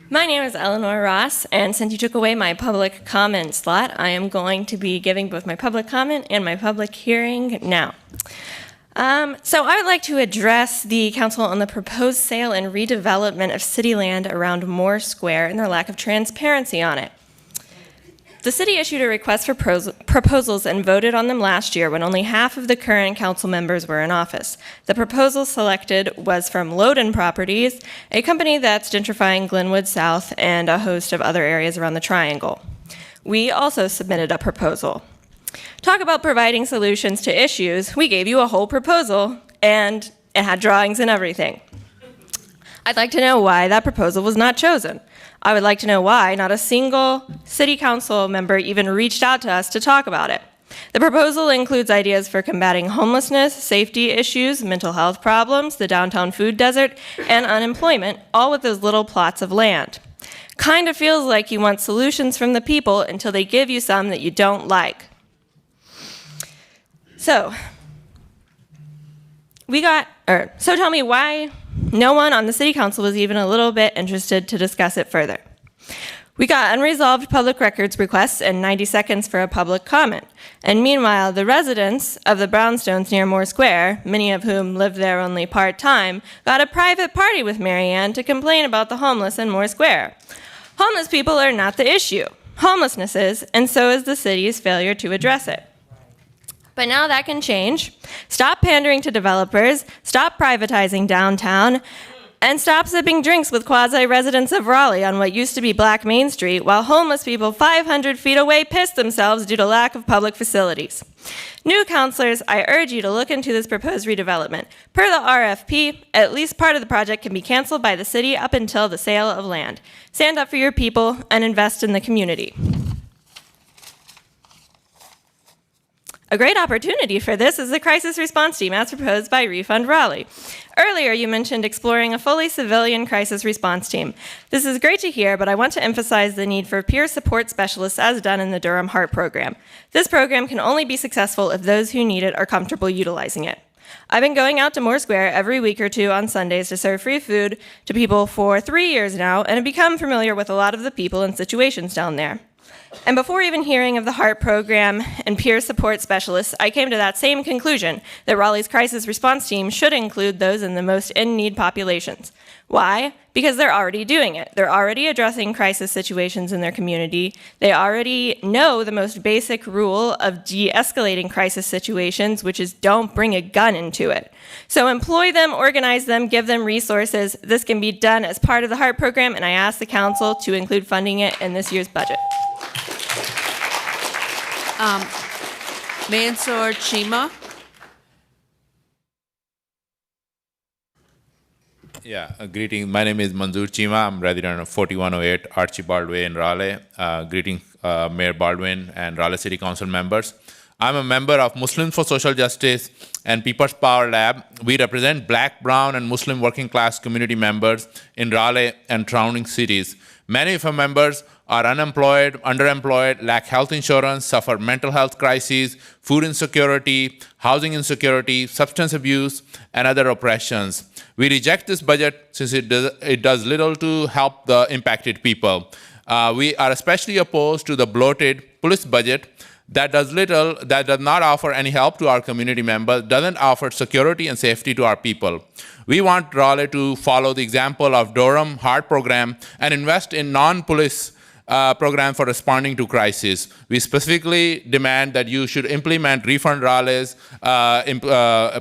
my name is Eleanor Ross, and since you took away my public comment slot, I am going to be giving both my public comment and my public hearing now. So I would like to address the council on the proposed sale and redevelopment of city land around Moore Square and their lack of transparency on it. The city issued a request for proposals and voted on them last year when only half of the current council members were in office. The proposal selected was from Loden Properties, a company that's gentrifying Glenwood South and a host of other areas around the Triangle. We also submitted a proposal. Talk about providing solutions to issues. We gave you a whole proposal, and it had drawings and everything. I'd like to know why that proposal was not chosen. I would like to know why not a single city council member even reached out to us to talk about it. The proposal includes ideas for combating homelessness, safety issues, mental health problems, the downtown food desert, and unemployment, all with those little plots of land. Kind of feels like you want solutions from the people until they give you some that you don't like. So tell me why no one on the city council was even a little bit interested to discuss it further. We got unresolved public records requests and 90 seconds for a public comment. And meanwhile, the residents of the brownstones near Moore Square, many of whom live there only part-time, got a private party with Mary Ann to complain about the homeless in Moore Square. Homeless people are not the issue. Homelessness is, and so is the city's failure to address it. But now that can change. Stop pandering to developers, stop privatizing downtown, and stop sipping drinks with quasi-residents of Raleigh on what used to be Black Main Street, while homeless people 500 feet away piss themselves due to lack of public facilities. New councilors, I urge you to look into this proposed redevelopment. Per the RFP, at least part of the project can be canceled by the city up until the sale of land. Stand up for your people and invest in the community. A great opportunity for this is the crisis response team as proposed by Refund Raleigh. Earlier, you mentioned exploring a fully civilian crisis response team. This is great to hear, but I want to emphasize the need for peer support specialists as done in the Durham HEART program. This program can only be successful if those who need it are comfortable utilizing it. I've been going out to Moore Square every week or two on Sundays to serve free food to people for 3 years now, and have become familiar with a lot of the people and situations down there. And before even hearing of the HEART program and peer support specialists, I came to that same conclusion, that Raleigh's crisis response team should include those in the most in-need populations. Why? Because they're already doing it. They're already addressing crisis situations in their community. They already know the most basic rule of de-escalating crisis situations, which is don't bring a gun into it. So employ them, organize them, give them resources. This can be done as part of the HEART program, and I ask the council to include funding it in this year's budget. Mansour Chima. Yeah, greeting. My name is Manzoor Chima. I'm resident of 4108 Archibald Way in Raleigh. Greeting Mayor Baldwin and Raleigh City Council members. I'm a member of Muslims for Social Justice and People's Power Lab. We represent Black, Brown, and Muslim working class community members in Raleigh and surrounding cities. Many of our members are unemployed, underemployed, lack health insurance, suffer mental health crises, food insecurity, housing insecurity, substance abuse, and other oppressions. We reject this budget since it does little to help the impacted people. We are especially opposed to the bloated police budget that does not offer any help to our community members, doesn't offer security and safety to our people. We want Raleigh to follow the example of Durham HEART program and invest in non-police program for responding to crisis. We specifically demand that you should implement Refund Raleigh's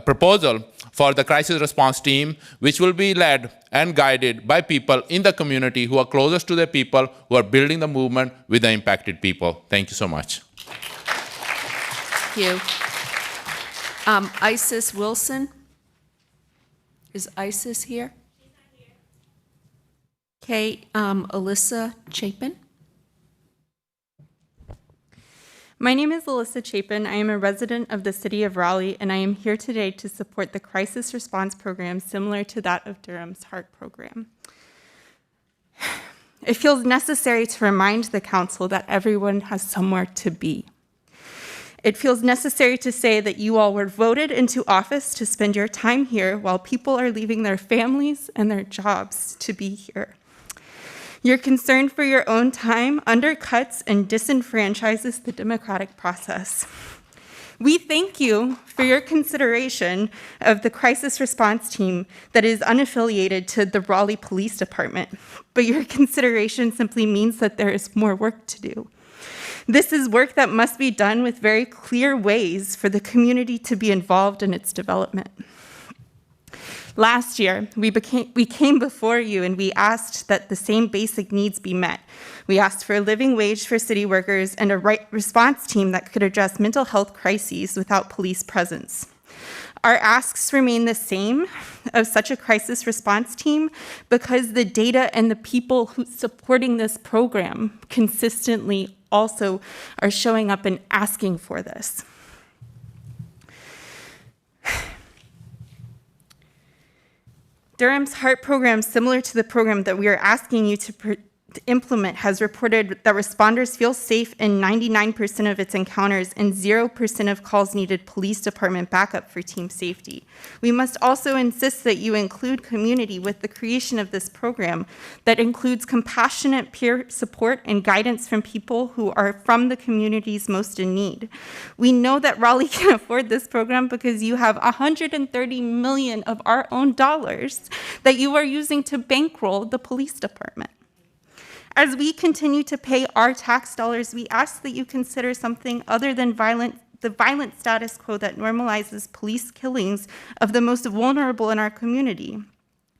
proposal for the crisis response team, which will be led and guided by people in the community who are closest to the people, who are building the movement with the impacted people. Thank you so much. Thank you. Isis Wilson. Is Isis here? Okay, Alyssa Chapin. My name is Alyssa Chapin. I am a resident of the city of Raleigh, and I am here today to support the crisis response program similar to that of Durham's HEART program. It feels necessary to remind the council that everyone has somewhere to be. It feels necessary to say that you all were voted into office to spend your time here while people are leaving their families and their jobs to be here. Your concern for your own time undercuts and disenfranchises the democratic process. We thank you for your consideration of the crisis response team that is unaffiliated to the Raleigh Police Department, but your consideration simply means that there is more work to do. This is work that must be done with very clear ways for the community to be involved in its development. Last year, we came before you and we asked that the same basic needs be met. We asked for a living wage for city workers and a response team that could address mental health crises without police presence. Our asks remain the same of such a crisis response team because the data and the people who supporting this program consistently also are showing up and asking for this. Durham's HEART program, similar to the program that we are asking you implement has reported that responders feel safe in 99% of its encounters and 0% of calls needed police department backup for team safety. We must also insist that you include community with the creation of this program that includes compassionate peer support and guidance from people who are from the communities most in need. We know that Raleigh can afford this program because you have $130 million of our own dollars that you are using to bankroll the police department. As we continue to pay our tax dollars, we ask that you consider something other than the violent status quo that normalizes police killings of the most vulnerable in our community.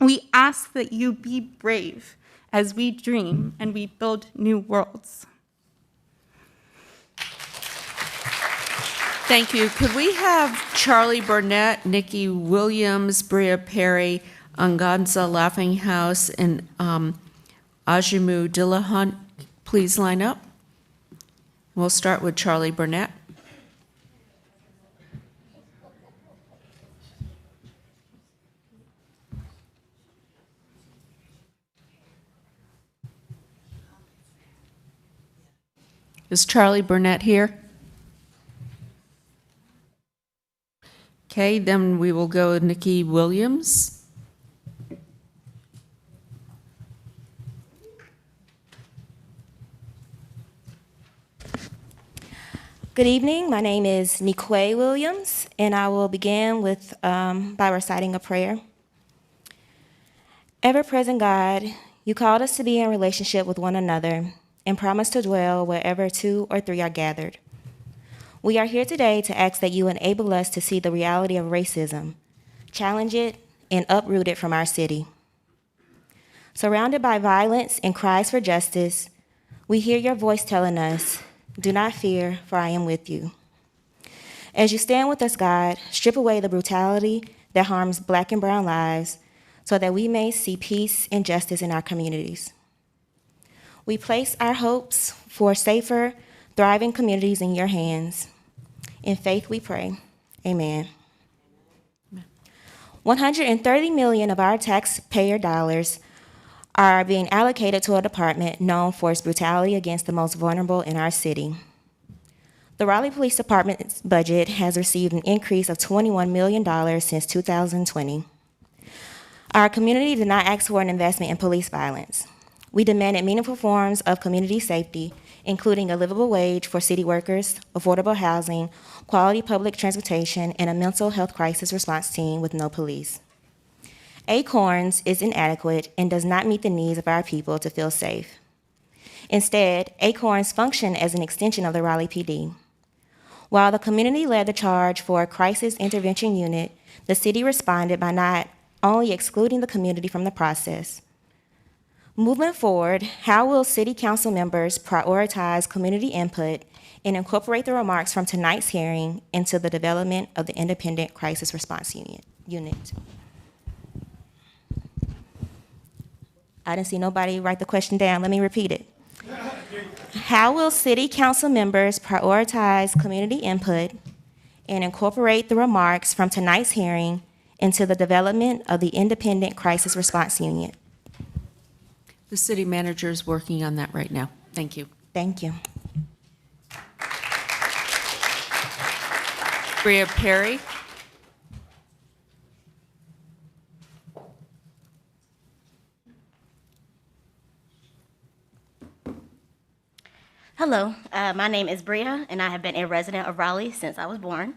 We ask that you be brave as we dream and we build new worlds. Thank you. Could we have Charlie Burnett, Nikki Williams, Bria Perry, Anganza Laughing House, and Ajimu Dillahunt please line up? We'll start with Charlie Burnett. Is Charlie Burnett here? Okay, then we will go with Nikki Williams. Good evening. My name is Nikwe Williams, and I will begin with by reciting a prayer. Ever-present God, you called us to be in relationship with one another and promised to dwell wherever 2 or 3 are gathered. We are here today to ask that you enable us to see the reality of racism, challenge it, and uproot it from our city. Surrounded by violence and cries for justice, we hear your voice telling us, "Do not fear, for I am with you." As you stand with us, God, strip away the brutality that harms Black and brown lives so that we may see peace and justice in our communities. We place our hopes for safer, thriving communities in your hands. In faith we pray. Amen. 130 million of our taxpayer dollars are being allocated to a department known for its brutality against the most vulnerable in our city. The Raleigh Police Department's budget has received an increase of $21 million since 2020. Our community did not ask for an investment in police violence. We demanded meaningful forms of community safety, including a livable wage for city workers, affordable housing, quality public transportation, and a mental health crisis response team with no police. Acorns is inadequate and does not meet the needs of our people to feel safe. Instead, Acorns function as an extension of the Raleigh PD. While the community led the charge for a crisis intervention unit, the city responded by not only excluding the community from the process. Moving forward, how will city council members prioritize community input and incorporate the remarks from tonight's hearing into the development of the Independent Crisis Response Unit? I didn't see nobody write the question down. Let me repeat it. How will city council members prioritize community input and incorporate the remarks from tonight's hearing into the development of the Independent Crisis Response Unit? The city manager is working on that right now. Thank you. Thank you. Bria Perry. Hello, my name is Bria, and I have been a resident of Raleigh since I was born.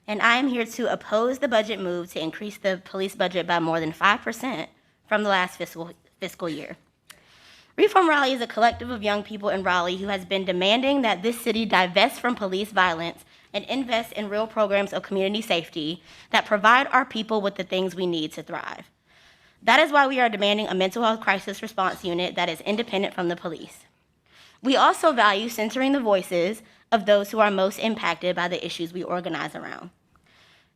And I am here to oppose the budget move to increase the police budget by more than 5% from the last fiscal year. Reform Raleigh is a collective of young people in Raleigh who has been demanding that this city divest from police violence and invest in real programs of community safety that provide our people with the things we need to thrive. That is why we are demanding a mental health crisis response unit that is independent from the police. We also value centering the voices of those who are most impacted by the issues we organize around.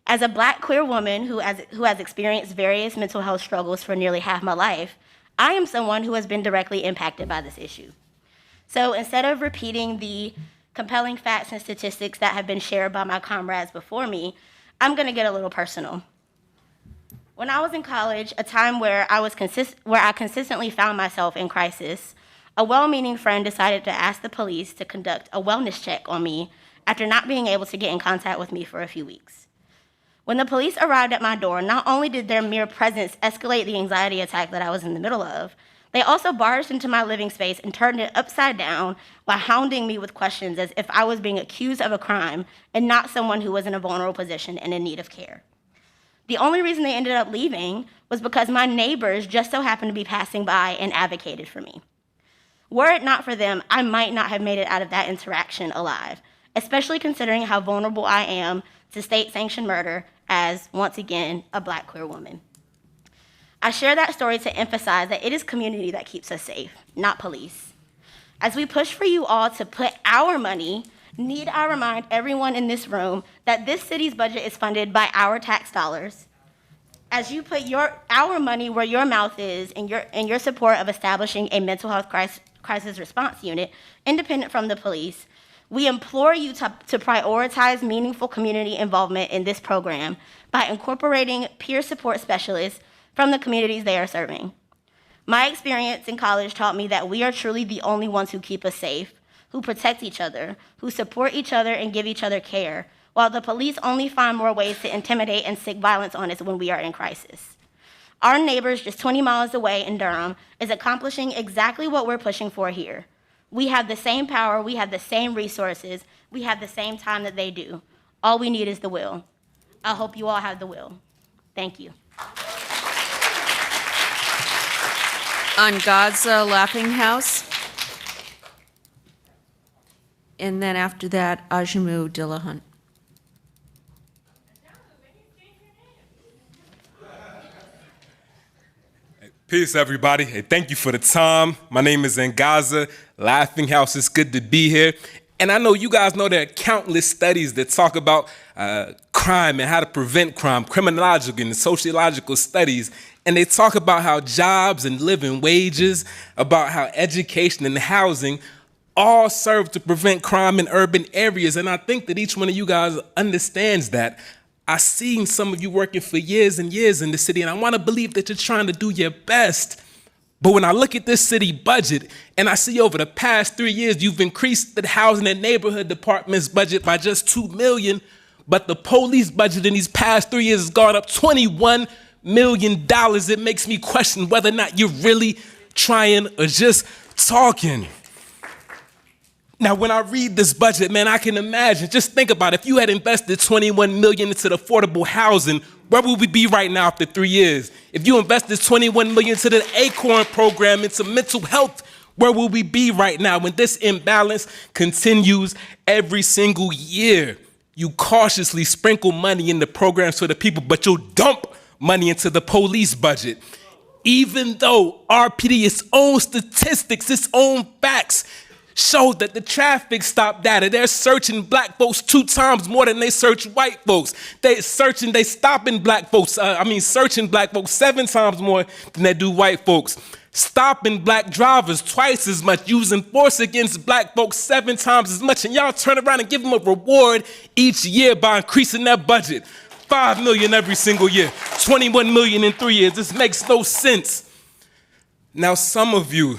As a Black queer woman who has experienced various mental health struggles for nearly half my life, I am someone who has been directly impacted by this issue. So instead of repeating the compelling facts and statistics that have been shared by my comrades before me, I'm gonna get a little personal. When I was in college, a time where I consistently found myself in crisis, a well-meaning friend decided to ask the police to conduct a wellness check on me after not being able to get in contact with me for a few weeks. When the police arrived at my door, not only did their mere presence escalate the anxiety attack that I was in the middle of, they also barged into my living space and turned it upside down by hounding me with questions as if I was being accused of a crime and not someone who was in a vulnerable position and in need of care. The only reason they ended up leaving was because my neighbors just so happened to be passing by and advocated for me. Were it not for them, I might not have made it out of that interaction alive, especially considering how vulnerable I am to state-sanctioned murder as, once again, a Black queer woman. I share that story to emphasize that it is community that keeps us safe, not police. As we push for you all to put our money, need I remind everyone in this room that this city's budget is funded by our tax dollars. As you put our money where your mouth is in your support of establishing a mental health crisis response unit, independent from the police, we implore you to prioritize meaningful community involvement in this program by incorporating peer support specialists from the communities they are serving. My experience in college taught me that we are truly the only ones who keep us safe, who protect each other, who support each other and give each other care, while the police only find more ways to intimidate and sic violence on us when we are in crisis. Our neighbors just 20 miles away in Durham is accomplishing exactly what we're pushing for here. We have the same power, we have the same resources, we have the same time that they do. All we need is the will. I hope you all have the will. Thank you. Angaza Laughing House. And then after that, Ajamu Dillahunt. Peace, everybody. Hey, thank you for the time. My name is Angaza Laughing House. It's good to be here. And I know you guys know there are countless studies that talk about crime and how to prevent crime, criminological and sociological studies. And they talk about how jobs and living wages, about how education and housing all serve to prevent crime in urban areas. And I think that each one of you guys understands that. I've seen some of you working for years and years in the city, and I want to believe that you're trying to do your best. But when I look at this city budget, and I see over the past 3 years, you've increased the housing and neighborhood department's budget by just $2 million, but the police budget in these past 3 years has gone up $21 million. It makes me question whether or not you're really trying or just talking. Now, when I read this budget, man, I can imagine, just think about it. If you had invested $21 million into the affordable housing, where would we be right now after 3 years? If you invested $21 million into the ACORN program, into mental health, where will we be right now when this imbalance continues every single year? You cautiously sprinkle money in the programs for the people, but you'll dump money into the police budget. Even though RPD, its own statistics, its own facts, show that the traffic stop data, they're searching Black folks 2 times more than they search white folks. Searching Black folks 7 times more than they do white folks. Stopping Black drivers twice as much, using force against Black folks 7 times as much, and y'all turn around and give them a reward each year by increasing their budget. $5 million every single year, $21 million in 3 years. This makes no sense. Now, some of you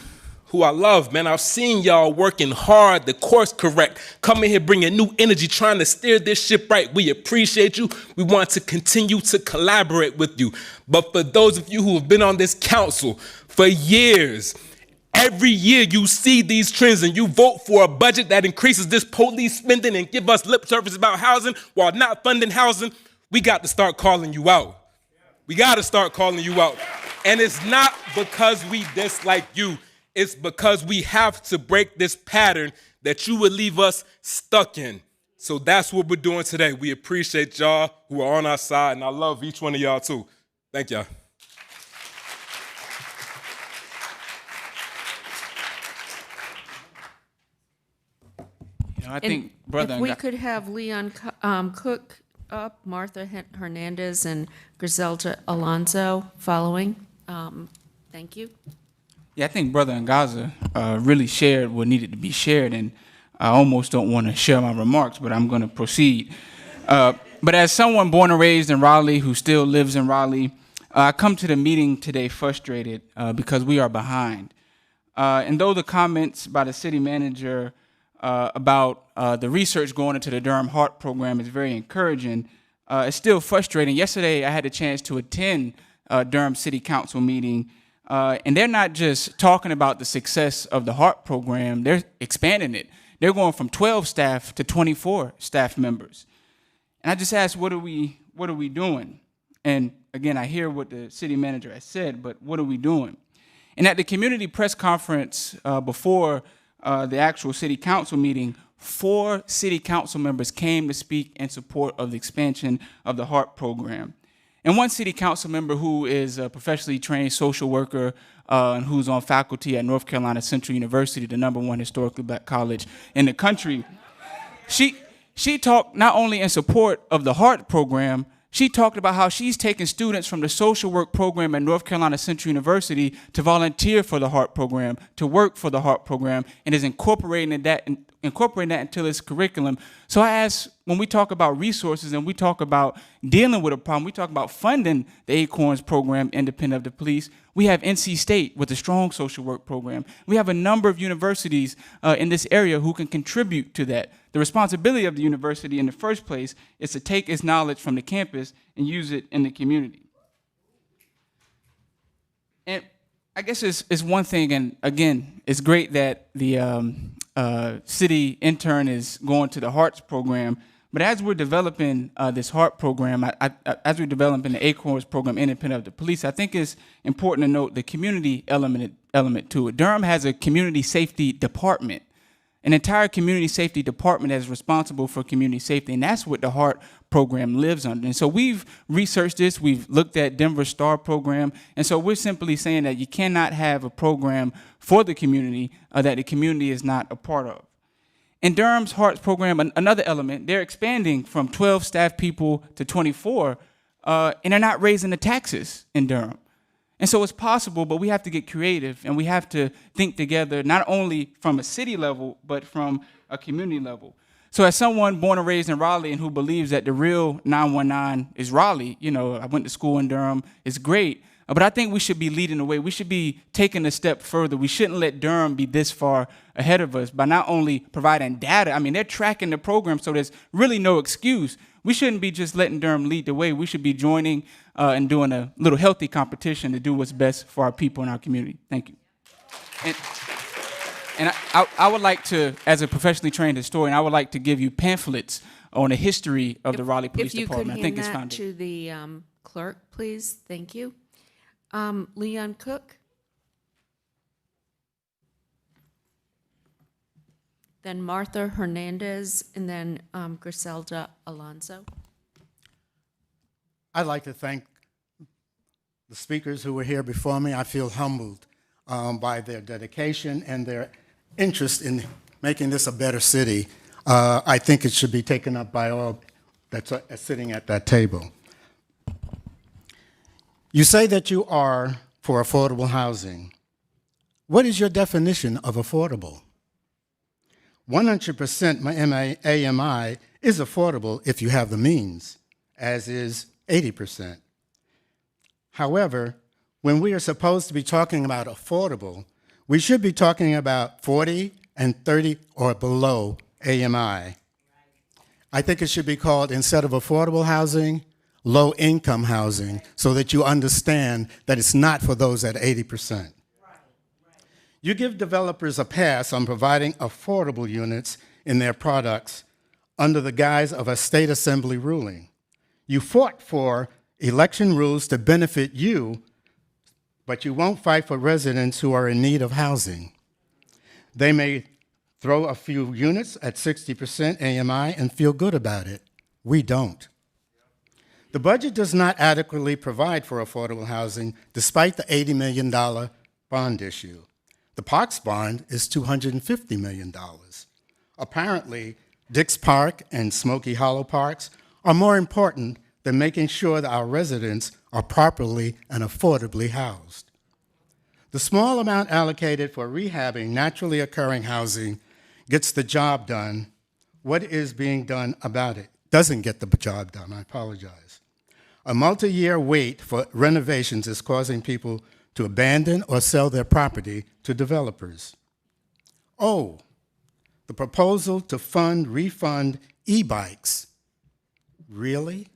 who I love, man, I've seen y'all working hard, the course correct, coming here bringing new energy, trying to steer this ship right. We appreciate you. We want to continue to collaborate with you. But for those of you who have been on this council for years, every year you see these trends and you vote for a budget that increases this police spending and give us lip service about housing while not funding housing, we got to start calling you out. We got to start calling you out. And it's not because we dislike you. It's because we have to break this pattern that you would leave us stuck in. So that's what we're doing today. We appreciate y'all who are on our side, and I love each one of y'all too. Thank y'all. I think, Brother, if we could have Leon Cook up, Martha Hernandez, and Griselda Alonso following. Thank you. Yeah, I think Brother Angaza really shared what needed to be shared, and I almost don't want to share my remarks, but I'm going to proceed. But as someone born and raised in Raleigh who still lives in Raleigh, I come to the meeting today frustrated because we are behind. And though the comments by the city manager about the research going into the Durham Heart Program is very encouraging, it's still frustrating. Yesterday, I had a chance to attend Durham City Council meeting, and they're not just talking about the success of the Heart Program, they're expanding it. They're going from 12 staff to 24 staff members. And I just asked, what are we doing? And again, I hear what the city manager has said, but what are we doing? And at the community press conference before the actual city council meeting, 4 city council members came to speak in support of the expansion of the HEART program. And one city council member who is a professionally trained social worker and who's on faculty at North Carolina Central University, the #1 historically black college in the country, she talked not only in support of the HEART program, she talked about how she's taken students from the social work program at North Carolina Central University to volunteer for the HEART program, to work for the HEART program, and is incorporating that into its curriculum. So I asked, when we talk about resources and we talk about dealing with a problem, we talk about funding the Acorns program independent of the police. We have NC State with a strong social work program. We have a number of universities in this area who can contribute to that. The responsibility of the university in the first place is to take its knowledge from the campus and use it in the community. And I guess it's one thing, and again, it's great that the city intern is going to the HEARTS program, but as we're developing this HEART program, as we're developing the Acorns program independent of the police, I think it's important to note the community element to it. Durham has a community safety department, an entire community safety department that is responsible for community safety, and that's what the HEART program lives under. And so we've researched this, we've looked at Denver STAR program, and so we're simply saying that you cannot have a program for the community that the community is not a part of. In Durham's HEARTS program, another element, they're expanding from 12 staff people to 24, and they're not raising the taxes in Durham. And so it's possible, but we have to get creative, and we have to think together, not only from a city level, but from a community level. So as someone born and raised in Raleigh and who believes that the real 919 is Raleigh, you know, I went to school in Durham, it's great, but I think we should be leading the way. We should be taking a step further. We shouldn't let Durham be this far ahead of us by not only providing data, I mean, they're tracking the program, so there's really no excuse. We shouldn't be just letting Durham lead the way. We should be joining and doing a little healthy competition to do what's best for our people in our community. Thank you. And I would like to, as a professionally trained historian, I would like to give you pamphlets on the history of the Raleigh Police Department. I think it's founded. If you could hand that to the clerk, please. Thank you. Leon Cook. Then Martha Hernandez, and then Griselda Alonso. I'd like to thank the speakers who were here before me. I feel humbled by their dedication and their interest in making this a better city. I think it should be taken up by all that's sitting at that table. You say that you are for affordable housing. What is your definition of affordable? 100% AMI is affordable if you have the means, as is 80%. However, when we are supposed to be talking about affordable, we should be talking about 40 and 30 or below AMI. I think it should be called, instead of affordable housing, low-income housing, so that you understand that it's not for those at 80%. You give developers a pass on providing affordable units in their products under the guise of a state assembly ruling. You fought for election rules to benefit you, but you won't fight for residents who are in need of housing. They may throw a few units at 60% AMI and feel good about it. We don't. The budget does not adequately provide for affordable housing despite the $80 million bond issue. The Parks bond is $250 million. Apparently, Dix Park and Smoky Hollow Parks are more important than making sure that our residents are properly and affordably housed. The small amount allocated for rehabbing naturally occurring housing gets the job done. What is being done about it doesn't get the job done. I apologize. A multi-year wait for renovations is causing people to abandon or sell their property to developers. Oh, the proposal to refund e-bikes. Really?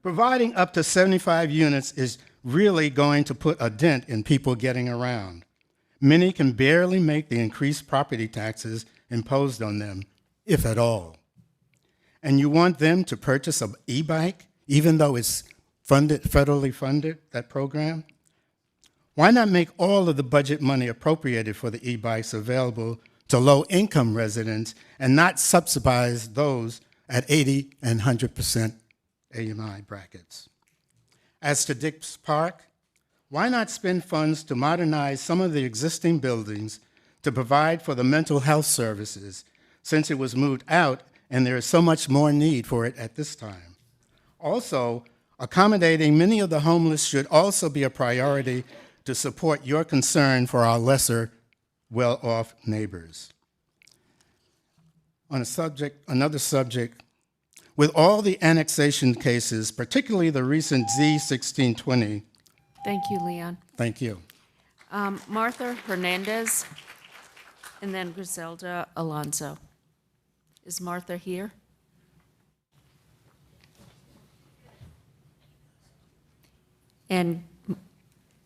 Providing up to 75 units is really going to put a dent in people getting around. Many can barely make the increased property taxes imposed on them, if at all. And you want them to purchase an e-bike, even though it's federally funded, that program? Why not make all of the budget money appropriated for the e-bikes available to low-income residents and not subsidize those at 80 and 100% AMI brackets? As to Dix Park, why not spend funds to modernize some of the existing buildings to provide for the mental health services, since it was moved out and there is so much more need for it at this time? Also, accommodating many of the homeless should also be a priority to support your concern for our lesser well-off neighbors. On another subject, with all the annexation cases, particularly the recent Z1620. Thank you, Leon. Thank you. Martha Hernandez, and then Griselda Alonso. Is Martha here? And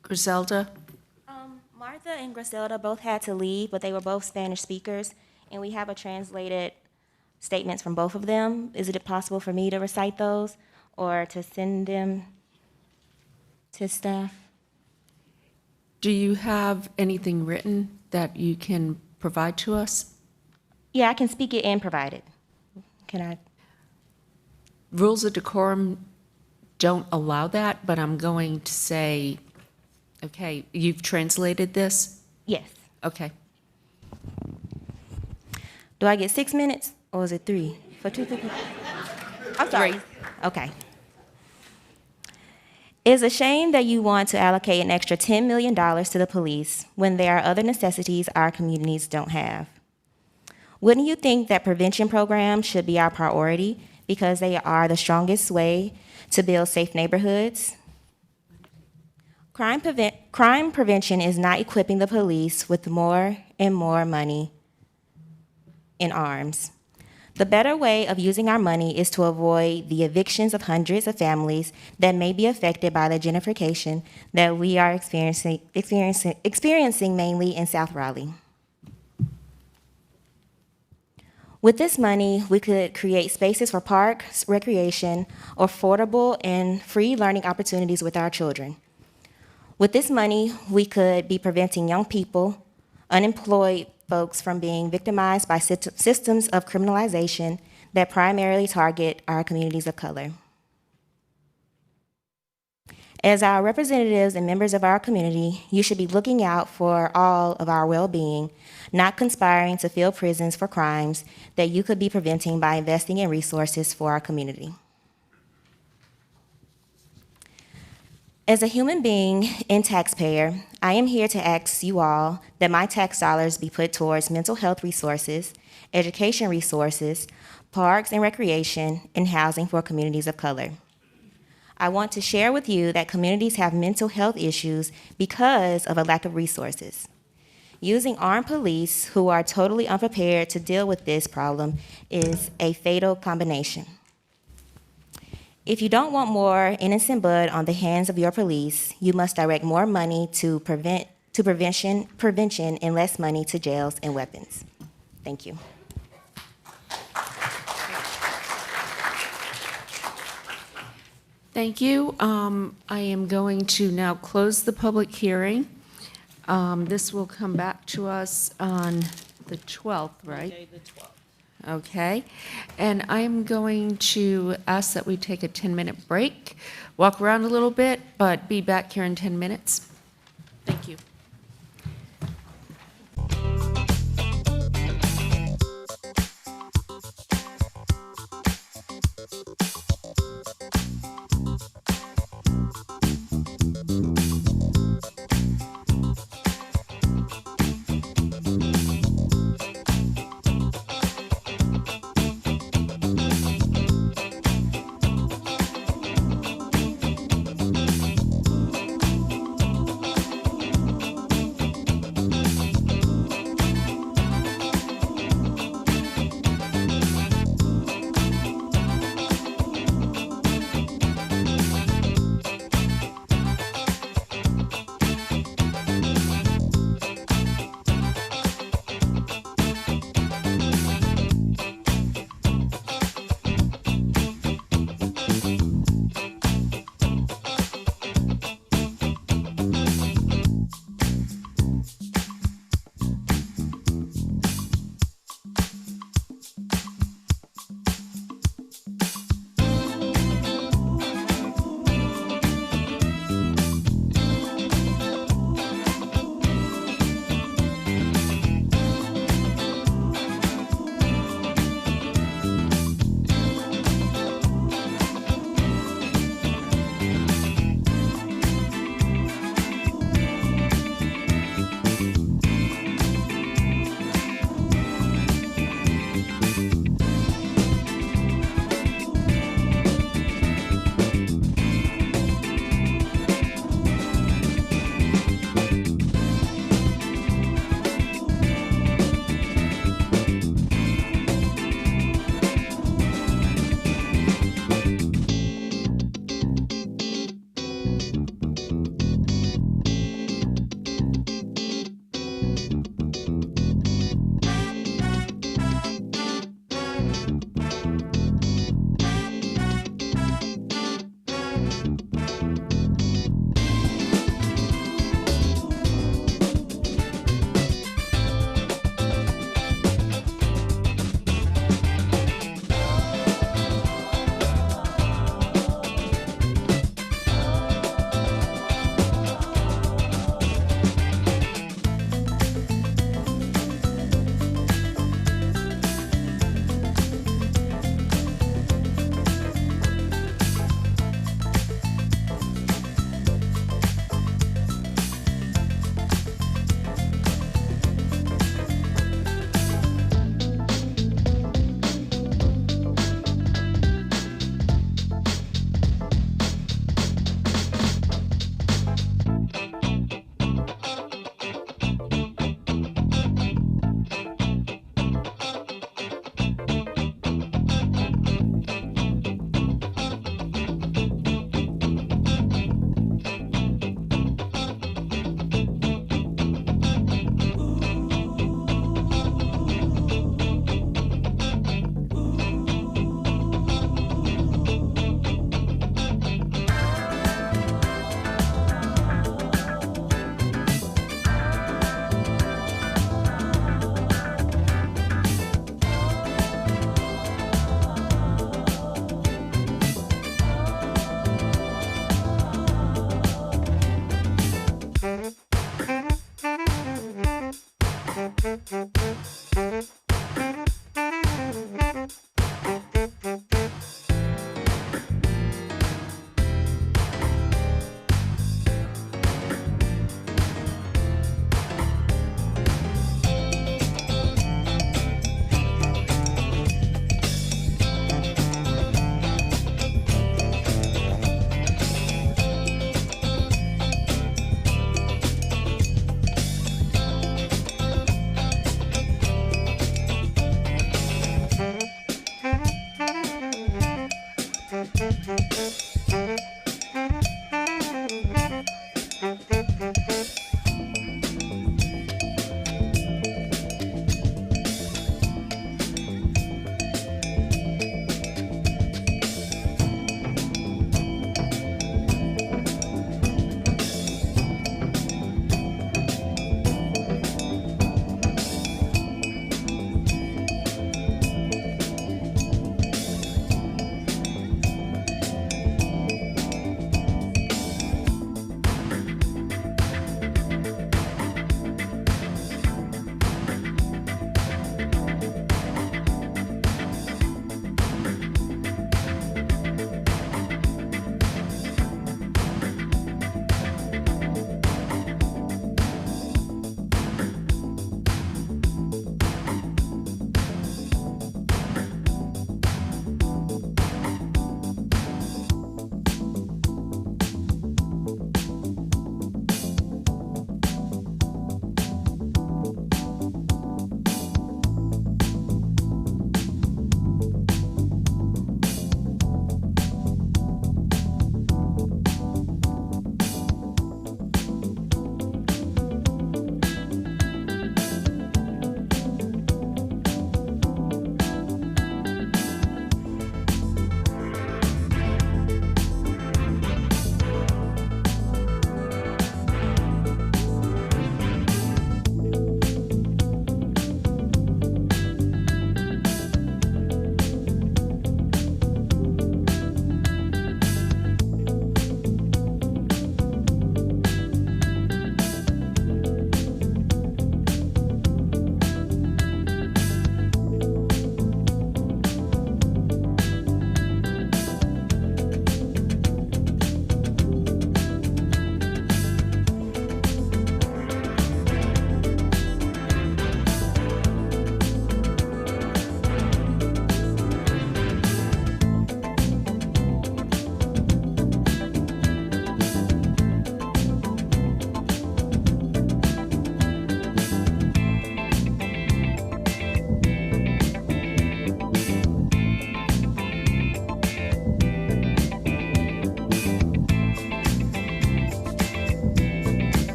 Griselda? Martha and Griselda both had to leave, but they were both Spanish speakers, and we have a translated statements from both of them. Is it possible for me to recite those or to send them to staff? Do you have anything written that you can provide to us? Yeah, I can speak it and provide it. Can I? Rules of decorum don't allow that, but I'm going to say, okay, you've translated this? Yes. Okay. Do I get 6 minutes or is it 3? For 2 people? I'm sorry. 3. Okay. It's a shame that you want to allocate an extra $10 million to the police when there are other necessities our communities don't have. Wouldn't you think that prevention programs should be our priority because they are the strongest way to build safe neighborhoods? Crime prevention is not equipping the police with more and more money in arms. The better way of using our money is to avoid the evictions of hundreds of families that may be affected by the gentrification that we are experiencing mainly in South Raleigh. With this money, we could create spaces for parks, recreation, affordable and free learning opportunities with our children. With this money, we could be preventing young people, unemployed folks from being victimized by systems of criminalization that primarily target our communities of color. As our representatives and members of our community, you should be looking out for all of our well-being, not conspiring to fill prisons for crimes that you could be preventing by investing in resources for our community. As a human being and taxpayer, I am here to ask you all that my tax dollars be put towards mental health resources, education resources, parks and recreation, and housing for communities of color. I want to share with you that communities have mental health issues because of a lack of resources. Using armed police who are totally unprepared to deal with this problem is a fatal combination. If you don't want more innocent blood on the hands of your police, you must direct more money to prevention and less money to jails and weapons. Thank you. Thank you. I am going to now close the public hearing. This will come back to us on the 12th, right? Monday the 12th. Okay. And I'm going to ask that we take a 10-minute break, walk around a little bit, but be back here in 10 minutes. Thank you.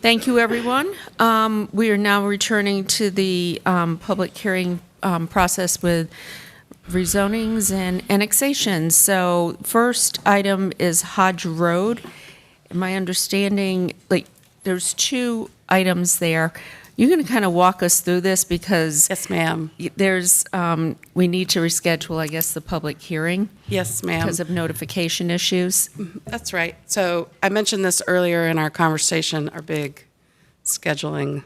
Thank you, everyone. We are now returning to the public hearing process with rezonings and annexations. So first item is Hodge Road. My understanding, like, there's two items there. You're going to kind of walk us through this because Yes, ma'am. there's, we need to reschedule, I guess, the public hearing Yes, ma'am. because of notification issues. That's right. So I mentioned this earlier in our conversation, our big scheduling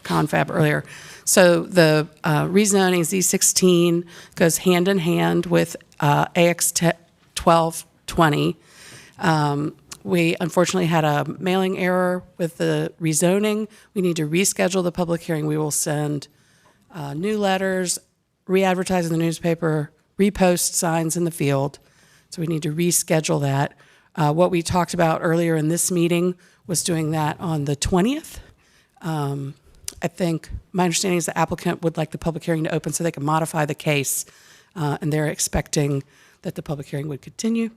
confab earlier. So the rezoning Z16 goes hand in hand with AX 1220. We unfortunately had a mailing error with the rezoning. We need to reschedule the public hearing. We will send new letters, re-advertise in the newspaper, repost signs in the field. So we need to reschedule that. What we talked about earlier in this meeting was doing that on the 20th. I think my understanding is the applicant would like the public hearing to open so they can modify the case, and they're expecting that the public hearing would continue.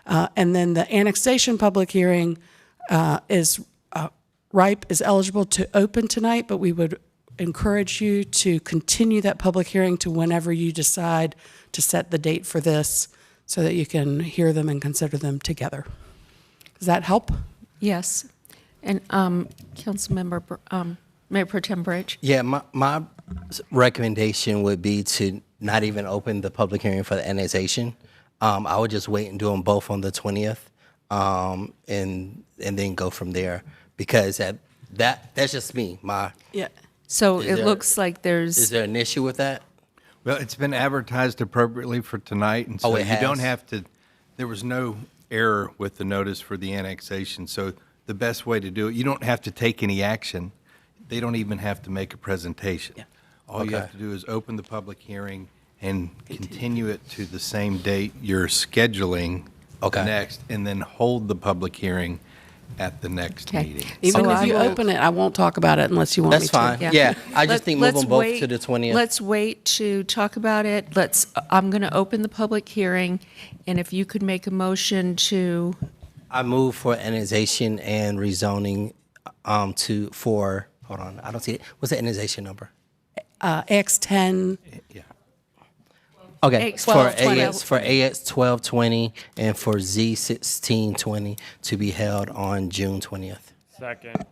And then the annexation public hearing is eligible to open tonight, but we would encourage you to continue that public hearing to whenever you decide to set the date for this so that you can hear them and consider them together. Does that help? Yes. And Councilmember, Mayor Pro Tem Bridge? Yeah, my recommendation would be to not even open the public hearing for the annexation. I would just wait and do them both on the 20th, and then go from there, because that's just me. Yeah. So it looks like Is there an issue with that? Well, it's been advertised appropriately for tonight, and so it you don't has? have to, there was no error with the notice for the annexation, so the best way to do it, you don't have to take any action. They don't even have to make a presentation. Yeah. All you Okay. have to do is open the public hearing and continue it to the same date you're scheduling next, and then hold the public hearing at the next meeting. Even So if I you will- open it, I won't talk about it unless you want me That's to. fine. Yeah, I just think move Let's them both wait- to the 20th. Let's wait to talk about it. I'm going to open the public hearing, and if you could make a motion to, I move for annexation and rezoning hold on, I don't see it. What's the annexation number? X10. Yeah. Okay, AX for 1220. AX 1220 and for Z1620 to be held on June 20th. Second.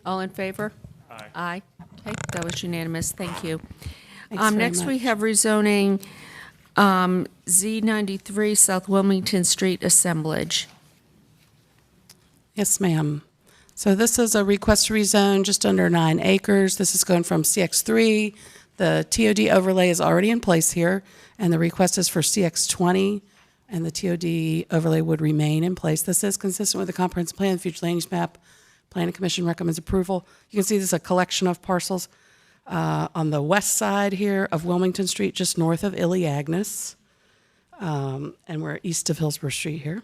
all in favor? Aye. Aye. Okay, that was unanimous. Thank you. Thanks very Next, we much. have rezoning Z93 South Wilmington Street assemblage. Yes, ma'am. So this is a request to rezone just under 9 acres. This is going from CX3. The TOD overlay is already in place here, and the request is for CX20, and the TOD overlay would remain in place. This is consistent with the comprehensive plan, future land use map. Planning Commission recommends approval. You can see this is a collection of parcels on the west side here of Wilmington Street, just north of Illy Agnes, and we're east of Hillsborough Street here.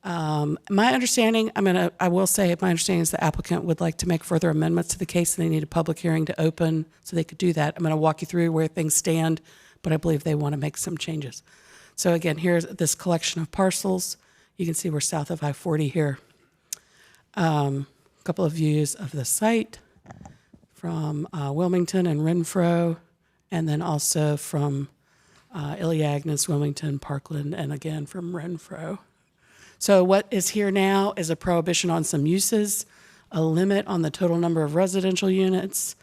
My understanding, I will say, my understanding is the applicant would like to make further amendments to the case, and they need a public hearing to open so they could do that. I'm going to walk you through where things stand, but I believe they want to make some changes. So again, here's this collection of parcels. You can see we're south of I-40 here. A couple of views of the site from Wilmington and Renfro, and then also from Illy Agnes, Wilmington, Parkland, and again from Renfro. So what is here now is a prohibition on some uses, a limit on the total number of residential units.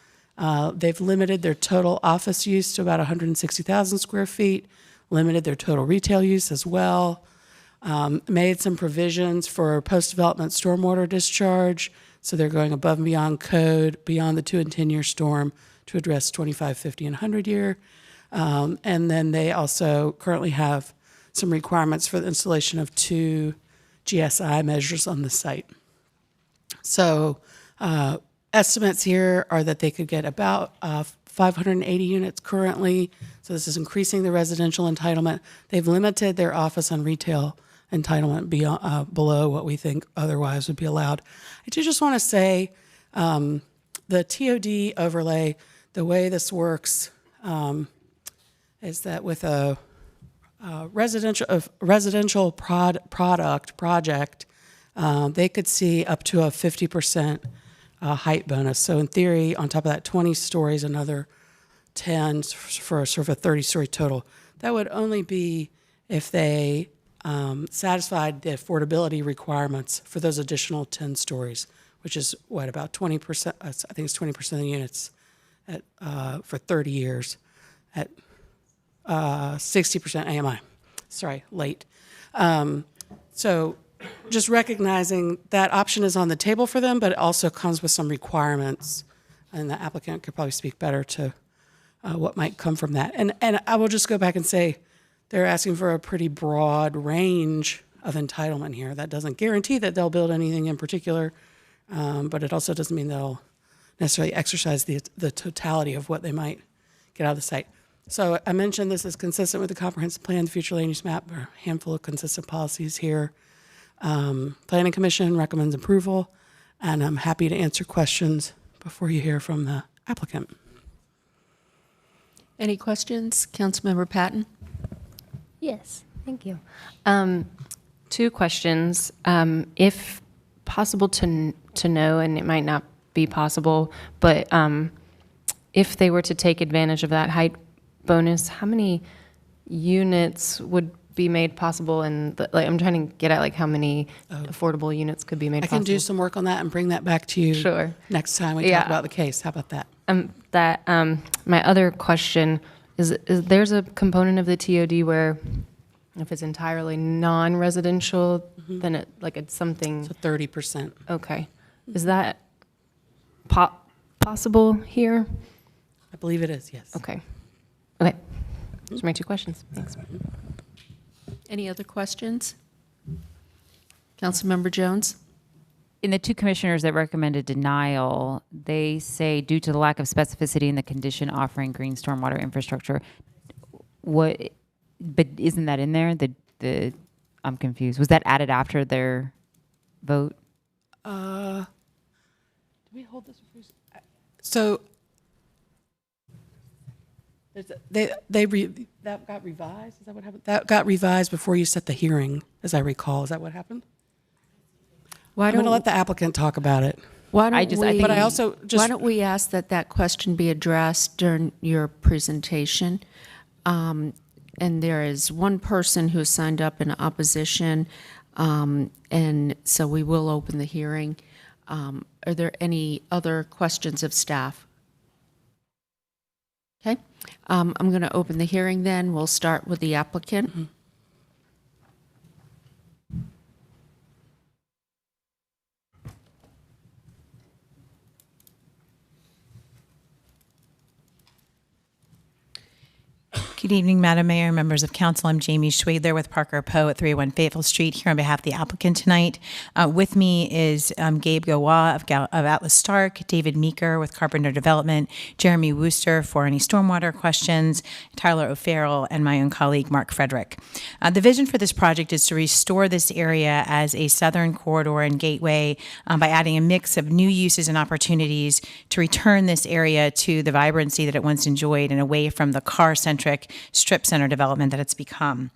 They've limited their total office use to about 160,000 square feet, limited their total retail use as well, made some provisions for post-development stormwater discharge. So they're going above and beyond code, beyond the 2 and 10 year storm to address 25, 50, and 100 year. And then they also currently have some requirements for the installation of 2 GSI measures on the site. So estimates here are that they could get about 580 units currently. So this is increasing the residential entitlement. They've limited their office on retail entitlement beyond, below what we think otherwise would be allowed. I do just want to say the TOD overlay, the way this works is that with a residential project, they could see up to a 50% height bonus. So in theory, on top of that 20 stories, another 10 for sort of a 30-story total. That would only be if they satisfied the affordability requirements for those additional 10 stories, which is what, about 20%, I think it's 20% of the units at, for 30 years at 60% AMI. Sorry, late. So just recognizing that option is on the table for them, but it also comes with some requirements, and the applicant could probably speak better to what might come from that. And I will just go back and say they're asking for a pretty broad range of entitlement here. That doesn't guarantee that they'll build anything in particular, but it also doesn't mean they'll necessarily exercise the totality of what they might get out of the site. So I mentioned this is consistent with the comprehensive plan, the future land use map, a handful of consistent policies here. Planning Commission recommends approval, and I'm happy to answer questions before you hear from the applicant. Any questions? Councilmember Patton? Yes, thank you. 2 questions. If possible to know, and it might not be possible, but if they were to take advantage of that height bonus, how many units would be made possible? And like, I'm trying to get at like how many affordable units could be made possible. I can do some work on that and bring that back to you Sure. next time we talk about the case. How about that? My other question is there's a component of the TOD where if it's entirely non-residential, then it's something. So 30%. Okay. Is that possible here? I believe it is, yes. Okay. Okay. Those are my 2 questions. Thanks. Any other questions? Councilmember Jones? In the 2 commissioners that recommended denial, they say due to the lack of specificity in the condition offering green stormwater infrastructure. What? But isn't that in there? I'm confused. Was that added after their vote? Do we hold this? So that got revised. Is that what happened? That got revised before you set the hearing, as I recall. Is that what happened? I'm going to let the applicant talk about it. Why don't Why don't we ask that question be addressed during your presentation? And there is one person who signed up in opposition, and so we will open the hearing. Are there any other questions of staff? Okay, I'm going to open the hearing then. We'll start with the applicant. Good evening, Madam Mayor, members of council. I'm Jamie Schwedler with Parker Poe at 301 Fayetteville Street here on behalf of the applicant tonight. With me is Gabe Gawa of Atlas Stark, David Meeker with Carpenter Development, Jeremy Wooster for any stormwater questions, Tyler O'Farrell, and my own colleague, Mark Frederick. The vision for this project is to restore this area as a southern corridor and gateway by adding a mix of new uses and opportunities to return this area to the vibrancy that it once enjoyed and away from the car-centric strip center development that it's become.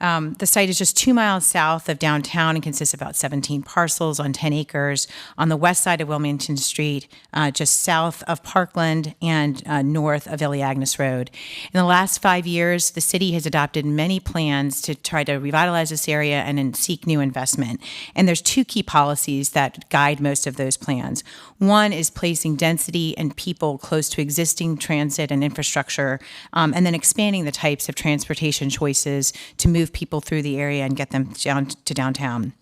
The site is just 2 miles south of downtown and consists of about 17 parcels on 10 acres on the west side of Wilmington Street, just south of Parkland and north of Agnes Road. In the last 5 years, the city has adopted many plans to try to revitalize this area and then seek new investment. And there's 2 key policies that guide most of those plans. One is placing density and people close to existing transit and infrastructure, and then expanding the types of transportation choices to move people through the area and get them down to downtown.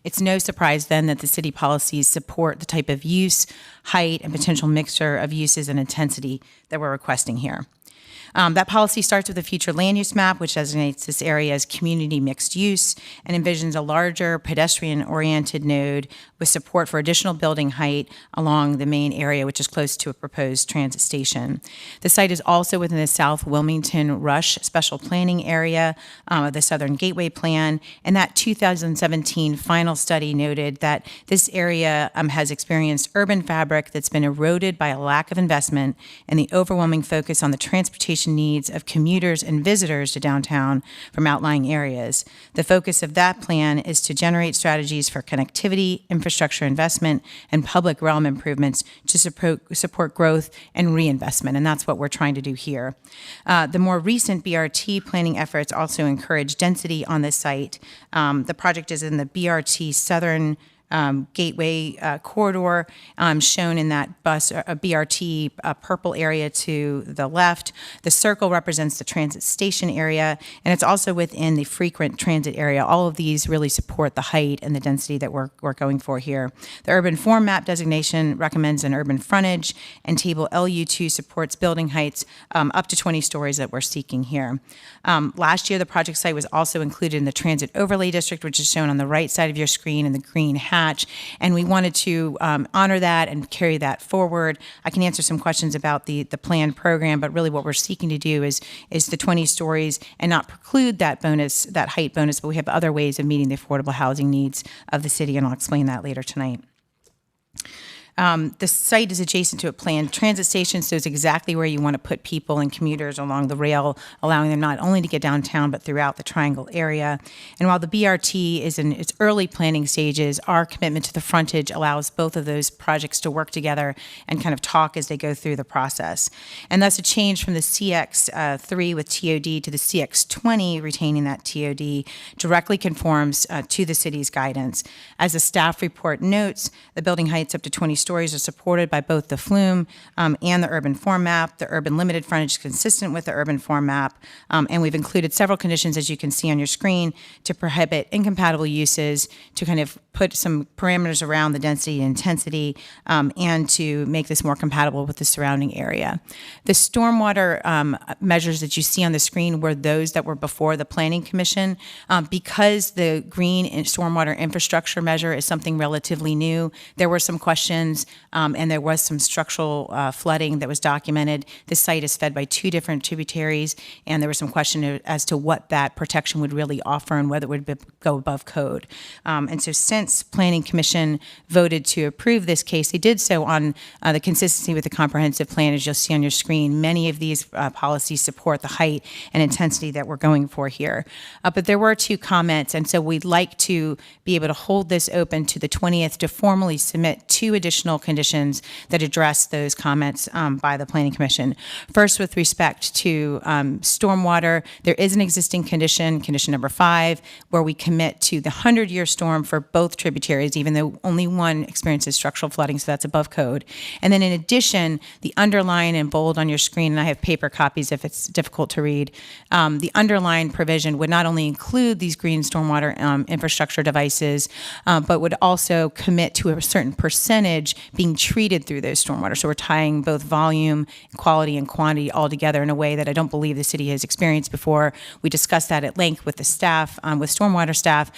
It's no surprise then that the city policies support the type of use, height, and potential mixture of uses and intensity that we're requesting here. That policy starts with a future land use map, which designates this area as community mixed use and envisions a larger pedestrian-oriented node with support for additional building height along the main area, which is close to a proposed transit station. The site is also within the South Wilmington Rush Special Planning Area of the Southern Gateway Plan, and that 2017 final study noted that this area has experienced urban fabric that's been eroded by a lack of investment and the overwhelming focus on the transportation transportation needs of commuters and visitors to downtown from outlying areas. The focus of that plan is to generate strategies for connectivity, infrastructure investment, and public realm improvements to support growth and reinvestment, and that's what we're trying to do here. The more recent BRT planning efforts also encourage density on this site. The project is in the BRT Southern Gateway corridor, shown in that bus BRT purple area to the left. The circle represents the transit station area, and it's also within the frequent transit area. All of these really support the height and the density that we're going for here. The urban form map designation recommends an urban frontage, and table LU2 supports building heights up to 20 stories that we're seeking here. Last year, the project site was also included in the transit overlay district, which is shown on the right side of your screen in the green hatch. And we wanted to honor that and carry that forward. I can answer some questions about the planned program, but really what we're seeking to do is the 20 stories and not preclude that bonus, that height bonus, but we have other ways of meeting the affordable housing needs of the city, and I'll explain that later tonight. The site is adjacent to a planned transit station, so it's exactly where you want to put people and commuters along the rail, allowing them not only to get downtown, but throughout the Triangle area. And while the BRT is in its early planning stages, our commitment to the frontage allows both of those projects to work together and kind of talk as they go through the process. And thus a change from the CX3 with TOD to the CX20 retaining that TOD directly conforms to the city's guidance. As the staff report notes, the building heights up to 20 stories are supported by both the flume and the urban form map. The urban limited frontage is consistent with the urban form map, and we've included several conditions, as you can see on your screen, to prohibit incompatible uses, to kind of put some parameters around the density and intensity, and to make this more compatible with the surrounding area. The stormwater measures that you see on the screen were those that were before the Planning Commission. Because the green stormwater infrastructure measure is something relatively new, there were some questions and there was some structural flooding that was documented. This site is fed by 2 different tributaries, and there was some question as to what that protection would really offer and whether it would go above code. And so since Planning Commission voted to approve this case, they did so on the consistency with the comprehensive plan. As you'll see on your screen, many of these policies support the height and intensity that we're going for here. But there were 2 comments, and so we'd like to be able to hold this open to the 20th to formally submit 2 additional conditions that address those comments by the Planning Commission. First, with respect to stormwater, there is an existing condition, condition number 5, where we commit to the 100-year storm for both tributaries, even though only one experiences structural flooding, so that's above code. And then in addition, the underline in bold on your screen, and I have paper copies if it's difficult to read, the underline provision would not only include these green stormwater infrastructure devices, but would also commit to a certain percentage being treated through those stormwater. So we're tying both volume, quality, and quantity all together in a way that I don't believe the city has experienced before. We discussed that at length with the staff, with stormwater staff.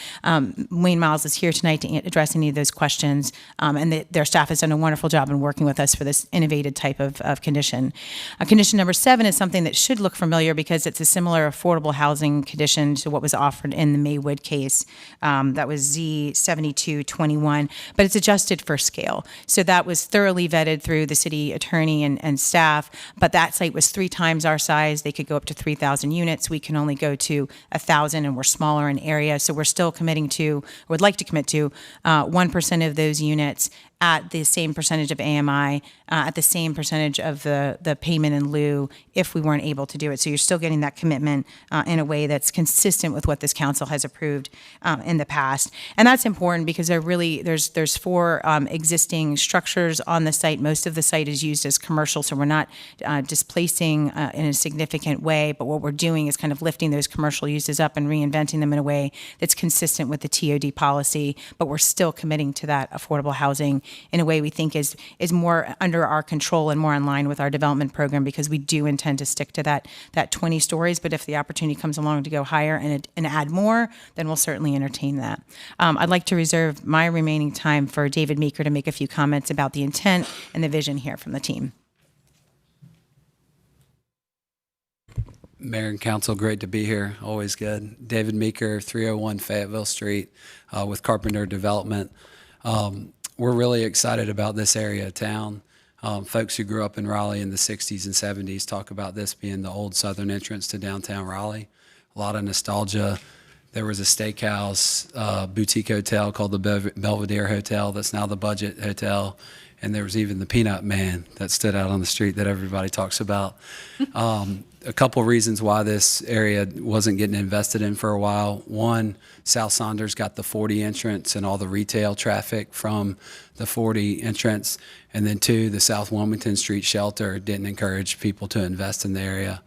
Wayne Miles is here tonight to address any of those questions, and their staff has done a wonderful job in working with us for this innovative type of condition. Condition number 7 is something that should look familiar because it's a similar affordable housing condition to what was offered in the Maywood case. That was Z7221, but it's adjusted for scale. So that was thoroughly vetted through the city attorney and staff, but that site was 3 times our size. They could go up to 3,000 units. We can only go to 1,000, and we're smaller in area. So we're still committing to, would like to commit to 1% of those units at the same percentage of AMI, at the same percentage of the payment in lieu if we weren't able to do it. So you're still getting that commitment in a way that's consistent with what this council has approved in the past. And that's important because there's 4 existing structures on the site. Most of the site is used as commercial, so we're not displacing in a significant way, but what we're doing is kind of lifting those commercial uses up and reinventing them in a way that's consistent with the TOD policy, but we're still committing to that affordable housing in a way we think is more under our control and more in line with our development program, because we do intend to stick to that 20 stories. But if the opportunity comes along to go higher and add more, then we'll certainly entertain that. I'd like to reserve my remaining time for David Meeker to make a few comments about the intent and the vision here from the team. Mayor and council, great to be here. Always good. David Meeker, 301 Fayetteville Street with Carpenter Development. We're really excited about this area of town. Folks who grew up in Raleigh in the 60s and 70s talk about this being the old southern entrance to downtown Raleigh. A lot of nostalgia. There was a steakhouse, boutique hotel called the Belvedere Hotel that's now the Budget Hotel. And there was even the Peanut Man that stood out on the street that everybody talks about. A couple reasons why this area wasn't getting invested in for a while. One, South Saunders got the 40 entrance and all the retail traffic from the 40 entrance. And then two, the South Wilmington Street shelter didn't encourage people to invest in the area.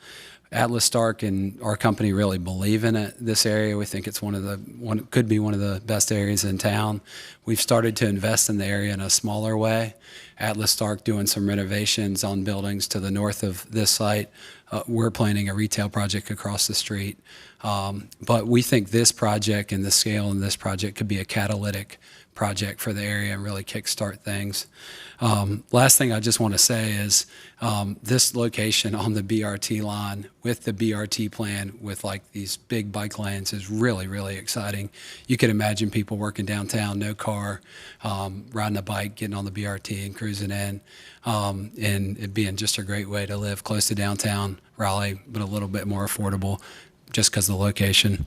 Atlas Stark and our company really believe in it. This area, we think it's could be one of the best areas in town. We've started to invest in the area in a smaller way. Atlas Stark doing some renovations on buildings to the north of this site. We're planning a retail project across the street. But we think this project and the scale in this project could be a catalytic project for the area and really kickstart things. Last thing I just want to say is this location on the BRT line with the BRT plan with like these big bike lanes is really, really exciting. You can imagine people working downtown, no car, riding a bike, getting on the BRT and cruising in, and it being just a great way to live close to downtown Raleigh, but a little bit more affordable just because of the location.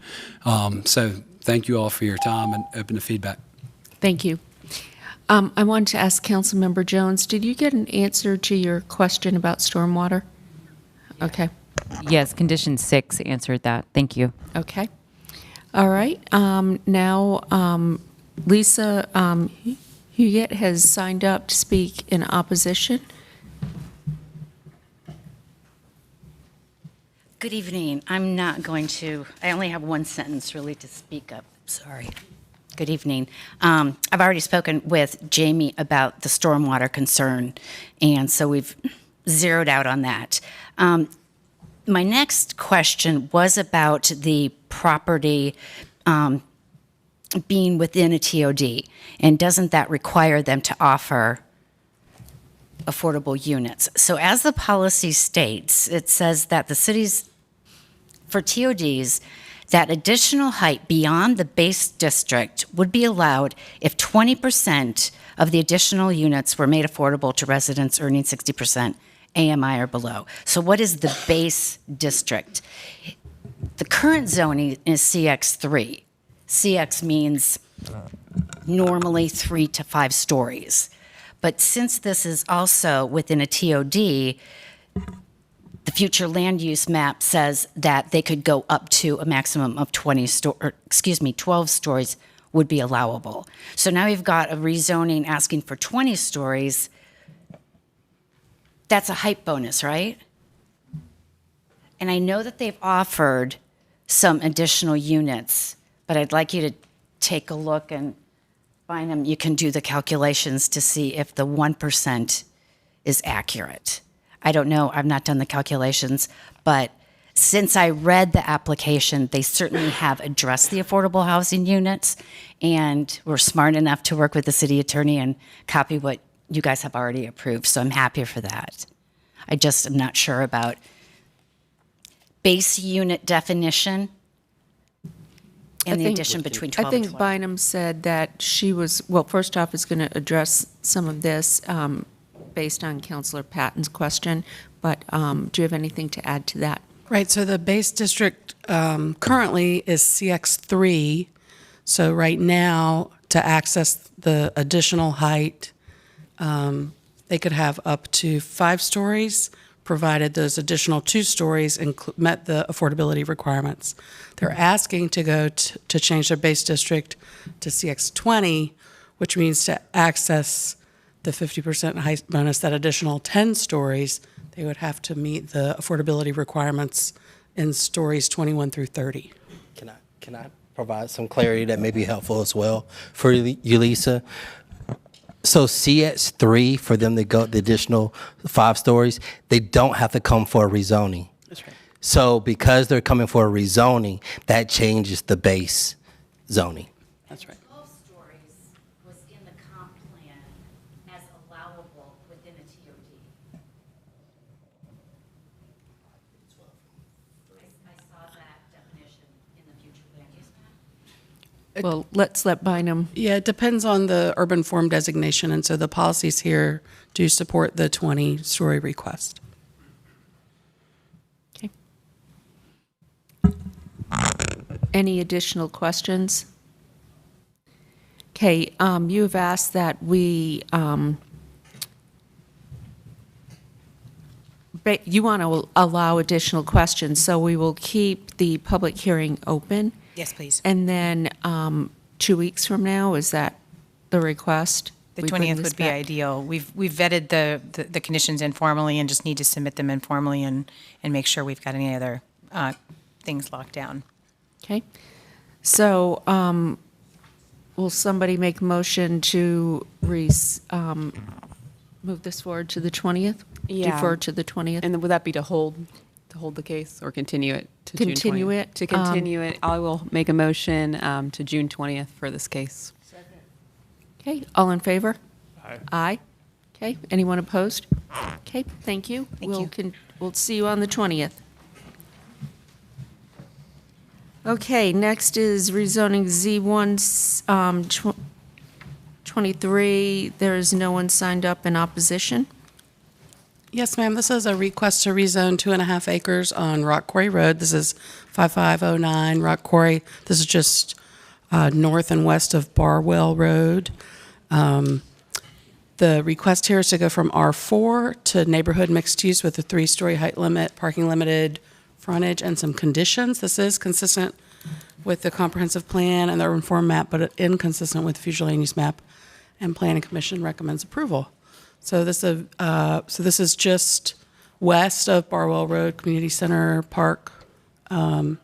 So thank you all for your time and open to feedback. Thank you. I wanted to ask Councilmember Jones, did you get an answer to your question about stormwater? Okay. Yes, condition 6 answered that. Thank you. Okay. All right. Now, Lisa Huguette has signed up to speak in opposition. Good evening. I only have one sentence really to speak up. Sorry. Good evening. I've already spoken with Jamie about the stormwater concern, and so we've zeroed out on that. My next question was about the property being within a TOD, and doesn't that require them to offer affordable units? So as the policy states, it says that the cities, for TODs, that additional height beyond the base district would be allowed if 20% of the additional units were made affordable to residents earning 60% AMI or below. So what is the base district? The current zoning is CX3. CX means normally 3 to 5 stories. But since this is also within a TOD, the future land use map says that they could go up to a maximum of 12 stories would be allowable. So now you've got a rezoning asking for 20 stories. That's a height bonus, right? And I know that they've offered some additional units, but I'd like you to take a look and find them. You can do the calculations to see if the 1% is accurate. I don't know, I've not done the calculations, but since I read the application, they certainly have addressed the affordable housing units, and we're smart enough to work with the city attorney and copy what you guys have already approved, so I'm happy for that. I just am not sure about base unit definition and the addition between 12 I think and 20. Bynum said that she was, well, first off, is going to address some of this based on Councilor Patton's question, but do you have anything to add to that? Right, so the base district currently is CX3. So right now, to access the additional height, they could have up to 5 stories, provided those additional 2 stories met the affordability requirements. They're asking to go to change their base district to CX20, which means to access the 50% height bonus, that additional 10 stories, they would have to meet the affordability requirements in stories 21 through 30. Can I provide some clarity that may be helpful as well for you, Lisa? So CX3, for them to go the additional 5 stories, they don't have to come for a rezoning. That's right. So because they're coming for a rezoning, that changes the base zoning. That's right. 12 stories was in the comp plan as allowable within a TOD. I saw that definition in the future land use map. Well, let's let Bynum. Yeah, it depends on the urban form designation, and so the policies here do support the 20-story request. Okay. Any additional questions? Okay, you have asked that we, you want to allow additional questions, so we will keep the public hearing open. Yes, please. And then 2 weeks from now, is that the request? The We bring 20th this would be back? ideal. We've vetted the conditions informally and just need to submit them informally and make sure we've got any other things locked down. Okay. So will somebody make a motion to move this forward to the 20th? Yeah. Defer to the 20th? And would that be to hold the case or continue it to June 20th? Continue it. To continue it, I will make a motion to June 20th for this case. Okay, all in favor? Aye. Aye. Okay, anyone opposed? Okay, thank you. Thank you. We'll see you on the 20th. Okay, next is rezoning Z1 23. There is no one signed up in opposition. Yes, ma'am. This is a request to rezone 2.5 acres on Rock Quarry Road. This is 5509 Rock Quarry. This is just north and west of Barwell Road. The request here is to go from R4 to neighborhood mixed use with a 3-story height limit, parking limited, frontage, and some conditions. This is consistent with the comprehensive plan and the urban form map, but inconsistent with the future land use map, and Planning Commission recommends approval. So this is just west of Barwell Road, Community Center Park, on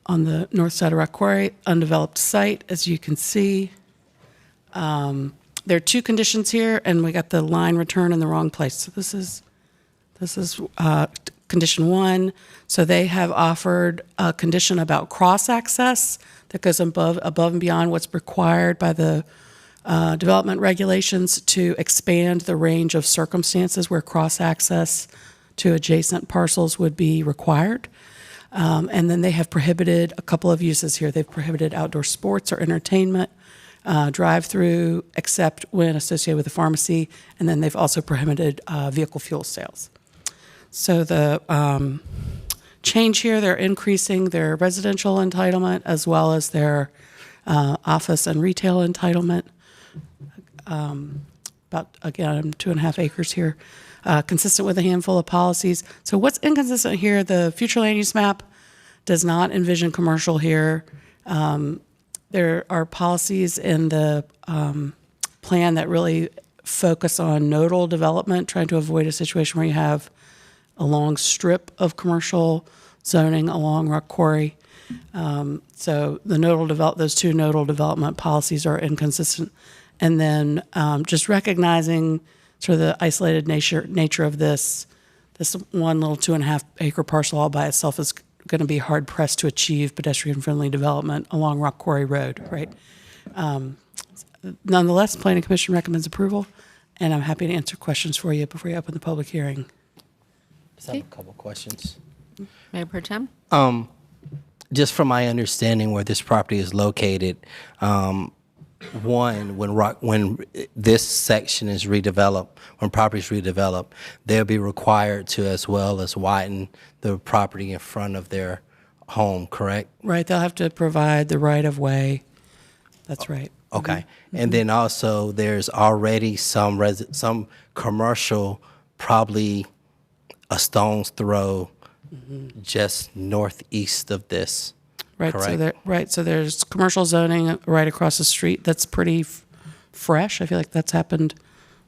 the north side of Rock Quarry, undeveloped site, as you can see. There are 2 conditions here, and we got the line return in the wrong place. So this is condition 1. So they have offered a condition about cross-access that goes above and beyond what's required by the development regulations to expand the range of circumstances where cross-access to adjacent parcels would be required. And then they have prohibited a couple of uses here. They've prohibited outdoor sports or entertainment, drive-through, except when associated with a pharmacy, and then they've also prohibited vehicle fuel sales. So the change here, they're increasing their residential entitlement as well as their office and retail entitlement. About, again, 2.5 acres here, consistent with a handful of policies. So what's inconsistent here, the future land use map does not envision commercial here. There are policies in the plan that really focus on nodal development, trying to avoid a situation where you have a long strip of commercial zoning along Rock Quarry. So the those 2 nodal development policies are inconsistent. And then just recognizing sort of the isolated nature of this one little 2.5 acre parcel all by itself is going to be hard pressed to achieve pedestrian-friendly development along Rock Quarry Road, right? Nonetheless, Planning Commission recommends approval, and I'm happy to answer questions for you before you open the public hearing. Just have a couple questions. Mayor Pro Tem? Just from my understanding where this property is located, one, when this section is redeveloped, when property is redeveloped, they'll be required to as well as widen the property in front of their home, correct? Right, they'll have to provide the right-of-way. That's right. Okay. And then also there's already some commercial, probably a stone's throw just northeast of this. Right, correct? So there's commercial zoning right across the street that's pretty fresh. I feel like that's happened,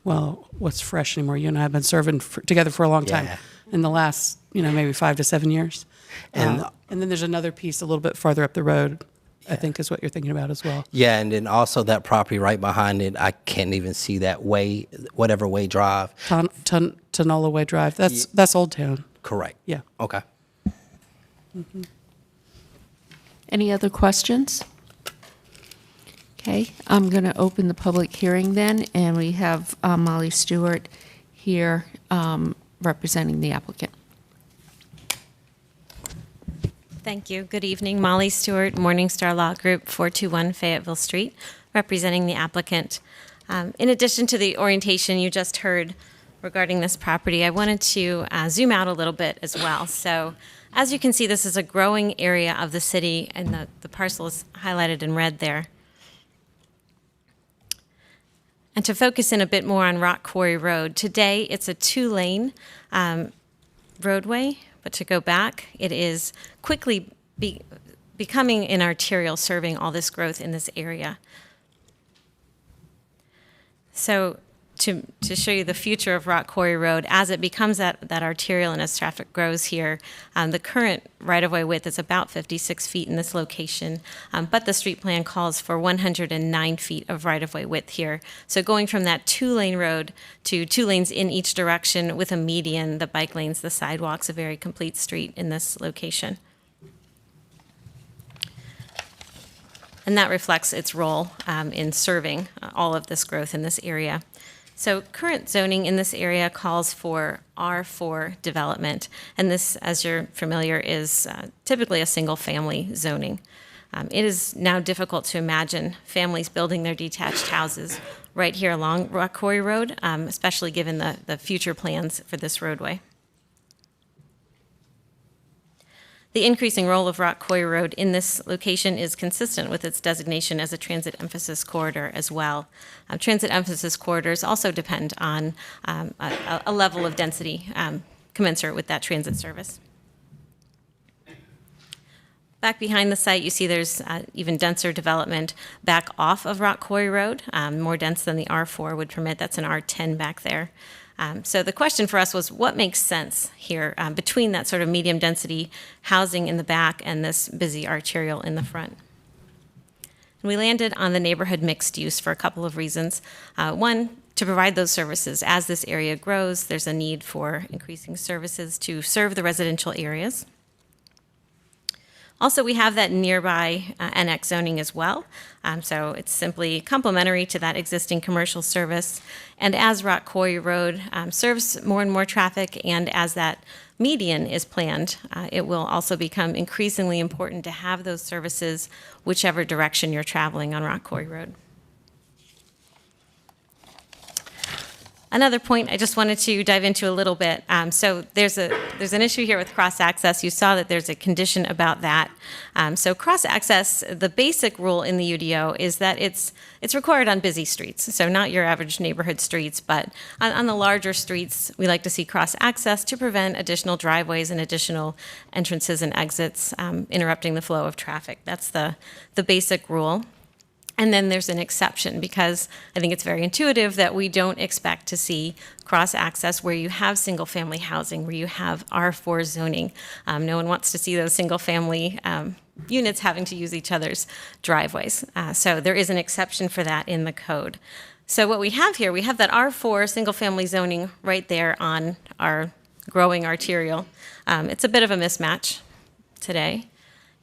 well, what's fresh anymore? You and I have been serving together for a long time in the last, maybe 5 to 7 years. And then there's another piece a little bit farther up the road, I think is what you're thinking about as well. Yeah, and then also that property right behind it, I can't even see that way, whatever way drive. Tanola Way Drive, that's Old Town. Correct. Yeah. Okay. Any other questions? Okay, I'm going to open the public hearing then, and we have Molly Stewart here representing the applicant. Thank you. Good evening. Molly Stewart, Morningstar Law Group, 421 Fayetteville Street, representing the applicant. In addition to the orientation you just heard regarding this property, I wanted to zoom out a little bit as well. So as you can see, this is a growing area of the city, and the parcel is highlighted in red there. And to focus in a bit more on Rock Quarry Road, today it's a 2-lane roadway, but to go back, it is quickly becoming an arterial serving all this growth in this area. So to show you the future of Rock Quarry Road, as it becomes that arterial and as traffic grows here, the current right-of-way width is about 56 feet in this location, but the street plan calls for 109 feet of right-of-way width here. So going from that 2-lane road to 2 lanes in each direction with a median, the bike lanes, the sidewalks, a very complete street in this location. And that reflects its role in serving all of this growth in this area. So current zoning in this area calls for R4 development, and this, as you're familiar, is typically a single-family zoning. It is now difficult to imagine families building their detached houses right here along Rock Quarry Road, especially given the future plans for this roadway. The increasing role of Rock Quarry Road in this location is consistent with its designation as a transit emphasis corridor as well. Transit emphasis corridors also depend on a level of density commensurate with that transit service. Back behind the site, you see there's even denser development back off of Rock Quarry Road, more dense than the R4 would permit. That's an R10 back there. So the question for us was, what makes sense here between that sort of medium density housing in the back and this busy arterial in the front? And we landed on the neighborhood mixed use for a couple of reasons. One, to provide those services. As this area grows, there's a need for increasing services to serve the residential areas. Also, we have that nearby NX zoning as well. So it's simply complementary to that existing commercial service. And as Rock Quarry Road serves more and more traffic, and as that median is planned, it will also become increasingly important to have those services whichever direction you're traveling on Rock Quarry Road. Another point I just wanted to dive into a little bit. So there's an issue here with cross-access. You saw that there's a condition about that. So cross-access, the basic rule in the UDO is that it's required on busy streets. So not your average neighborhood streets, but on the larger streets, we like to see cross-access to prevent additional driveways and additional entrances and exits interrupting the flow of traffic. That's the basic rule. And then there's an exception, because I think it's very intuitive that we don't expect to see cross-access where you have single-family housing, where you have R4 zoning. No one wants to see those single-family units having to use each other's driveways. So there is an exception for that in the code. So what we have here, we have that R4 single-family zoning right there on our growing arterial. It's a bit of a mismatch today.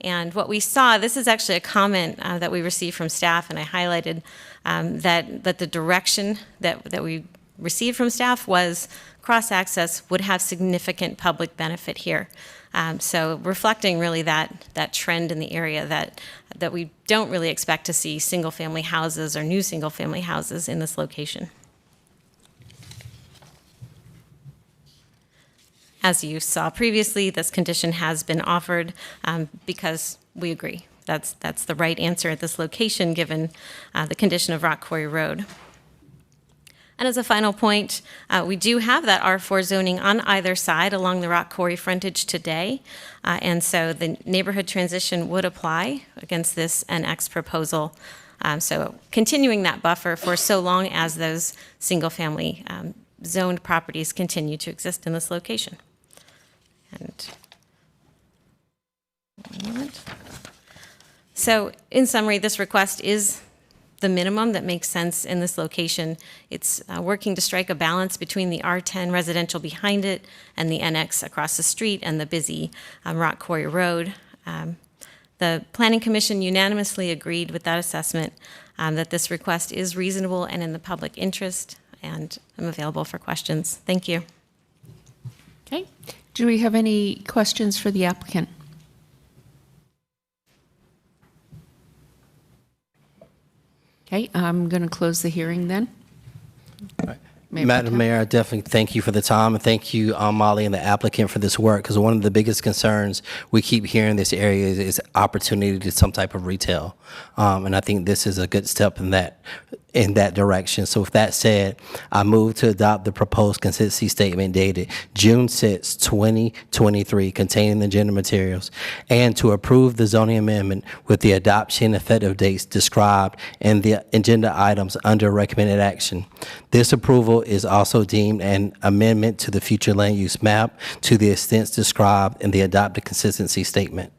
And what we saw, this is actually a comment that we received from staff, and I highlighted that the direction that we received from staff was cross-access would have significant public benefit here. So reflecting really that trend in the area that we don't really expect to see single-family houses or new single-family houses in this location. As you saw previously, this condition has been offered because we agree. That's the right answer at this location, given the condition of Rock Quarry Road. And as a final point, we do have that R4 zoning on either side along the Rock Quarry frontage today. And so the neighborhood transition would apply against this NX proposal. So continuing that buffer for so long as those single-family zoned properties continue to exist in this location. And one moment. So in summary, this request is the minimum that makes sense in this location. It's working to strike a balance between the R10 residential behind it and the NX across the street and the busy Rock Quarry Road. The Planning Commission unanimously agreed with that assessment that this request is reasonable and in the public interest, and I'm available for questions. Thank you. Okay. Do we have any questions for the applicant? Okay, I'm going to close the hearing then. Madam Mayor, I definitely thank you for the time, and thank you, Molly, and the applicant for this work, because one of the biggest concerns we keep hearing in this area is opportunity to some type of retail, and I think this is a good step in that direction. So with that said, I move to adopt the proposed consistency statement dated June 6, 2023, containing the agenda materials, and to approve the zoning amendment with the adoption effective dates described in the agenda items under recommended action. This approval is also deemed an amendment to the future land use map to the extent described in the adopted consistency statement.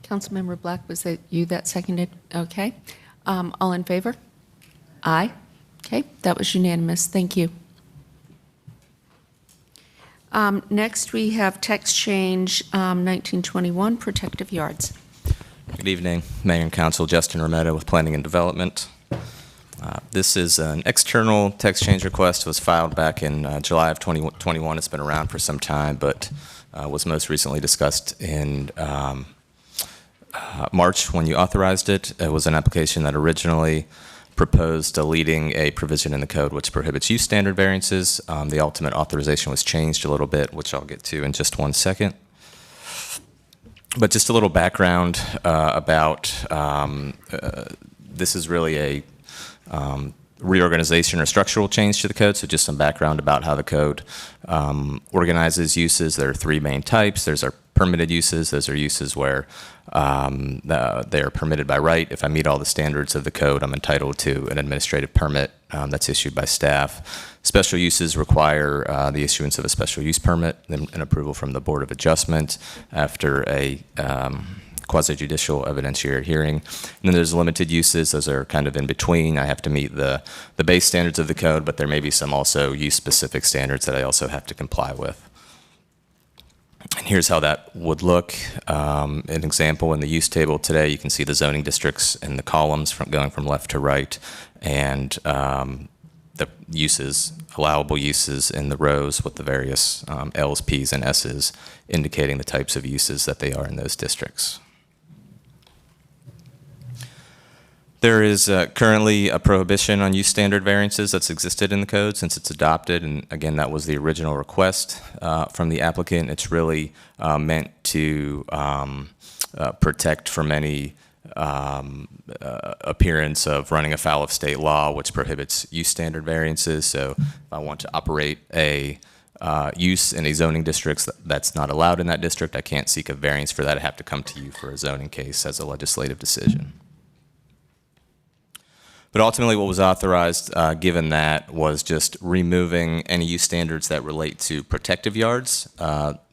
Councilmember Black, was that you that seconded? Okay. All in favor? Aye. Okay, that was unanimous. Thank you. Next, we have text change 1921, protective yards. Good evening, Mayor and Council. Justin Romero with Planning and Development. This is an external text change request. It was filed back in July of 2021. It's been around for some time, but was most recently discussed in March when you authorized it. It was an application that originally proposed deleting a provision in the code which prohibits use standard variances. The ultimate authorization was changed a little bit, which I'll get to in just one second. But just a little background about this is really a reorganization or structural change to the code. So just some background about how the code organizes uses. There are three main types. There's our permitted uses. Those are uses where they are permitted by right. If I meet all the standards of the code, I'm entitled to an administrative permit that's issued by staff. Special uses require the issuance of a special use permit and approval from the Board of Adjustment after a quasi-judicial evidentiary hearing. And then there's limited uses. Those are kind of in between. I have to meet the base standards of the code, but there may be some also use-specific standards that I also have to comply with. And here's how that would look. An example in the use table today, you can see the zoning districts in the columns going from left to right, and the uses, allowable uses in the rows with the various L's, P's, and S's indicating the types of uses that they are in those districts. There is currently a prohibition on use standard variances that's existed in the code since it's adopted, and again, that was the original request from the applicant. It's really meant to protect from any appearance of running afoul of state law, which prohibits use standard variances. So if I want to operate a use in a zoning district that's not allowed in that district, I can't seek a variance for that. I have to come to you for a zoning case as a legislative decision. But ultimately what was authorized, given that, was just removing any use standards that relate to protective yards.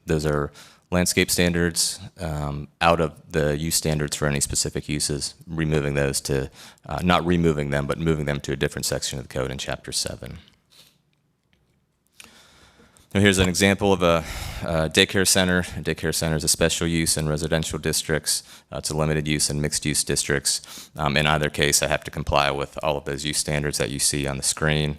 Those are landscape standards out of the use standards for any specific uses, removing those to, not removing them, but moving them to a different section of the code in Chapter 7. Now here's an example of a daycare center. A daycare center is a special use in residential districts. It's a limited use in mixed use districts. In either case, I have to comply with all of those use standards that you see on the screen.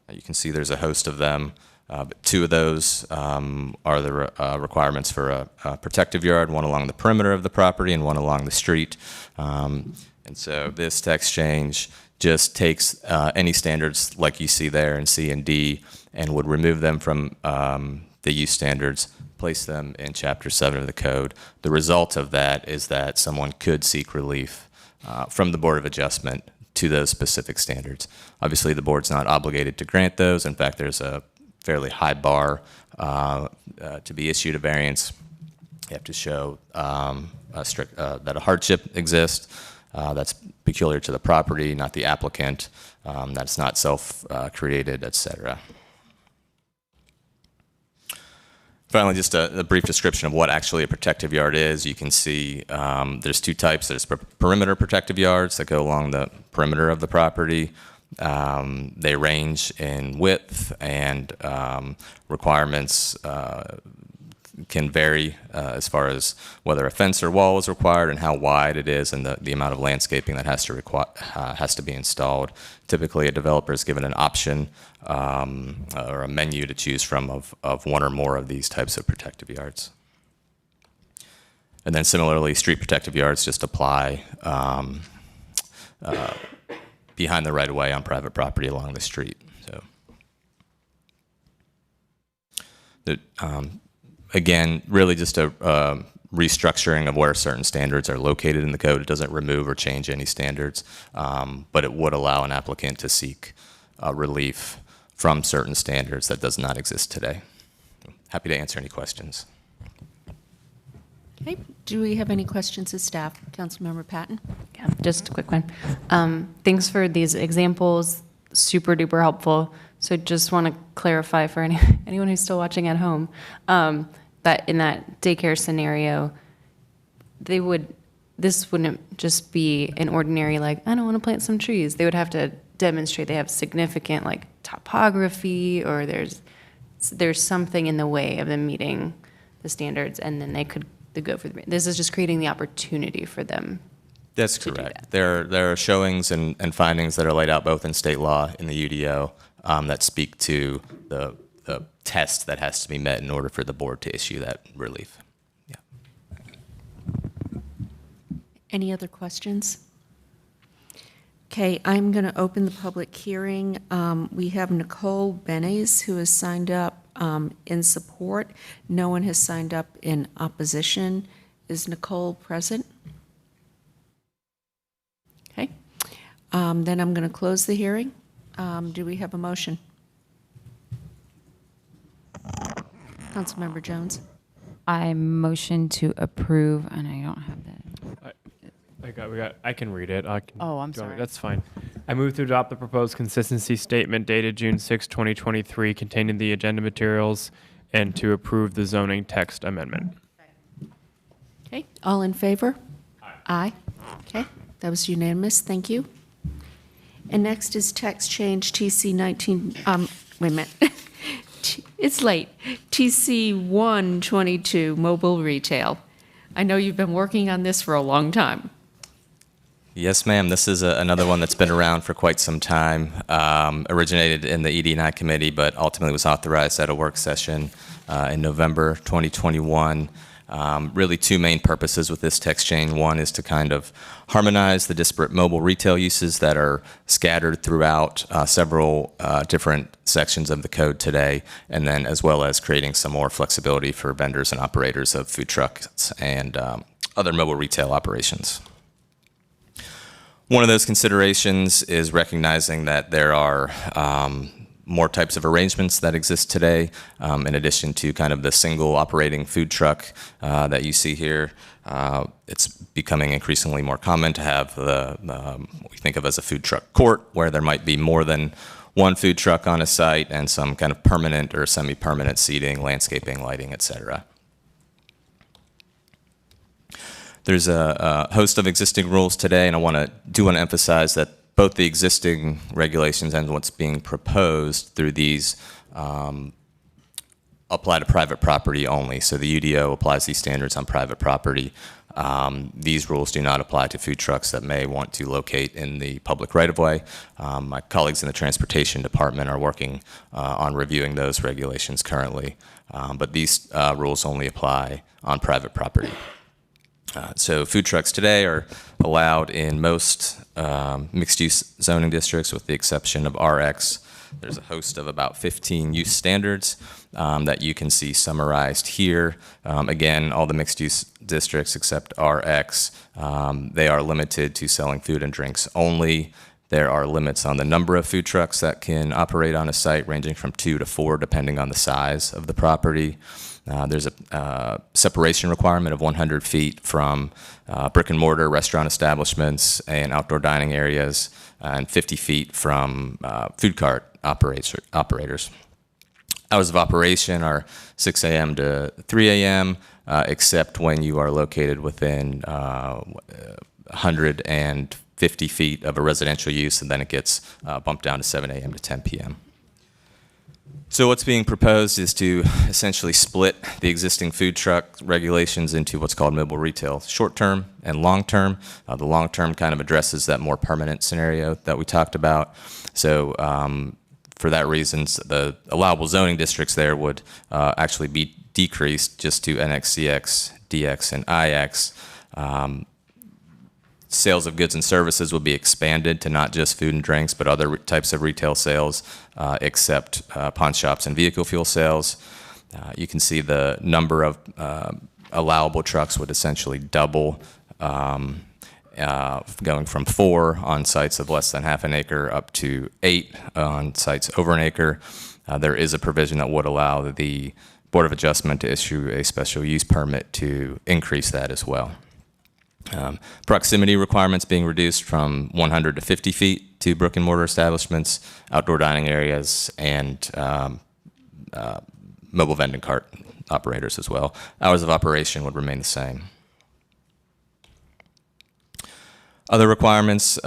You can see there's a host of them. But two of those are the requirements for a protective yard, one along the perimeter of the property and one along the street. And so this text change just takes any standards like you see there in C and D and would remove them from the use standards, place them in Chapter 7 of the code. The result of that is that someone could seek relief from the Board of Adjustment to those specific standards. Obviously, the board's not obligated to grant those. In fact, there's a fairly high bar to be issued a variance. You have to show that a hardship exists that's peculiar to the property, not the applicant, that's not self-created, etc. Finally, just a brief description of what actually a protective yard is. You can see there's two types. There's perimeter protective yards that go along the perimeter of the property. They range in width, and requirements can vary as far as whether a fence or wall is required and how wide it is and the amount of landscaping that has to be installed. Typically, a developer is given an option or a menu to choose from of one or more of these types of protective yards. And then similarly, street protective yards just apply behind the right-of-way on private property along the street. So, again, really just a restructuring of where certain standards are located in the code. It doesn't remove or change any standards, but it would allow an applicant to seek relief from certain standards that does not exist today. Happy to answer any questions. Okay, do we have any questions of staff? Councilmember Patton? Yeah, just a quick one. Thanks for these examples, super duper helpful. So just want to clarify for anyone who's still watching at home, that in that daycare scenario, this wouldn't just be an ordinary, like, I don't want to plant some trees. They would have to demonstrate they have significant, like, topography, or there's something in the way of them meeting the standards, and then they could go for this is just creating the opportunity for them. That's correct. There are showings and findings that are laid out both in state law and the UDO that speak to the test that has to be met in order for the board to issue that relief. Yeah. Any other questions? Okay, I'm going to open the public hearing. We have Nicole Benes, who has signed up in support. No one has signed up in opposition. Is Nicole present? Okay. Then I'm going to close the hearing. Do we have a motion? Councilmember Jones. I motion to approve, and I don't have that. I can read it. Oh, I'm sorry. That's fine. I move to adopt the proposed consistency statement dated June 6, 2023, containing the agenda materials, and to approve the zoning text amendment. Okay, all in favor? Aye. Okay, that was unanimous. Thank you. And next is text change TC 19, wait a minute. It's late. TC 122, mobile retail. I know you've been working on this for a long time. Yes, ma'am. This is another one that's been around for quite some time. Originated in the ED&I committee, but ultimately was authorized at a work session in November 2021. Really two main purposes with this text change. One is to kind of harmonize the disparate mobile retail uses that are scattered throughout several different sections of the code today, and then as well as creating some more flexibility for vendors and operators of food trucks and other mobile retail operations. One of those considerations is recognizing that there are more types of arrangements that exist today, in addition to kind of the single operating food truck that you see here. It's becoming increasingly more common to have what we think of as a food truck court, where there might be more than one food truck on a site and some kind of permanent or semi-permanent seating, landscaping, lighting, et cetera. There's a host of existing rules today, and I want to emphasize that both the existing regulations and what's being proposed through these apply to private property only. So the UDO applies these standards on private property. These rules do not apply to food trucks that may want to locate in the public right-of-way. My colleagues in the transportation department are working on reviewing those regulations currently, but these rules only apply on private property. So food trucks today are allowed in most mixed-use zoning districts with the exception of RX. There's a host of about 15 use standards that you can see summarized here. Again, all the mixed-use districts except RX, they are limited to selling food and drinks only. There are limits on the number of food trucks that can operate on a site, ranging from 2 to 4, depending on the size of the property. There's a separation requirement of 100 feet from brick and mortar restaurant establishments and outdoor dining areas, and 50 feet from food cart operators. Hours of operation are 6 a.m. to 3 a.m., except when you are located within 150 feet of a residential use, and then it gets bumped down to 7 a.m. to 10 p.m. So what's being proposed is to essentially split the existing food truck regulations into what's called mobile retail short-term and long-term. The long-term kind of addresses that more permanent scenario that we talked about. So for that reason, the allowable zoning districts there would actually be decreased just to NXCX DX, and IX. Sales of goods and services will be expanded to not just food and drinks, but other types of retail sales, except pawn shops and vehicle fuel sales. You can see the number of allowable trucks would essentially double, going from 4 on sites of less than half an acre up to 8 on sites over an acre. There is a provision that would allow the Board of Adjustment to issue a special use permit to increase that as well. Proximity requirements being reduced from 100 to 50 feet to brick and mortar establishments, outdoor dining areas, and mobile vending cart operators as well. Hours of operation would remain the same. Other requirements,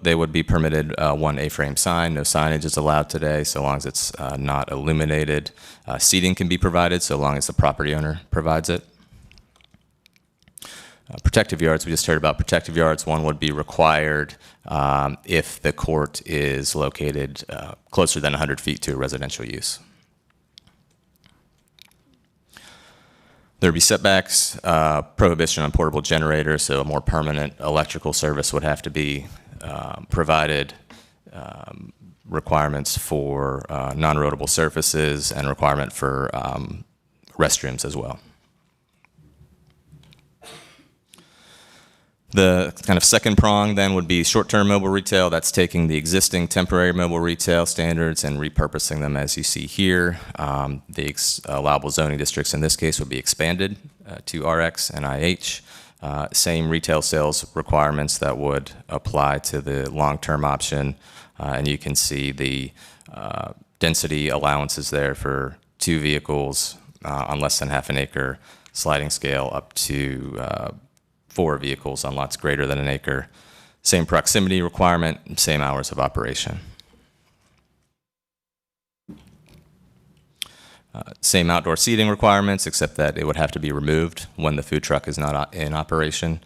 they would be permitted 1 A-frame sign. No signage is allowed today so long as it's not illuminated. Seating can be provided so long as the property owner provides it. Protective yards, we just heard about protective yards. One would be required if the court is located closer than 100 feet to a residential use. There would be setbacks, prohibition on portable generators, so a more permanent electrical service would have to be provided, requirements for non-roadable surfaces, and requirement for restrooms as well. The kind of second prong then would be short-term mobile retail. That's taking the existing temporary mobile retail standards and repurposing them as you see here. The allowable zoning districts in this case would be expanded to RX and IH. Same retail sales requirements that would apply to the long-term option. And you can see the density allowances there for 2 vehicles on less than half an acre, sliding scale up to 4 vehicles on lots greater than an acre. Same proximity requirement, same hours of operation. Same outdoor seating requirements, except that it would have to be removed when the food truck is not in operation.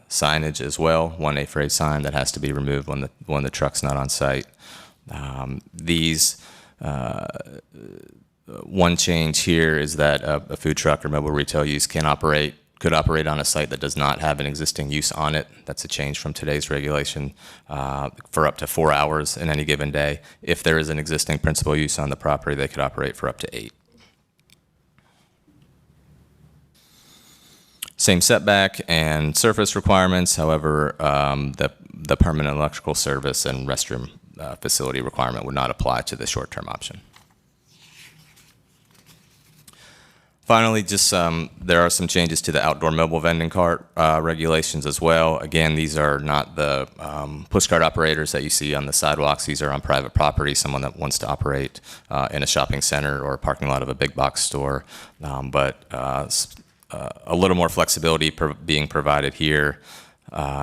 Signage as well, 1 A-frame sign that has to be removed when the truck's not on site. One change here is that a food truck or mobile retail use could operate on a site that does not have an existing use on it. That's a change from today's regulation for up to 4 hours in any given day. If there is an existing principal use on the property, they could operate for up to 8. Same setback and surface requirements. However, the permanent electrical service and restroom facility requirement would not apply to the short-term option. Finally, just there are some changes to the outdoor mobile vending cart regulations as well. Again, these are not the push cart operators that you see on the sidewalks. These are on private property, someone that wants to operate in a shopping center or a parking lot of a big box store. But a little more flexibility being provided here,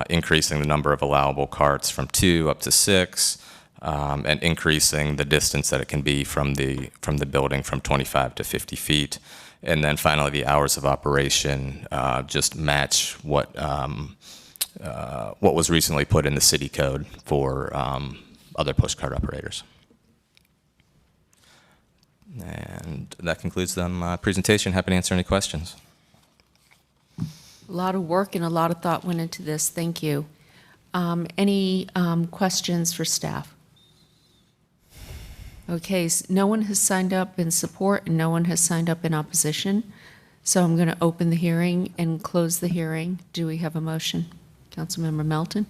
increasing the number of allowable carts from 2 up to 6, and increasing the distance that it can be from the building from 25 to 50 feet. And then finally, the hours of operation just match what was recently put in the city code for other push cart operators. And that concludes my presentation. Happy to answer any questions. A lot of work and a lot of thought went into this. Thank you. Any questions for staff? Okay, no one has signed up in support and no one has signed up in opposition. So I'm going to open the hearing and close the hearing. Do we have a motion? Councilmember Melton?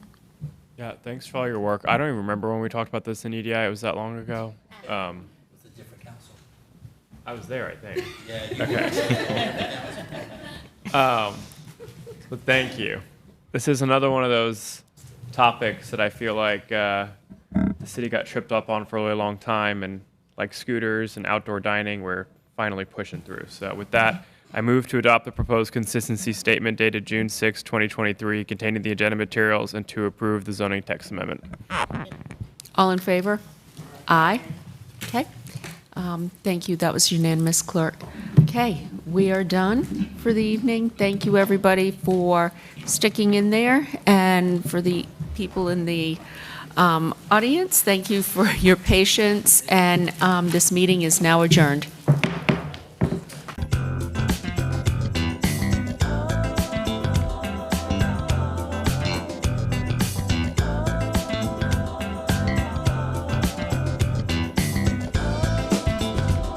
Yeah, thanks for all your work. I don't even remember when we talked about this in EDI. It was that long ago. It was a different council. I was there, I think. Yeah. Okay. But thank you. This is another one of those topics that I feel like the city got tripped up on for a really long time, and like scooters and outdoor dining, we're finally pushing through. So with that, I move to adopt the proposed consistency statement dated June 6, 2023, containing the agenda materials, and to approve the zoning text amendment. All in favor? Aye. Okay. Thank you. That was unanimous, clerk. Okay, we are done for the evening. Thank you, everybody, for sticking in there, and for the people in the audience, thank you for your patience, and this meeting is now adjourned.